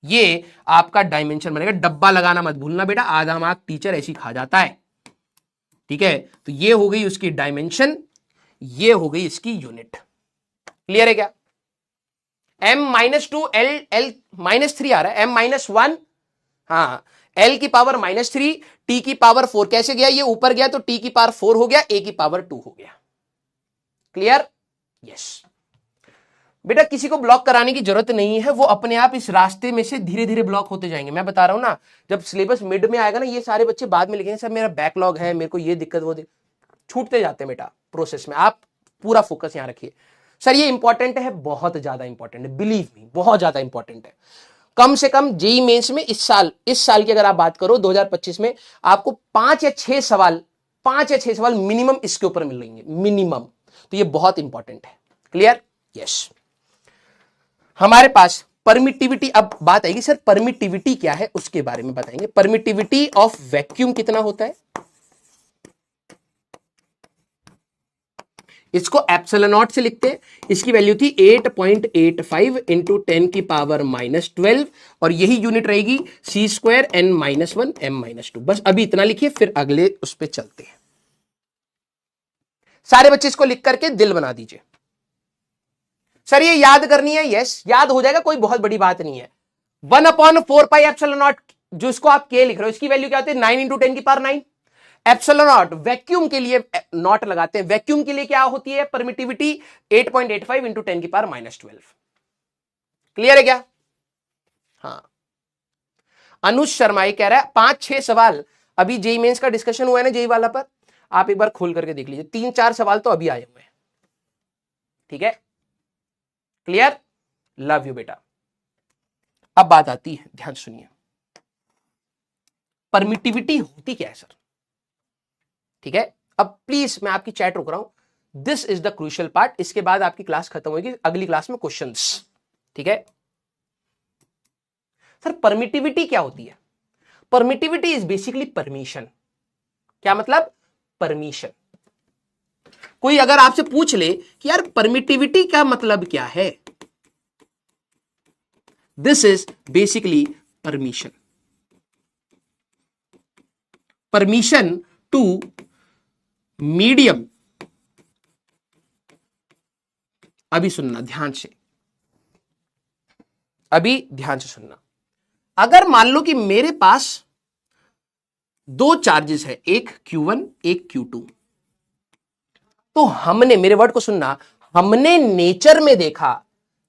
ये आपका डायमेंशन बनेगा। डब्बा लगाना मत भूलना बेटा, आधा मार्क टीचर ऐसी खा जाता है, ठीक है। तो ये हो गई उसकी डायमेंशन, ये हो गई इसकी यूनिट। क्लियर है क्या, m-2 L -3 आ रहा है, m-1, हाँ, L की पावर -3, t की पावर 4 कैसे गया, ये ऊपर गया तो t की पावर 4 हो गया, a की पावर 2 हो गया। Clear, yes. बेटा किसी को ब्लॉक कराने की जरूरत नहीं है, वो अपने आप इस रास्ते में से धीरे धीरे ब्लॉक होते जाएंगे। मैं बता रहा हूं ना, जब सिलेबस मिड में आएगा ना, ये सारे बच्चे बाद में लिखेंगे सर मेरा बैकलॉग है, मेरे को ये दिक्कत वो छूटते जाते हैं बेटा प्रोसेस में। आप पूरा फोकस यहां रखिए। सर ये इंपॉर्टेंट है, बहुत ज्यादा इंपॉर्टेंट है, बिलीव मी, बहुत ज्यादा इंपॉर्टेंट है। कम से कम जेई मेंस में इस साल की अगर आप बात करो 2025 में, आपको 5 या 6 सवाल मिनिमम इसके ऊपर मिल रही है, मिनिमम। तो ये बहुत इंपॉर्टेंट है। Clear, yes. हमारे पास परमिटिविटी, अब बात आएगी सर परमिटिविटी क्या है, उसके बारे में बताएंगे। परमिटिविटी ऑफ वैक्यूम कितना होता है, इसको एप्सिलॉन नॉट से लिखते हैं। इसकी वैल्यू थी 8.85 इंटू 10 की पावर -12, और यही यूनिट रहेगी c स्क्वायर n-1 m-2। बस अभी इतना लिखिए, फिर अगले उस पर चलते हैं। सारे बच्चे इसको लिख करके दिल बना दीजिए। सर ये याद करनी है, यस, याद हो जाएगा, कोई बहुत बड़ी बात नहीं है। 1/4 पाई एप्सिलॉन नॉट, जो इसको आप k लिख रहे हो, इसकी वैल्यू क्या होती है, 9 इंटू 10 की पावर 9। एप्सिलॉन नॉट वैक्यूम के लिए नॉट लगाते हैं। वैक्यूम के लिए क्या होती है परमिटिविटी 8.85 इंटू 10 की पावर -12। क्लियर है क्या? हाँ। अनुज शर्मा ये कह रहा है 5-6 सवाल अभी जेई मेंस का डिस्कशन हुआ है ना जेई वाला पर, आप एक बार खोल करके देख लीजिए, 3-4 सवाल तो अभी आए हुए हैं। ठीक है, क्लियर? लव यू बेटा। अब बात आती है, ध्यान सुनिए, परमिटिविटी होती क्या है सर? ठीक है, अब प्लीज मैं आपकी चैट रोक रहा हूं, this is the crucial part, इसके बाद आपकी क्लास खत्म होगी, अगली क्लास में क्वेश्चंस। ठीक है सर, परमिटिविटी क्या होती है? Permittivity is basically permission. क्या मतलब? परमिशन। कोई अगर आपसे पूछ ले कि यार परमिटिविटी का मतलब क्या है, this is basically permission. Permission to medium, अभी सुनना ध्यान से, अभी ध्यान से सुनना। अगर मान लो कि मेरे पास दो चार्जेस है, एक Q1 एक Q2, तो हमने, मेरे वर्ड को सुनना, हमने नेचर में देखा,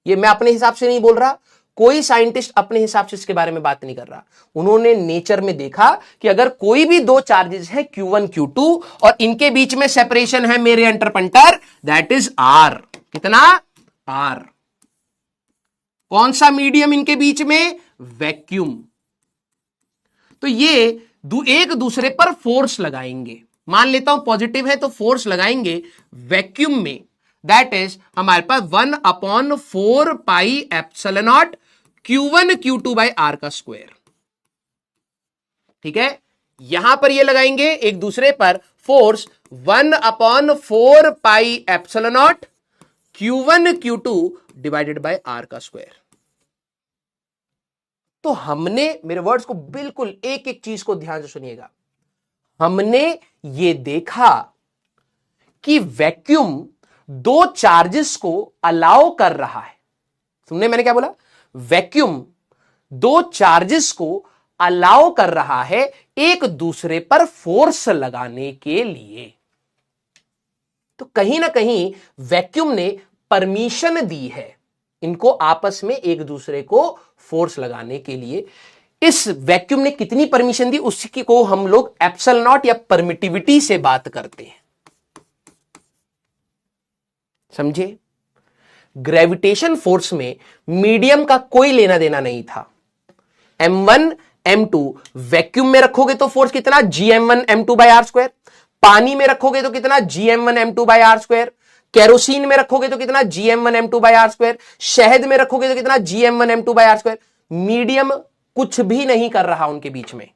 ये मैं अपने हिसाब से नहीं बोल रहा, कोई साइंटिस्ट अपने हिसाब से इसके बारे में बात नहीं कर रहा, उन्होंने नेचर में देखा कि अगर कोई भी दो चार्जेस है Q1 Q2 और इनके बीच में सेपरेशन है मेरे अंटरपंटर, दैट इज R। कितना? R। कौन सा मीडियम इनके बीच में? वैक्यूम। तो ये एक दूसरे पर फोर्स लगाएंगे, मान लेता हूं पॉजिटिव है तो फोर्स लगाएंगे वैक्यूम में, दैट इज हमारे पास 1/4 pi epsilon naught Q1 Q2 by R का स्क्वायर। ठीक है, यहां पर ये लगाएंगे एक दूसरे पर force 1/4 pi epsilon naught Q1 Q2 divided by R का स्क्वायर। तो हमने, मेरे वर्ड्स को बिल्कुल एक एक चीज को ध्यान से सुनिएगा, हमने ये देखा कि वैक्यूम दो चार्जेस को अलाउ कर रहा है। सुनने मैंने क्या बोला? वैक्यूम दो चार्जेस को अलाउ कर रहा है एक दूसरे पर फोर्स लगाने के लिए। तो कहीं ना कहीं वैक्यूम ने परमिशन दी है इनको आपस में एक दूसरे को फोर्स लगाने के लिए। इस वैक्यूम ने कितनी परमिशन दी उसकी को हम लोग एप्सिलॉन नॉट या परमिटिविटी से बात करते हैं। समझे? ग्रेविटेशन फोर्स में मीडियम का कोई लेना देना नहीं था। M1 M2 वैक्यूम में रखोगे तो फोर्स कितना? GM1 M2 bye are square. पानी में रखोगे तो कितना? GM1 M2 bye are square. Kerosene में रखोगे तो कितना? GM1 M2 bye are square. शहद में रखोगे तो कितना? GM1 M2 bye are square. Medium कुछ भी नहीं कर रहा उनके बीच में।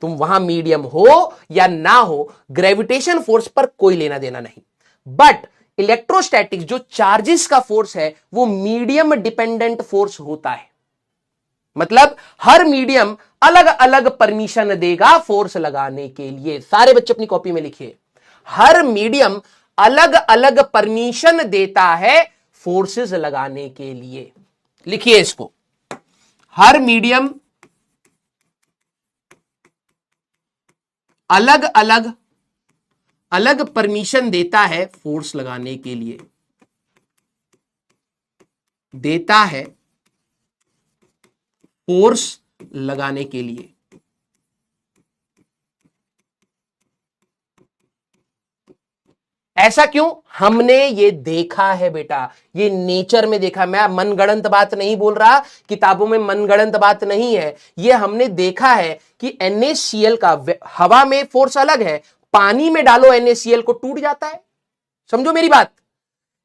तुम वहां मीडियम हो या ना हो, ग्रेविटेशन फोर्स पर कोई लेना देना नहीं। बट इलेक्ट्रोस्टैटिक्स जो चार्जेस का फोर्स है वो मीडियम डिपेंडेंट फोर्स होता है। मतलब हर मीडियम अलग अलग परमिशन देगा फोर्स लगाने के लिए। सारे बच्चे अपनी कॉपी में लिखिए, हर मीडियम अलग अलग परमिशन देता है फोर्सेस लगाने के लिए। लिखिए इसको, हर मीडियम अलग अलग परमिशन देता है फोर्स लगाने के लिए, देता है फोर्स लगाने के लिए। ऐसा क्यों? हमने ये देखा है बेटा, ये नेचर में देखा। मैं मनगढ़ंत बात नहीं बोल रहा, किताबों में मनगढ़ंत बात नहीं है, ये हमने देखा है कि NaCl का हवा में फोर्स अलग है, पानी में डालो NaCl को टूट जाता है। समझो मेरी बात।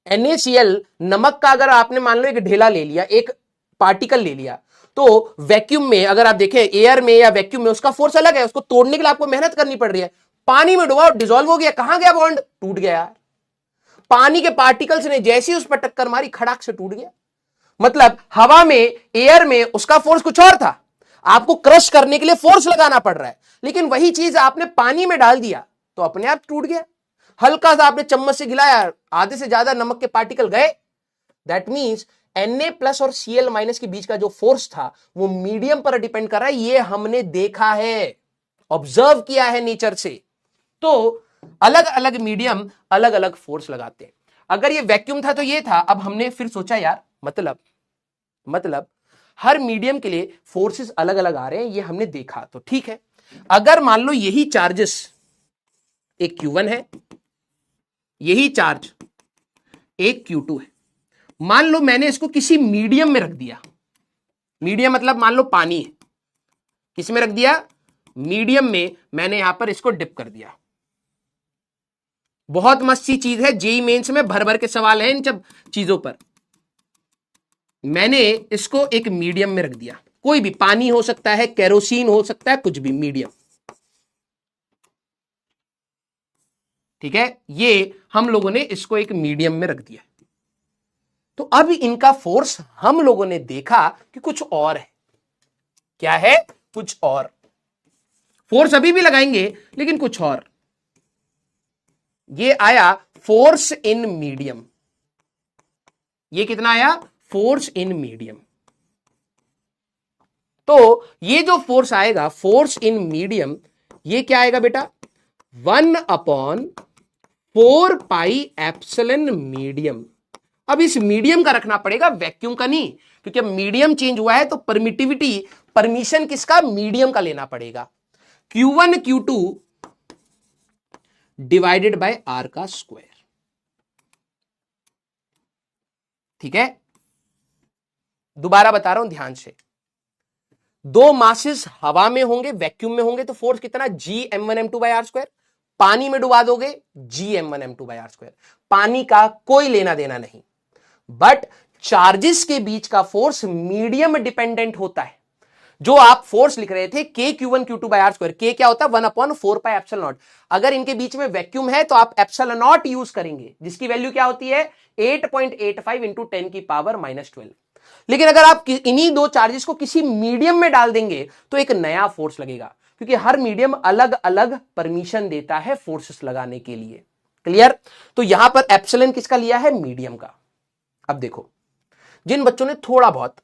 NaCl नमक का अगर आपने मान लो एक ढेला ले लिया, एक पार्टिकल ले लिया, तो वैक्यूम में अगर आप देखें एयर में या वैक्यूम में उसका फोर्स अलग है, उसको तोड़ने के लिए आपको मेहनत करनी पड़ रही है। पानी में डुबाओ, डिसॉल्व हो गया, कहां गया बॉन्ड? टूट गया यार। पानी के पार्टिकल्स ने जैसे ही उस पर टक्कर मारी, खड़ाक से टूट गया। मतलब हवा में, एयर में उसका फोर्स कुछ और था, आपको क्रश करने के लिए फोर्स लगाना पड़ रहा है, लेकिन वही चीज आपने पानी में डाल दिया तो अपने आप टूट गया। हल्का सा आपने चम्मच से गिलाया, आधे से ज्यादा नमक के पार्टिकल गए। दैट मीन्स Na+ और Cl- के बीच का जो फोर्स था वो मीडियम पर डिपेंड कर रहा है। ये हमने देखा है, ऑब्जर्व किया है नेचर से। तो अलग अलग मीडियम अलग अलग फोर्स लगाते हैं। अगर ये वैक्यूम था तो ये था। अब हमने फिर सोचा यार मतलब हर मीडियम के लिए फोर्सेस अलग अलग आ रहे हैं, ये हमने देखा तो ठीक है। अगर मान लो यही चार्जेस एक Q1 है, यही चार्ज एक Q2 है, मान लो मैंने इसको किसी मीडियम में रख दिया। मीडियम मतलब मान लो पानी है, किस में रख दिया? मीडियम में। मैंने यहां पर इसको डिप कर दिया। बहुत मस्त सी चीज है, जेईई मेंस में भर भर के सवाल है इन सब चीजों पर। मैंने इसको एक मीडियम में रख दिया, कोई भी पानी हो सकता है, केरोसिन हो सकता है, कुछ भी मीडियम, ठीक है। ये हम लोगों ने इसको एक मीडियम में रख दिया। तो अब इनका फोर्स हम लोगों ने देखा कि कुछ और है। क्या है? कुछ और फोर्स अभी भी लगाएंगे लेकिन कुछ और। ये आया फोर्स इन मीडियम। ये कितना आया? Force in medium. तो ये जो फोर्स आएगा फोर्स इन मीडियम, ये क्या आएगा बेटा? 1/4 पाई एप्सिलॉन मीडियम। अब इस मीडियम का रखना पड़ेगा, वैक्यूम का नहीं, क्योंकि अब मीडियम चेंज हुआ है तो परमिटिविटी, परमिशन किसका? मीडियम का लेना पड़ेगा। Q1 Q2 divided by R का स्क्वायर, ठीक है। दोबारा बता रहा हूं ध्यान से। दो मासेस हवा में होंगे, वैक्यूम में होंगे, तो फोर्स कितना? Gm1m2/r²। पानी में डुबा दोगे Gm1m2/r²। पानी का कोई लेना देना नहीं। बट चार्जेस के बीच का फोर्स मीडियम डिपेंडेंट होता है। जो आप फोर्स लिख रहे थे KQ1Q2/r², K क्या होता है? 1/4 पाई एप्सिलॉन नॉट। अगर इनके बीच में वैक्यूम है तो आप एप्सिलॉन नॉट यूज करेंगे, जिसकी वैल्यू क्या होती है? 8.85 इंटू 10 की पावर -12। लेकिन अगर आप इन्हीं दो चार्जेस को किसी मीडियम में डाल देंगे तो एक नया फोर्स लगेगा, क्योंकि हर मीडियम अलग अलग परमिशन देता है फोर्सेस लगाने के लिए। क्लियर? तो यहां पर एप्सिलॉन किसका लिया है? मीडियम का। अब देखो, जिन बच्चों ने थोड़ा बहुत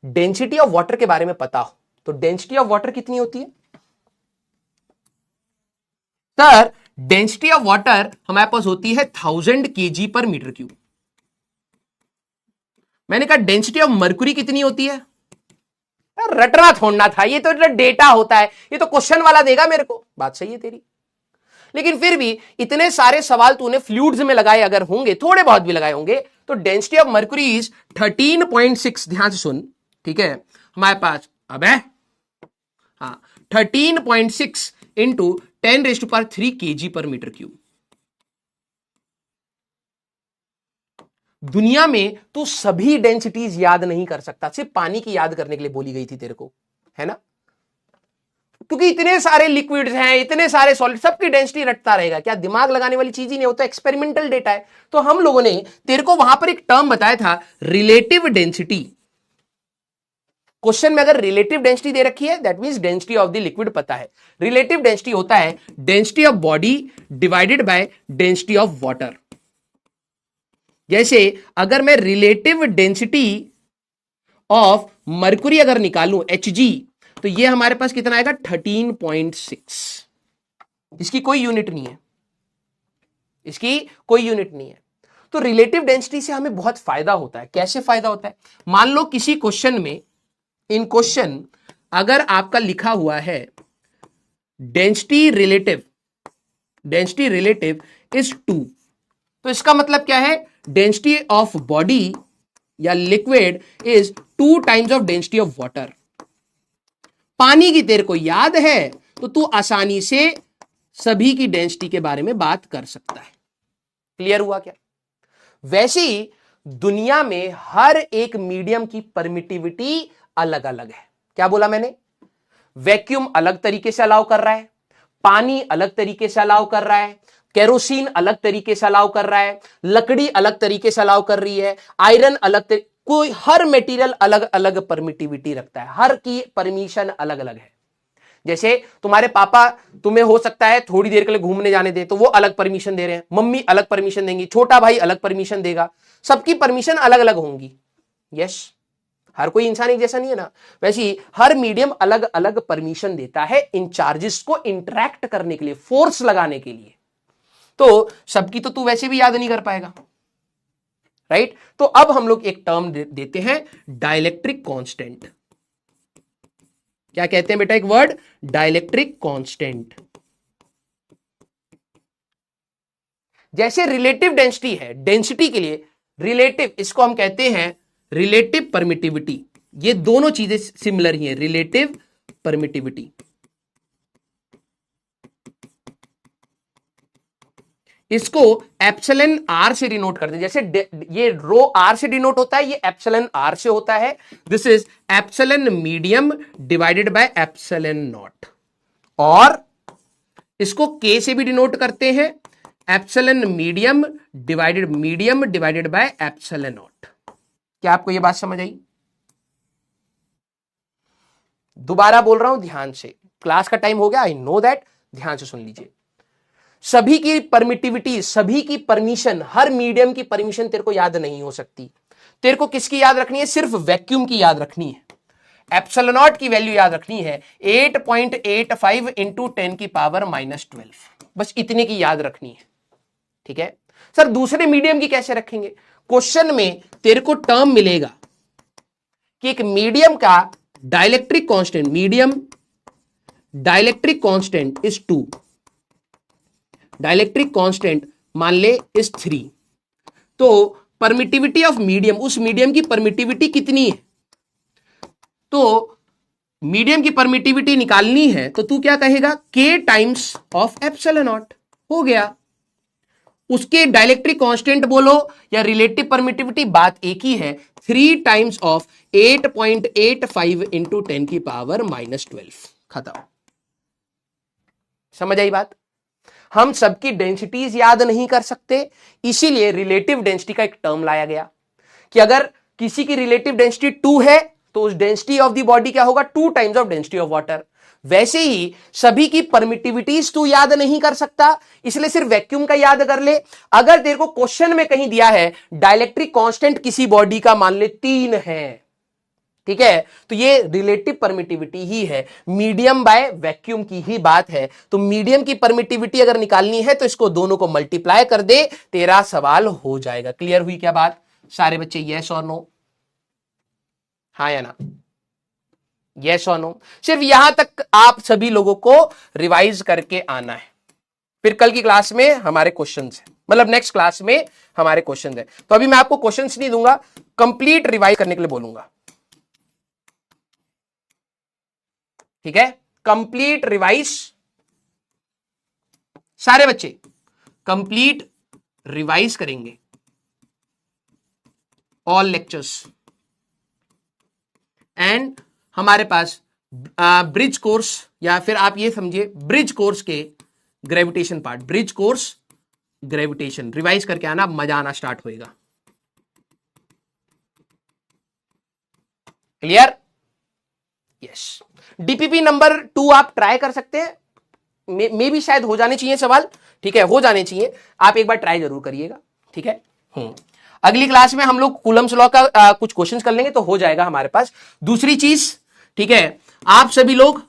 डेंसिटी ऑफ वाटर के बारे में पता हो, तो डेंसिटी ऑफ वाटर कितनी होती है? सर डेंसिटी ऑफ वाटर हमारे पास होती है 1000 kg/m³। मैंने कहा डेंसिटी ऑफ मर्क्यूरी कितनी होती है? रटना छोड़ना था, ये तो डेटा होता है, ये तो क्वेश्चन वाला देगा मेरे को। बात सही है तेरी, लेकिन फिर भी इतने सारे सवाल तूने फ्लूइड्स में लगाए अगर होंगे, थोड़े बहुत भी लगाए होंगे, तो डेंसिटी ऑफ मर्क्यूरी इज 13.6। ध्यान से सुन, ठीक है। हमारे पास अब है 13.6 इंटू 10⁻³ kg/m³। दुनिया में तू सभी डेंसिटीज याद नहीं कर सकता, सिर्फ पानी की याद करने के लिए बोली गई थी तेरे को, है ना? क्योंकि इतने सारे लिक्विड्स हैं, इतने सारे सॉलिड, सबकी डेंसिटी रटता रहेगा, क्या दिमाग लगाने वाली चीज ही नहीं होता, एक्सपेरिमेंटल डेटा है। तो हम लोगों ने तेरे को वहां पर एक टर्म बताया था, रिलेटिव डेंसिटी। क्वेश्चन में अगर रिलेटिव डेंसिटी दे रखी है, that means density of the liquid पता है। रिलेटिव डेंसिटी होता है density of body divided by density of water. जैसे अगर मैं रिलेटिव डेंसिटी ऑफ मर्क्यूरी अगर निकालूं Hg, तो ये हमारे पास कितना आएगा? 13.6। इसकी कोई यूनिट नहीं है, इसकी कोई यूनिट नहीं है। तो रिलेटिव डेंसिटी से हमें बहुत फायदा होता है। कैसे फायदा होता है? मान लो किसी क्वेश्चन में, इन क्वेश्चन अगर आपका लिखा हुआ है डेंसिटी रिलेटिव इज 2, तो इसका मतलब क्या है? डेंसिटी ऑफ बॉडी या liquid is 2 times of density of water. पानी की तेरे को याद है तो तू आसानी से सभी की डेंसिटी के बारे में बात कर सकता है। क्लियर हुआ क्या? वैसे ही दुनिया में हर एक मीडियम की परमिटिविटी अलग अलग है। क्या बोला मैंने? वैक्यूम अलग तरीके से अलाउ कर रहा है, पानी अलग तरीके से अलाउ कर रहा है, केरोसिन अलग तरीके से अलाउ कर रहा है, लकड़ी अलग तरीके से अलाउ कर रही है, आयरन अलग कोई, हर मटेरियल अलग अलग परमिटिविटी रखता है, हर की परमिशन अलग अलग है। जैसे तुम्हारे पापा तुम्हें हो सकता है थोड़ी देर के लिए घूमने जाने दे, तो वो अलग परमिशन दे रहे हैं, मम्मी अलग परमिशन देंगी, छोटा भाई अलग परमिशन देगा, सबकी परमिशन अलग अलग होंगी। यस, हर कोई इंसान एक जैसा नहीं है ना, वैसे ही हर मीडियम अलग अलग परमिशन देता है इन चार्जेस को इंटरैक्ट करने के लिए, फोर्स लगाने के लिए। तो सबकी तो तू वैसे भी याद नहीं कर पाएगा, राइट। तो अब हम लोग एक टर्म देते हैं डाइलेक्ट्रिक कांस्टेंट। क्या कहते हैं बेटा, एक वर्ड, डाइलेक्ट्रिक कांस्टेंट। जैसे रिलेटिव डेंसिटी है, डेंसिटी के लिए रिलेटिव, इसको हम कहते हैं रिलेटिव परमिटिविटी। ये दोनों चीजें सिमिलर ही हैं, रिलेटिव परमिटिविटी। इसको एप्सिलॉन आर से डिनोट करते हैं। जैसे ये रो आर से डिनोट होता है, ये एप्सिलॉन आर से होता है। This is epsilon medium divided by epsilon not. और इसको के से भी डिनोट करते हैं, epsilon medium divided by epsilon not. क्या आपको ये बात समझ आई? दोबारा बोल रहा हूं ध्यान से, क्लास का टाइम हो गया, आई नो दैट, ध्यान से सुन लीजिए। सभी की परमिटिविटी, सभी की परमिशन, हर मीडियम की परमिशन तेरे को याद नहीं हो सकती। तेरे को किसकी याद रखनी है? सिर्फ वैक्यूम की याद रखनी है। एप्सिलॉन नॉट की वैल्यू याद रखनी है 8.85 इंटू 10 की पावर -12, बस इतने की याद रखनी है, ठीक है। सर दूसरे मीडियम की कैसे रखेंगे? क्वेश्चन में तेरे को टर्म मिलेगा कि एक मीडियम का dielectric constant, medium dielectric constant is 2, dielectric constant मान ले इज 3। तो परमिटिविटी ऑफ मीडियम, उस मीडियम की परमिटिविटी कितनी है? तो मीडियम की परमिटिविटी निकालनी है तो तू क्या कहेगा, k times of epsilon not, हो गया। उसके डाइलेक्ट्रिक कांस्टेंट बोलो या रिलेटिव परमिटिविटी, बात एक ही है, 3 टाइम्स ऑफ 8.85 इंटू 10 की पावर -12, खत्म। समझ आई बात? हम सबकी डेंसिटीज याद नहीं कर सकते, इसीलिए रिलेटिव डेंसिटी का एक टर्म लाया गया कि अगर किसी की रिलेटिव डेंसिटी 2 है तो उस डेंसिटी ऑफ द बॉडी क्या होगा, 2 times of density of water. वैसे ही सभी की परमिटिविटीज तू याद नहीं कर सकता, इसलिए सिर्फ वैक्यूम का याद कर ले। अगर तेरे को क्वेश्चन में कहीं दिया है डाइलेक्ट्रिक कांस्टेंट किसी बॉडी का मान ले 3 है, ठीक है, तो ये रिलेटिव परमिटिविटी ही है, मीडियम बाय वैक्यूम की ही बात है। तो मीडियम की परमिटिविटी अगर निकालनी है तो इसको दोनों को मल्टीप्लाई कर दे, तेरा सवाल हो जाएगा। क्लियर हुई क्या बात सारे बच्चे? यस और नो, हाँ या ना, यस और नो। सिर्फ यहां तक आप सभी लोगों को रिवाइज करके आना है, फिर कल की क्लास में हमारे क्वेश्चंस हैं, मतलब नेक्स्ट क्लास में हमारे क्वेश्चंस हैं। तो अभी मैं आपको क्वेश्चंस नहीं दूंगा, कंप्लीट रिवाइज करने के लिए बोलूंगा, ठीक है। कंप्लीट रिवाइज, सारे बच्चे कंप्लीट रिवाइज करेंगे ऑल लेक्चर्स। एंड हमारे पास ब्रिज कोर्स, या फिर आप ये समझिए ब्रिज कोर्स के gravitation part, bridge course gravitation revise करके आना, मजा आना स्टार्ट होएगा। क्लियर? यस। डीपीपी नंबर 2 आप ट्राई कर सकते हैं, मे भी शायद हो जाने चाहिए सवाल, ठीक है, हो जाने चाहिए, आप एक बार ट्राई जरूर करिएगा, ठीक है। अगली क्लास में हम लोग कूलम्स लॉ का कुछ क्वेश्चंस कर लेंगे तो हो जाएगा हमारे पास। दूसरी चीज, ठीक है, आप सभी लोग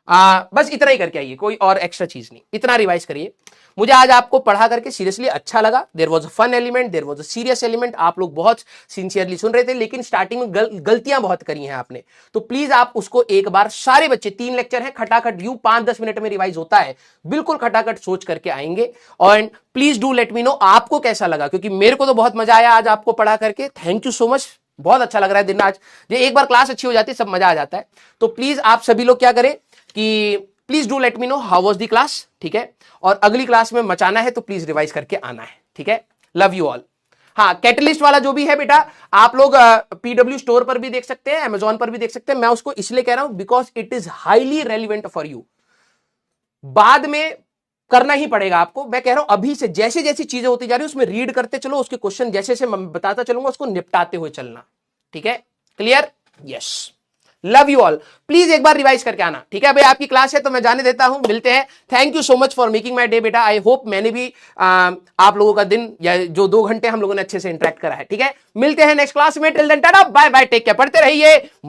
बस इतना ही करके आइए, कोई और एक्स्ट्रा चीज नहीं, इतना रिवाइज करिए। मुझे आज आपको पढ़ा करके सीरियसली अच्छा लगा। There was a fun element, there was a serious element. आप लोग बहुत सिंसियरली सुन रहे थे, लेकिन स्टार्टिंग में गलतियां बहुत करी हैं आपने, तो प्लीज आप उसको एक बार, सारे बच्चे 3 लेक्चर हैं, खटाखट यूं 5-10 मिनट में रिवाइज होता है, बिल्कुल खटाखट सोच करके आएंगे। और please do let me know आपको कैसा लगा, क्योंकि मेरे को तो बहुत मजा आया आज आपको पढ़ा करके। थैंक यू सो मच, बहुत अच्छा लग रहा है दिन आज। ये एक बार क्लास अच्छी हो जाती है सब मजा आ जाता है। तो प्लीज आप सभी लोग क्या करें कि please do let me know how was the class, ठीक है। और अगली क्लास में मचाना है तो प्लीज रिवाइज करके आना है, ठीक है। Love you all. हाँ, कैटलिस्ट वाला जो भी है बेटा, आप लोग पीडब्ल्यू स्टोर पर भी देख सकते हैं, अमेजॉन पर भी देख सकते हैं। मैं उसको इसलिए कह रहा हूं because it is highly relevant for you. बाद में करना ही पड़ेगा आपको, मैं कह रहा हूं अभी से जैसे जैसी चीजें होती जा रही है उसमें रीड करते चलो, उसके क्वेश्चन जैसे जैसे मैं बताता चलूंगा उसको निपटाते हुए चलना, ठीक है। Clear? Yes. Love you all. Please एक बार रिवाइज करके आना, ठीक है भाई। आपकी क्लास है तो मैं जाने देता हूं, मिलते हैं। Thank you so much for making my day बेटा। आई होप मैंने भी आप लोगों का दिन या जो 2 घंटे हम लोगों ने अच्छे से इंटरेक्ट करा है, ठीक है। मिलते हैं नेक्स्ट क्लास में। Till then tata bye bye, take care, पढ़ते रहिए।